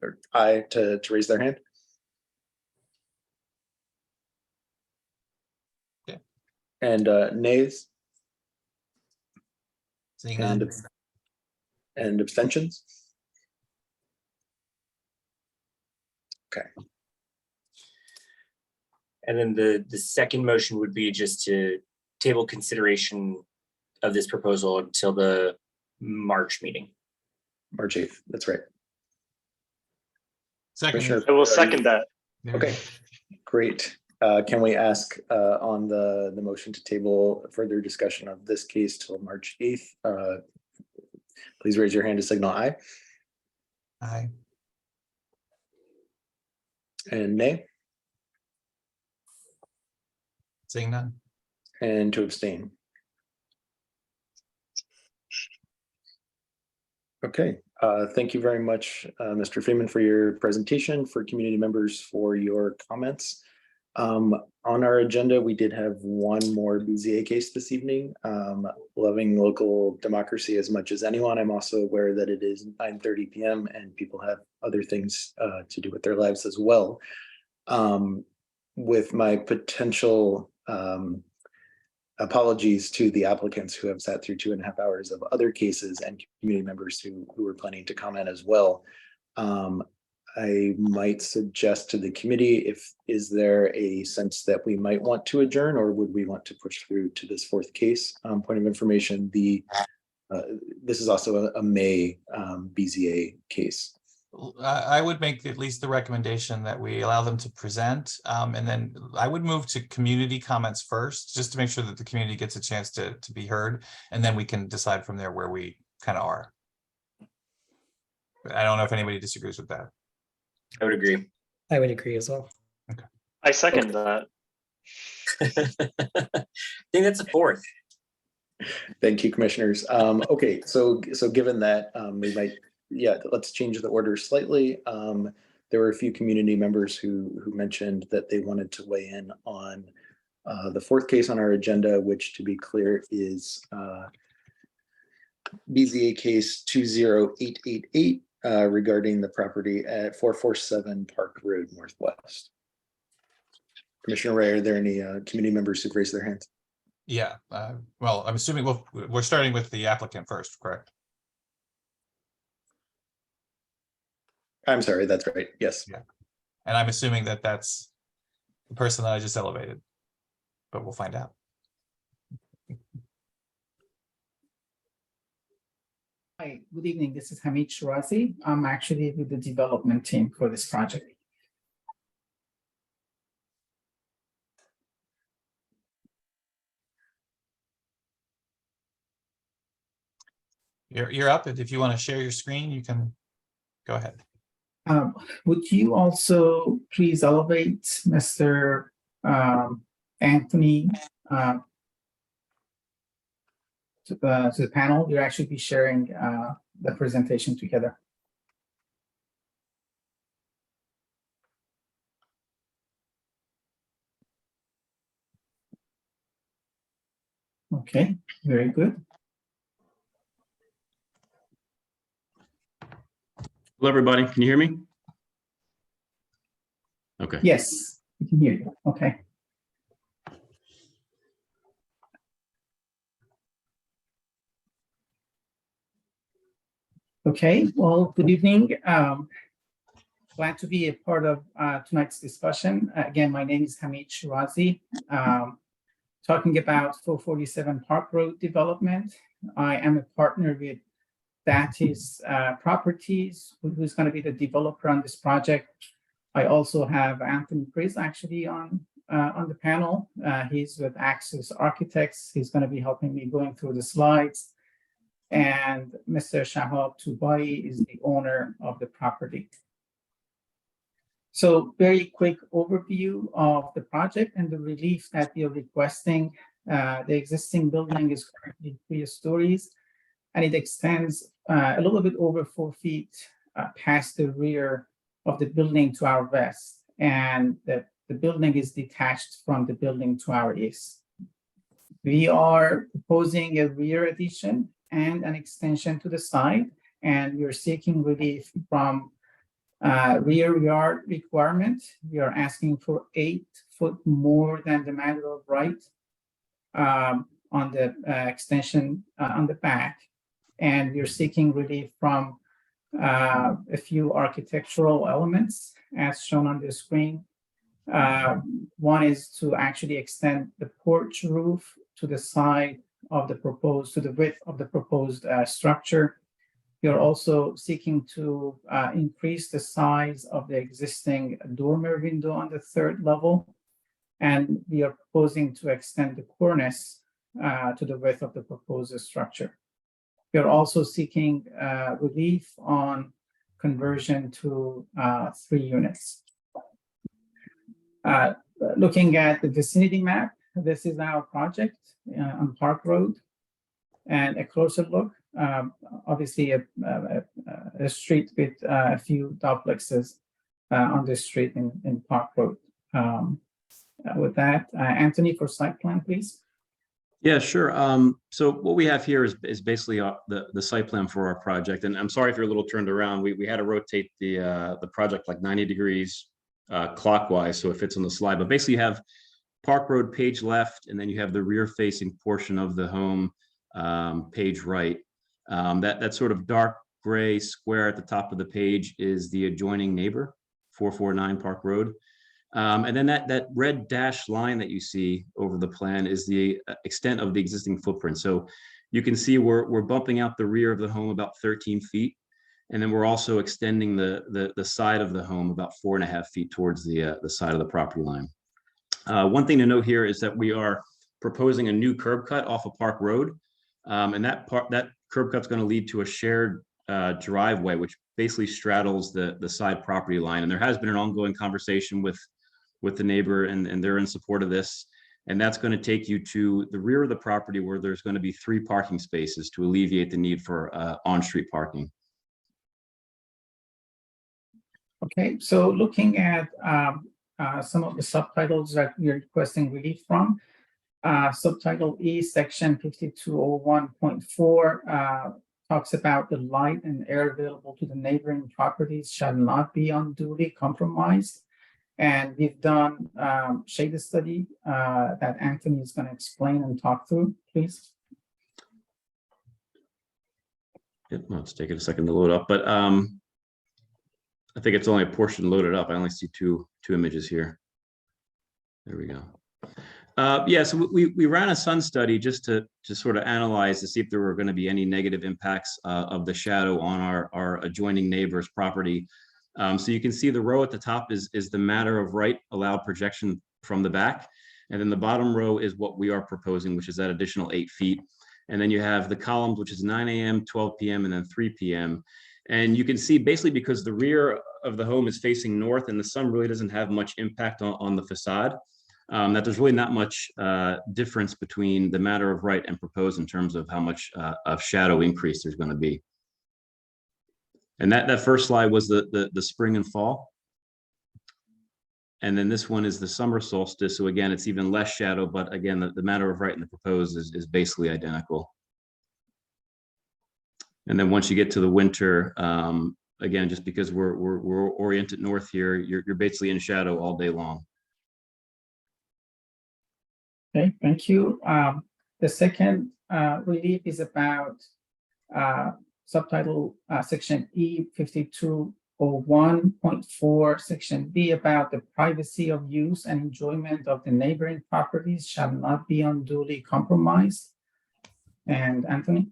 or aye to raise their hand? Yeah. And nays? Seeing none. And abstentions? Okay. And then the second motion would be just to table consideration of this proposal until the March meeting. March 8th, that's right. Second. I will second that. Okay, great. Can we ask on the motion to table further discussion of this case till March 8th? Please raise your hand to signal aye. Aye. And nay? Seeing none. And to abstain. Okay, thank you very much, Mr. Freeman, for your presentation, for community members for your comments. On our agenda, we did have one more BZA case this evening. Loving local democracy as much as anyone, I'm also aware that it is 9:30 p.m. and people have other things to do with their lives as well. With my potential apologies to the applicants who have sat through 2.5 hours of other cases and community members who were planning to comment as well. I might suggest to the committee, is there a sense that we might want to adjourn, or would we want to push through to this fourth case? Point of information, this is also a May BZA case. I would make at least the recommendation that we allow them to present, and then I would move to community comments first, just to make sure that the community gets a chance to be heard, and then we can decide from there where we kind of are. But I don't know if anybody disagrees with that. I would agree. I would agree as well. Okay. I second that. I think that's a fourth. Thank you, commissioners. Okay, so given that, we might, let's change the order slightly. There were a few community members who mentioned that they wanted to weigh in on the fourth case on our agenda, which, to be clear, is BZA case 20888 regarding the property at 447 Park Road Northwest. Commissioner Ray, are there any community members who've raised their hands? Yeah, well, I'm assuming we're starting with the applicant first, correct? I'm sorry, that's right. Yes. Yeah, and I'm assuming that that's the person that I just elevated, but we'll find out. Hi, good evening. This is Hamid Shirazi. I'm actually with the development team for this project. You're up. If you want to share your screen, you can go ahead. Would you also please elevate Mr. Anthony to the panel? You'll actually be sharing the presentation together. Okay, very good. Hello, everybody. Can you hear me? Okay. Yes, we can hear you. Okay. Okay, well, good evening. Glad to be a part of tonight's discussion. Again, my name is Hamid Shirazi. Talking about 447 Park Road development. I am a partner with Datis Properties, who's going to be the developer on this project. I also have Anthony Priz actually on the panel. He's with Axis Architects. He's going to be helping me going through the slides. And Mr. Shahab Tubai is the owner of the property. So very quick overview of the project and the relief that we are requesting. The existing building is currently 3 stories, and it extends a little bit over 4 feet past the rear of the building to our west. And the building is detached from the building to our east. We are proposing a rear addition and an extension to the side, and we're seeking relief from rear yard requirement. We are asking for 8 foot more than the matter of right on the extension on the back. And we're seeking relief from a few architectural elements as shown on the screen. One is to actually extend the porch roof to the side of the proposed, to the width of the proposed structure. We are also seeking to increase the size of the existing dormer window on the 3rd level. And we are proposing to extend the cornice to the width of the proposed structure. We are also seeking relief on conversion to 3 units. Looking at the vicinity map, this is our project on Park Road. And a closer look, obviously a street with a few duplexes on this street in Park Road. With that, Anthony, for site plan, please. Yeah, sure. So what we have here is basically the site plan for our project. And I'm sorry if you're a little turned around. We had to rotate the project like 90 degrees clockwise, so it fits on the slide. But basically you have Park Road page left, and then you have the rear facing portion of the home page right. That sort of dark gray square at the top of the page is the adjoining neighbor, 449 Park Road. And then that red dashed line that you see over the plan is the extent of the existing footprint. So you can see we're bumping out the rear of the home about 13 feet. And then we're also extending the side of the home about 4.5 feet towards the side of the property line. One thing to note here is that we are proposing a new curb cut off of Park Road. And that curb cut's going to lead to a shared driveway, which basically straddles the side property line. And there has been an ongoing conversation with the neighbor, and they're in support of this. And that's going to take you to the rear of the property where there's going to be 3 parking spaces to alleviate the need for on-street parking. Okay, so looking at some of the subtitles that we're requesting relief from. Subtitle E, section 5201.4 talks about the light and air available to the neighboring properties shall not be unduly compromised. And we've done shade study that Anthony is going to explain and talk through, please. Yep, well, it's taking a second to load up, but I think it's only a portion loaded up. I only see two images here. There we go. Yeah, so we ran a sun study just to sort of analyze to see if there were going to be any negative impacts of the shadow on our adjoining neighbor's property. So you can see the row at the top is the matter of right allowed projection from the back. And then the bottom row is what we are proposing, which is that additional 8 feet. And then you have the columns, which is 9 a.m., 12 p.m., and then 3 p.m. And you can see basically because the rear of the home is facing north and the sun really doesn't have much impact on the facade, that there's really not much difference between the matter of right and proposed in terms of how much of shadow increase there's going to be. And that first slide was the spring and fall. And then this one is the summer solstice. So again, it's even less shadow, but again, the matter of right and the proposed is basically identical. And then once you get to the winter, again, just because we're oriented north here, you're basically in shadow all day long. Okay, thank you. The second relief is about subtitle section E 5201.4 section B about the privacy of use and enjoyment of the neighboring properties shall not be unduly compromised. And Anthony?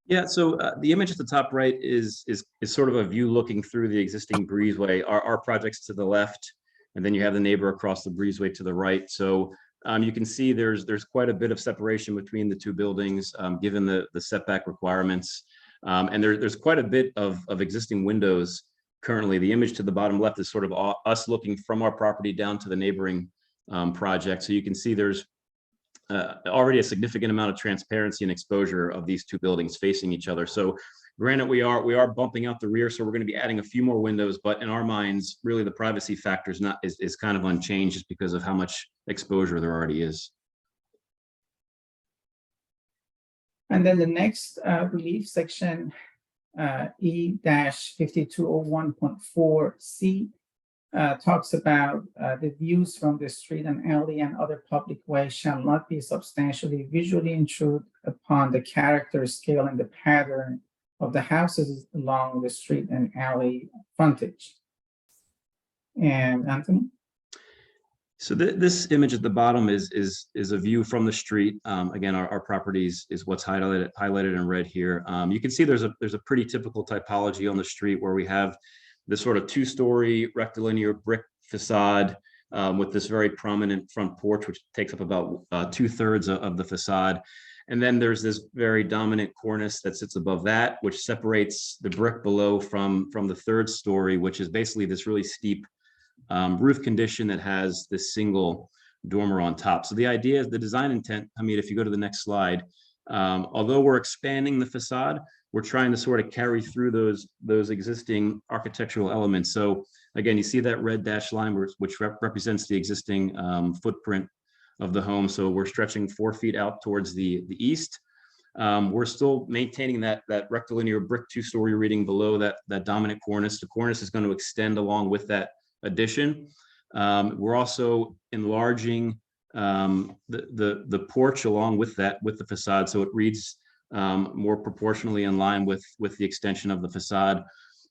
Yeah, so the image at the top right is sort of a view looking through the existing breezeway. Our project's to the left, and then you have the neighbor across the breezeway to the right. So you can see there's quite a bit of separation between the two buildings, given the setback requirements. And there's quite a bit of existing windows currently. The image to the bottom left is sort of us looking from our property down to the neighboring project. So you can see there's already a significant amount of transparency and exposure of these two buildings facing each other. So granted, we are bumping out the rear, so we're going to be adding a few more windows, but in our minds, really the privacy factor is kind of unchanged just because of how much exposure there already is. And then the next relief section, E-5201.4C, talks about the views from the street and alley and other public ways shall not be substantially visually intrude upon the character, scale, and the pattern of the houses along the street and alley frontage. And Anthony? So this image at the bottom is a view from the street. Again, our properties is what's highlighted in red here. You can see there's a pretty typical typology on the street where we have this sort of two-story rectilinear brick facade with this very prominent front porch, which takes up about 2/3 of the facade. And then there's this very dominant cornice that sits above that, which separates the brick below from the third story, which is basically this really steep roof condition that has this single dormer on top. So the idea is the design intent, Hamid, if you go to the next slide, although we're expanding the facade, we're trying to sort of carry through those existing architectural elements. So again, you see that red dashed line which represents the existing footprint of the home. So we're stretching 4 feet out towards the east. We're still maintaining that rectilinear brick 2-story reading below that dominant cornice. The cornice is going to extend along with that addition. We're also enlarging the porch along with the facade, so it reads more proportionally in line with the extension of the facade.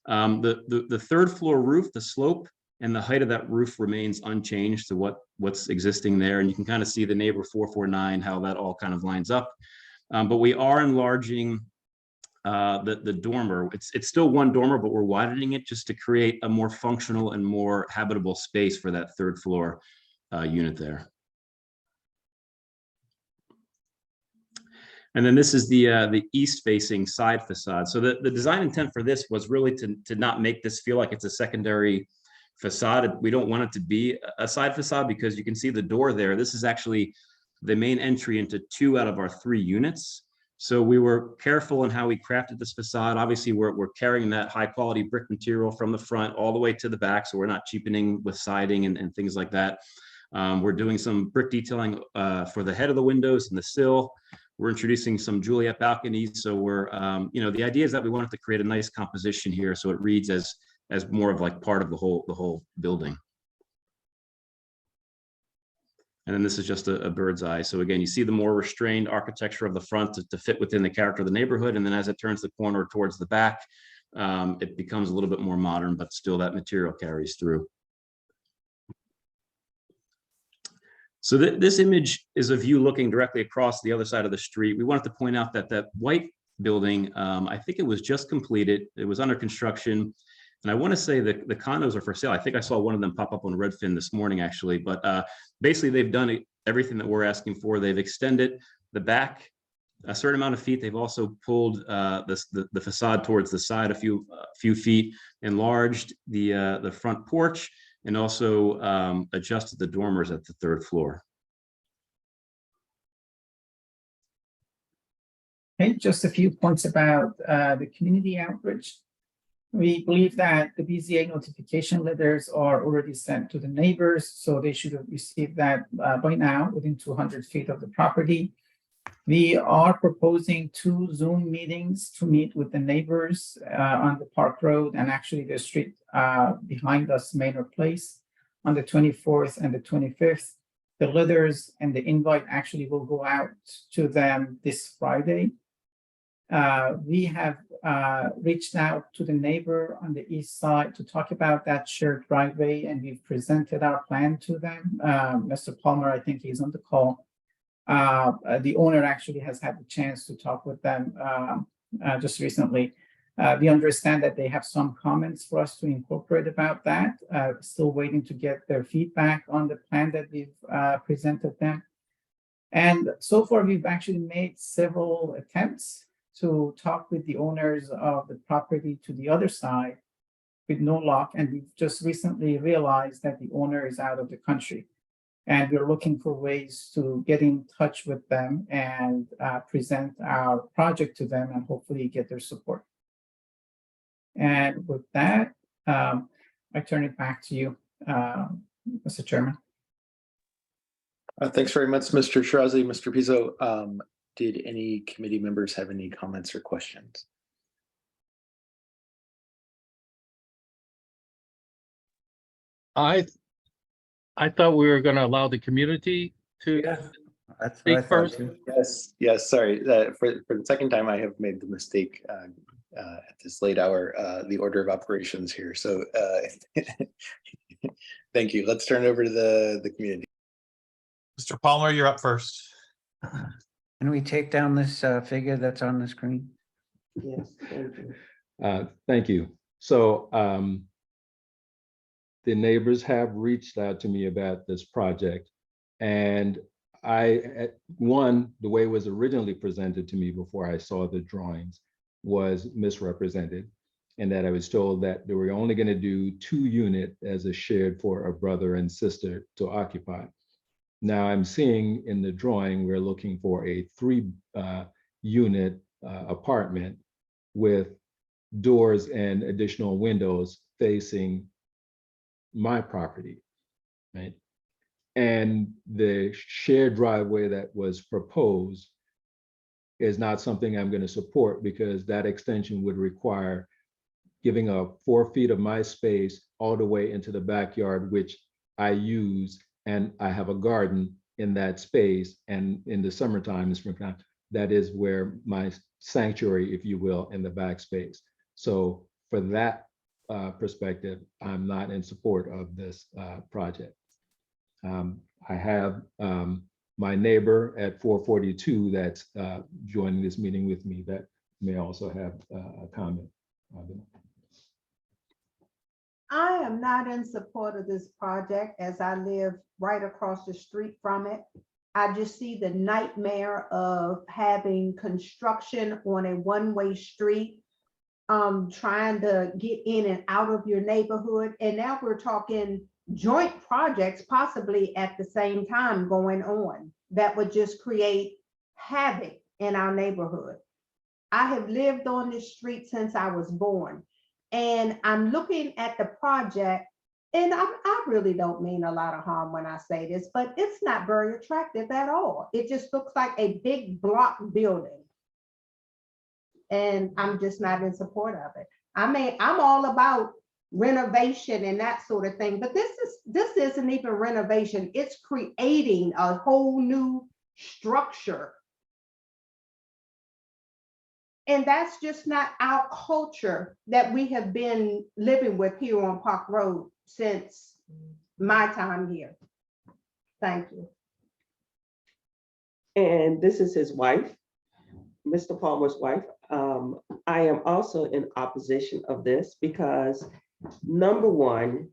The third floor roof, the slope and the height of that roof remains unchanged to what's existing there, and you can kind of see the neighbor 449 how that all kind of lines up. But we are enlarging the dormer. It's still one dormer, but we're widening it just to create a more functional and more habitable space for that third floor unit there. And then this is the east-facing side facade. So the design intent for this was really to not make this feel like it's a secondary facade. We don't want it to be a side facade because you can see the door there. This is actually the main entry into 2 out of our 3 units. So we were careful in how we crafted this facade. Obviously, we're carrying that high-quality brick material from the front all the way to the back, so we're not cheapening with siding and things like that. We're doing some brick detailing for the head of the windows and the sill. We're introducing some Juliet balconies. So we're, the idea is that we wanted to create a nice composition here, so it reads as more of like part of the whole building. And then this is just a bird's eye. So again, you see the more restrained architecture of the front to fit within the character of the neighborhood. And then as it turns the corner towards the back, it becomes a little bit more modern, but still that material carries through. So this image is a view looking directly across the other side of the street. We wanted to point out that white building, I think it was just completed. It was under construction. And I want to say that the condos are for sale. I think I saw one of them pop up on Redfin this morning, actually. But basically, they've done everything that we're asking for. They've extended the back a certain amount of feet. They've also pulled the facade towards the side a few feet, enlarged the front porch, and also adjusted the dormers at the 3rd floor. Okay, just a few points about the community outreach. We believe that the BZA notification letters are already sent to the neighbors, so they should have received that by now within 200 feet of the property. We are proposing 2 Zoom meetings to meet with the neighbors on the Park Road and actually the street behind us, Manor Place, on the 24th and the 25th. The letters and the invite actually will go out to them this Friday. We have reached out to the neighbor on the east side to talk about that shared driveway, and we've presented our plan to them. Mr. Palmer, I think he's on the call. The owner actually has had the chance to talk with them just recently. We understand that they have some comments for us to incorporate about that. Still waiting to get their feedback on the plan that we've presented them. And so far, we've actually made several attempts to talk with the owners of the property to the other side with no luck. And we've just recently realized that the owner is out of the country. And we're looking for ways to get in touch with them and present our project to them and hopefully get their support. And with that, I turn it back to you, Mr. Chairman. Thanks very much, Mr. Shirazi. Mr. Pizzo, did any committee members have any comments or questions? I thought we were going to allow the community to speak first. Yes. Sorry. For the second time, I have made the mistake at this late hour, the order of operations here. So thank you. Let's turn over to the community. Mr. Palmer, you're up first. Can we take down this figure that's on the screen? Yes, thank you. Thank you. So the neighbors have reached out to me about this project, and the way it was originally presented to me before I saw the drawings was misrepresented, and that I was told that they were only going to do 2 units as a shared for a brother and sister to occupy. Now I'm seeing in the drawing, we're looking for a 3 unit apartment with doors and additional windows facing my property, right? And the shared driveway that was proposed is not something I'm going to support, because that extension would require giving up 4 feet of my space all the way into the backyard, which I use, and I have a garden in that space. And in the summertime and springtime, that is where my sanctuary, if you will, in the back space. So for that perspective, I'm not in support of this project. I have my neighbor at 442 that's joining this meeting with me that may also have a comment. I am not in support of this project, as I live right across the street from it. I just see the nightmare of having construction on a one-way street, trying to get in and out of your neighborhood. And now we're talking joint projects possibly at the same time going on that would just create havoc in our neighborhood. I have lived on this street since I was born. And I'm looking at the project, and I really don't mean a lot of harm when I say this, but it's not very attractive at all. It just looks like a big block building. And I'm just not in support of it. I mean, I'm all about renovation and that sort of thing, but this isn't even renovation. It's creating a whole new structure. And that's just not our culture that we have been living with here on Park Road since my time here. Thank you. And this is his wife, Mr. Palmer's wife. I am also in opposition of this because, number one,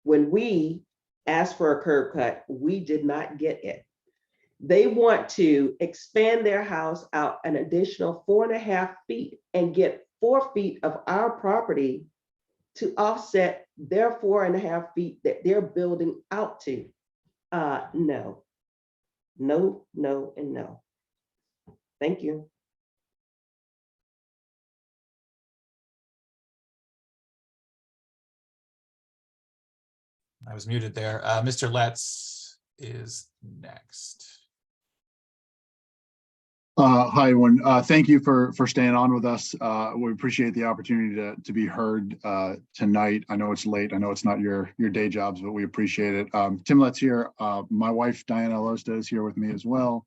when we asked for a curb cut, we did not get it. They want to expand their house out an additional 4.5 feet and get 4 feet of our property to offset their 4.5 feet that they're building out to. No, no, no, and no. Thank you. I was muted there. Mr. Letts is next. Hi, everyone. Thank you for staying on with us. We appreciate the opportunity to be heard tonight. I know it's late. I know it's not your day jobs, but we appreciate it. Tim Letts here. My wife, Diana Losta, is here with me as well.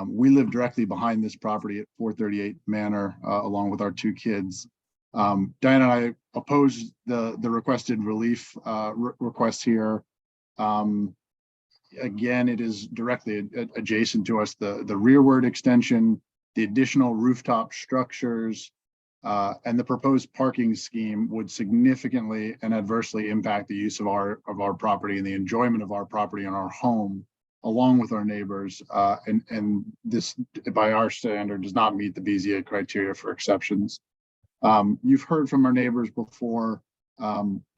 We live directly behind this property at 438 Manor, along with our 2 kids. Diana and I oppose the requested relief request here. Again, it is directly adjacent to us, the rearward extension, the additional rooftop structures, and the proposed parking scheme would significantly and adversely impact the use of our property and the enjoyment of our property and our home, along with our neighbors. And this, by our standard, does not meet the BZA criteria for exceptions. You've heard from our neighbors before.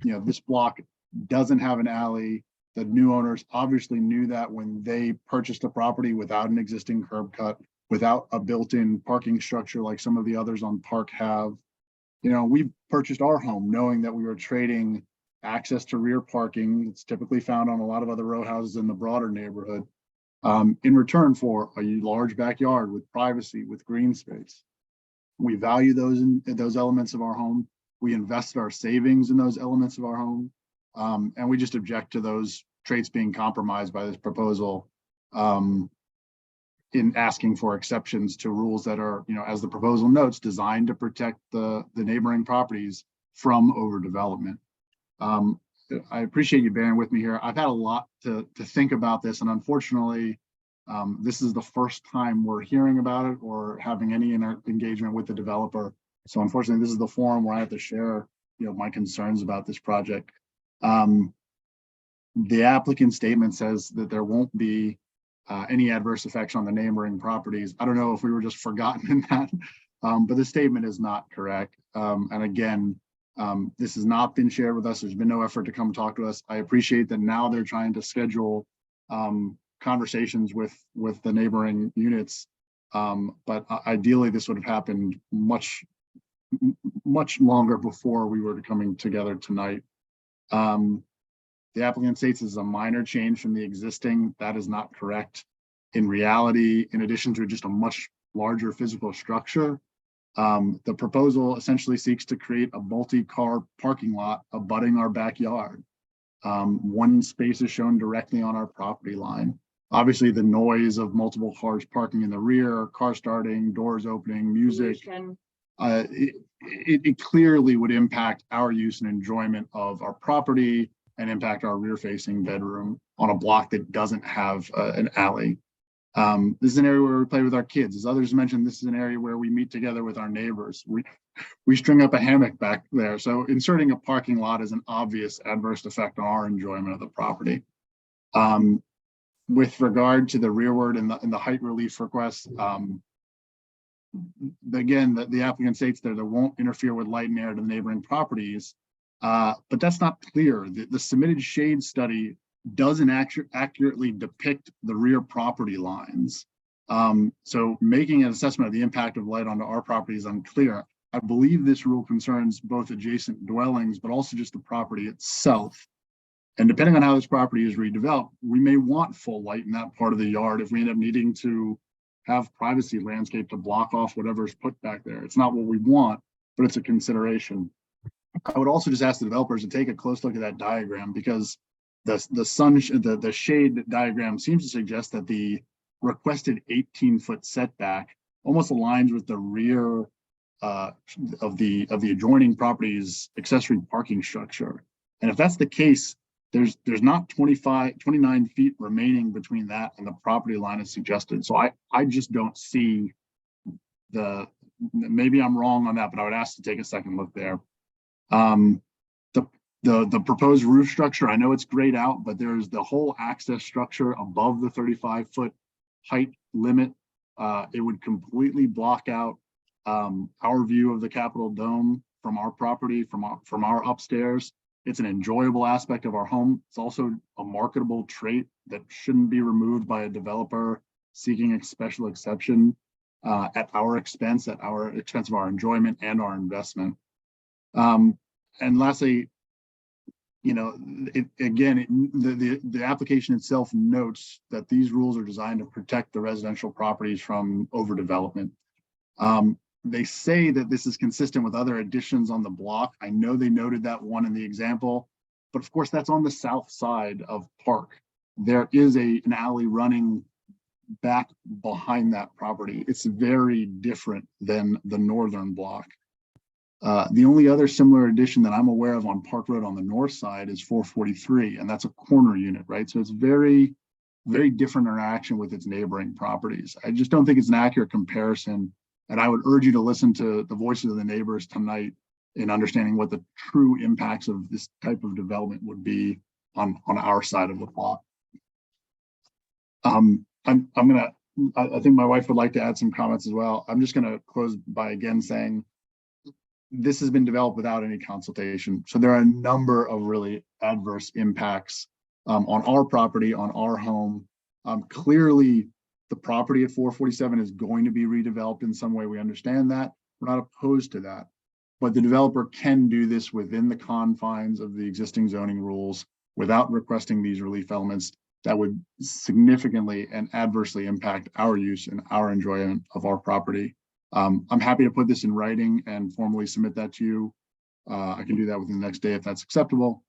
This block doesn't have an alley. The new owners obviously knew that when they purchased a property without an existing curb cut, without a built-in parking structure like some of the others on Park have. We purchased our home knowing that we were trading access to rear parking. It's typically found on a lot of other row houses in the broader neighborhood, in return for a large backyard with privacy, with green space. We value those elements of our home. We invest our savings in those elements of our home. And we just object to those traits being compromised by this proposal, in asking for exceptions to rules that are, as the proposal notes, designed to protect the neighboring properties from overdevelopment. I appreciate you bearing with me here. I've had a lot to think about this, and unfortunately, this is the first time we're hearing about it or having any engagement with the developer. So unfortunately, this is the forum where I have to share, my concerns about this project. The applicant statement says that there won't be any adverse effects on the neighboring properties. I don't know if we were just forgotten in that, but the statement is not correct. And again, this has not been shared with us. There's been no effort to come talk to us. I appreciate that now they're trying to schedule conversations with the neighboring units. But ideally, this would have happened much longer before we were coming together tonight. The applicant states this is a minor change from the existing. That is not correct. In reality, in addition to just a much larger physical structure, the proposal essentially seeks to create a multi-car parking lot abutting our backyard. One space is shown directly on our property line. Obviously, the noise of multiple cars parking in the rear, car starting, doors opening, music, it clearly would impact our use and enjoyment of our property and impact our rear-facing bedroom on a block that doesn't have an alley. This is an area where we play with our kids. As others mentioned, this is an area where we meet together with our neighbors. We string up a hammock back there. So inserting a parking lot is an obvious adverse effect on our enjoyment of the property. With regard to the rearward and the height relief request, again, the applicant states that it won't interfere with light and air to the neighboring properties, but that's not clear. The submitted shade study doesn't accurately depict the rear property lines. So making an assessment of the impact of light onto our property is unclear. I believe this rule concerns both adjacent dwellings, but also just the property itself. And depending on how this property is redeveloped, we may want full light in that part of the yard if we end up needing to have privacy landscape to block off whatever's put back there. It's not what we want, but it's a consideration. I would also just ask the developers to take a close look at that diagram, because the shade diagram seems to suggest that the requested 18-foot setback almost aligns with the rear of the adjoining property's accessory parking structure. And if that's the case, there's not 29 feet remaining between that and the property line as suggested. So I just don't see maybe I'm wrong on that, but I would ask to take a second look there. The proposed roof structure, I know it's grayed out, but there's the whole access structure above the 35-foot height limit. It would completely block out our view of the Capitol Dome from our property, from our upstairs. It's an enjoyable aspect of our home. It's also a marketable trait that shouldn't be removed by a developer seeking a special exception at our expense of our enjoyment and our investment. And lastly, you know, the application itself notes that these rules are designed to protect the residential properties from overdevelopment. They say that this is consistent with other additions on the block. I know they noted that one in the example, but of course that's on the south side of Park. There is an alley running back behind that property. It's very different than the northern block. The only other similar addition that I'm aware of on Park Road on the north side is 443, and that's a corner unit, right? So it's very, very different interaction with its neighboring properties. I just don't think it's an accurate comparison. And I would urge you to listen to the voices of the neighbors tonight in understanding what the true impacts of this type of development would be on our side of the block. I think my wife would like to add some comments as well. I'm just going to close by again saying this has been developed without any consultation. So there are a number of really adverse impacts on our property, on our home. Clearly, the property at 447 is going to be redeveloped in some way. We understand that. We're not opposed to that. But the developer can do this within the confines of the existing zoning rules without requesting these relief elements that would significantly and adversely impact our use and our enjoyment of our property. I'm happy to put this in writing and formally submit that to you. I can do that within the next day if that's acceptable.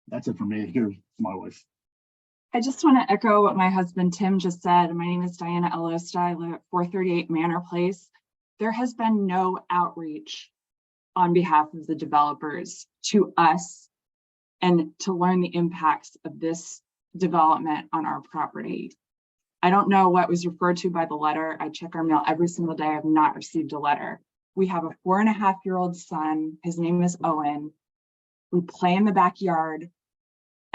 That's it for me. Here's my wife. I just want to echo what my husband Tim just said. My name is Diana Elosta. I live at 438 Manor Place. There has been no outreach on behalf of the developers to us and to learn the impacts of this development on our property. I don't know what was referred to by the letter. I check our mail every single day. I have not received a letter. We have a 4.5-year-old son. His name is Owen. We play in the backyard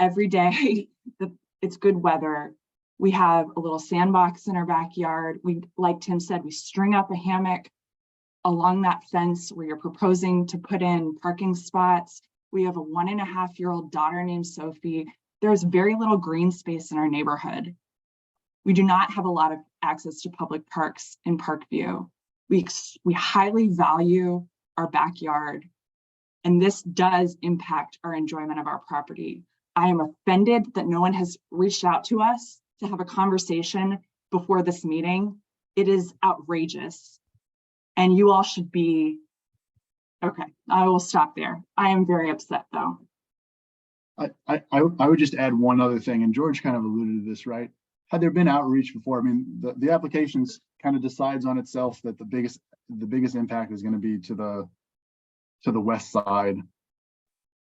every day. It's good weather. We have a little sandbox in our backyard. We, like Tim said, we string up a hammock along that fence where you're proposing to put in parking spots. We have a 1.5-year-old daughter named Sophie. There's very little green space in our neighborhood. We do not have a lot of access to public parks in Parkview. We highly value our backyard, and this does impact our enjoyment of our property. I am offended that no one has reached out to us to have a conversation before this meeting. It is outrageous, and you all should be, okay, I will stop there. I am very upset though. I would just add one other thing, and George kind of alluded to this, right? Had there been outreach before, I mean, the applications kind of decides on itself that the biggest impact is going to be to the west side.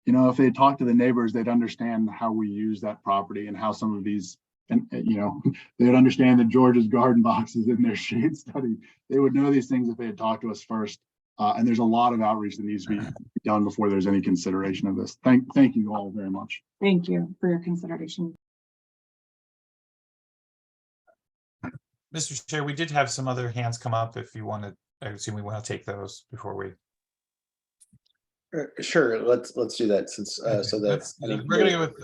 You know, if they talk to the neighbors, they'd understand how we use that property and how some of these, and you know, they'd understand that George's garden box is in their shade study. They would know these things if they had talked to us first. And there's a lot of outreach that needs to be done before there's any consideration of this. Thank you all very much. Thank you for your consideration. Mr. Chair, we did have some other hands come up if you want to, I assume we want to take those before we. Sure, let's do that since so that we're going to go with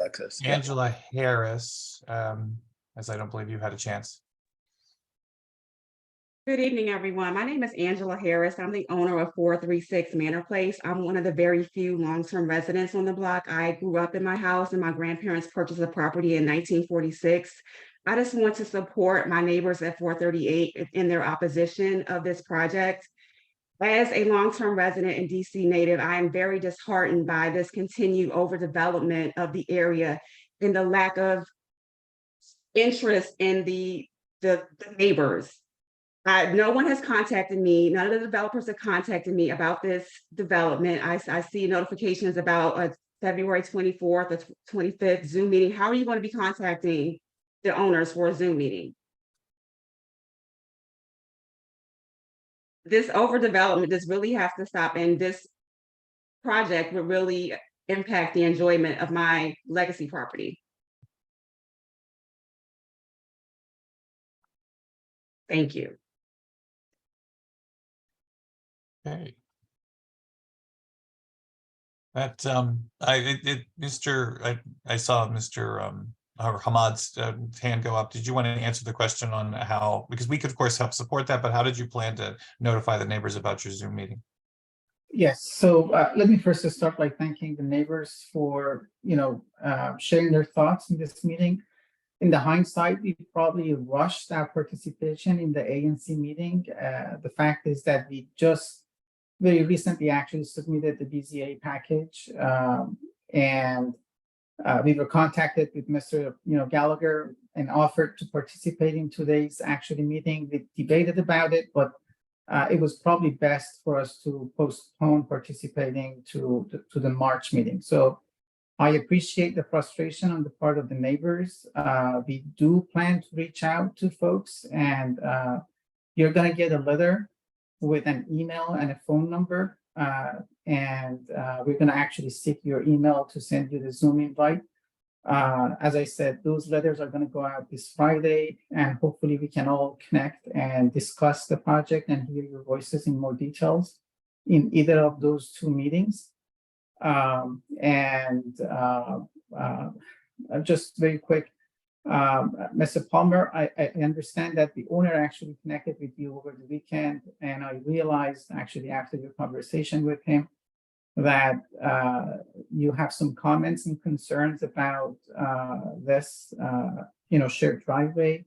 access. Angela Harris, as I don't believe you've had a chance. Good evening, everyone. My name is Angela Harris. I'm the owner of 436 Manor Place. I'm one of the very few long-term residents on the block. I grew up in my house and my grandparents purchased the property in 1946. I just want to support my neighbors at 438 in their opposition of this project. As a long-term resident and DC native, I am very disheartened by this continued overdevelopment of the area and the lack of interest in the neighbors. No one has contacted me. None of the developers have contacted me about this development. I see notifications about a February 24th or 25th Zoom meeting. How are you going to be contacting the owners for a Zoom meeting? This overdevelopment, this really has to stop, and this project will really impact the enjoyment of my legacy property. Thank you. Okay. That I saw Mr. Hamad's hand go up. Did you want to answer the question on how, because we could of course help support that, but how did you plan to notify the neighbors about your Zoom meeting? Yes, so let me first just start by thanking the neighbors for, sharing their thoughts in this meeting. In the hindsight, we probably rushed our participation in the ANC meeting. The fact is that we just very recently actually submitted the BZA package, and we were contacted with Mr. Gallagher and offered to participate in today's actually meeting. We debated about it, but it was probably best for us to postpone participating to the March meeting. So I appreciate the frustration on the part of the neighbors. We do plan to reach out to folks, and you're going to get a letter with an email and a phone number. And we're going to actually seek your email to send you the Zoom invite. As I said, those letters are going to go out this Friday, and hopefully we can all connect and discuss the project and hear your voices in more details in either of those two meetings. Just very quick, Mr. Palmer, I understand that the owner actually connected with you over the weekend, and I realized actually after your conversation with him that you have some comments and concerns about this, shared driveway.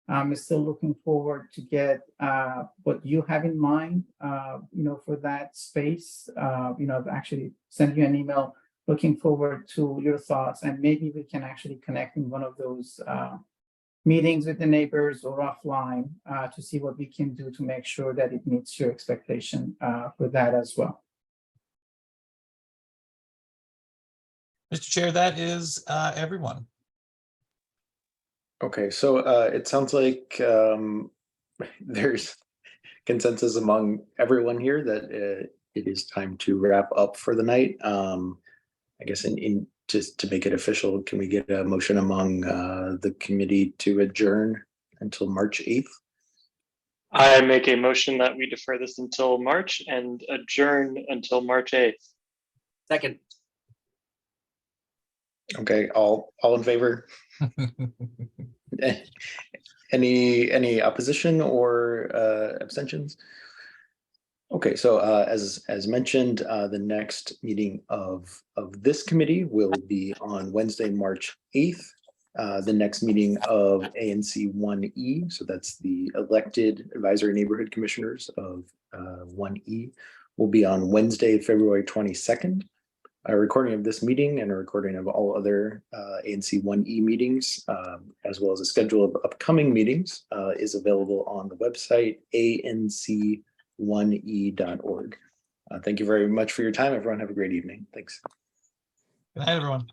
I'm still looking forward to get what you have in mind, for that space. I've actually sent you an email looking forward to your thoughts, and maybe we can actually connect in one of those meetings with the neighbors or offline to see what we can do to make sure that it meets your expectation for that as well. Mr. Chair, that is everyone. Okay, so it sounds like there's consensus among everyone here that it is time to wrap up for the night. I guess in just to make it official, can we get a motion among the committee to adjourn until March 8th? I make a motion that we defer this until March and adjourn until March 8th. Second. Okay, all in favor? Any opposition or abstentions? Okay, so as mentioned, the next meeting of this committee will be on Wednesday, March 8th. The next meeting of ANC 1E, so that's the elected advisory neighborhood commissioners of 1E, will be on Wednesday, February 22nd. A recording of this meeting and a recording of all other ANC 1E meetings, as well as a schedule of upcoming meetings, is available on the website anc1e.org. Thank you very much for your time, everyone. Have a great evening. Thanks. Good night, everyone.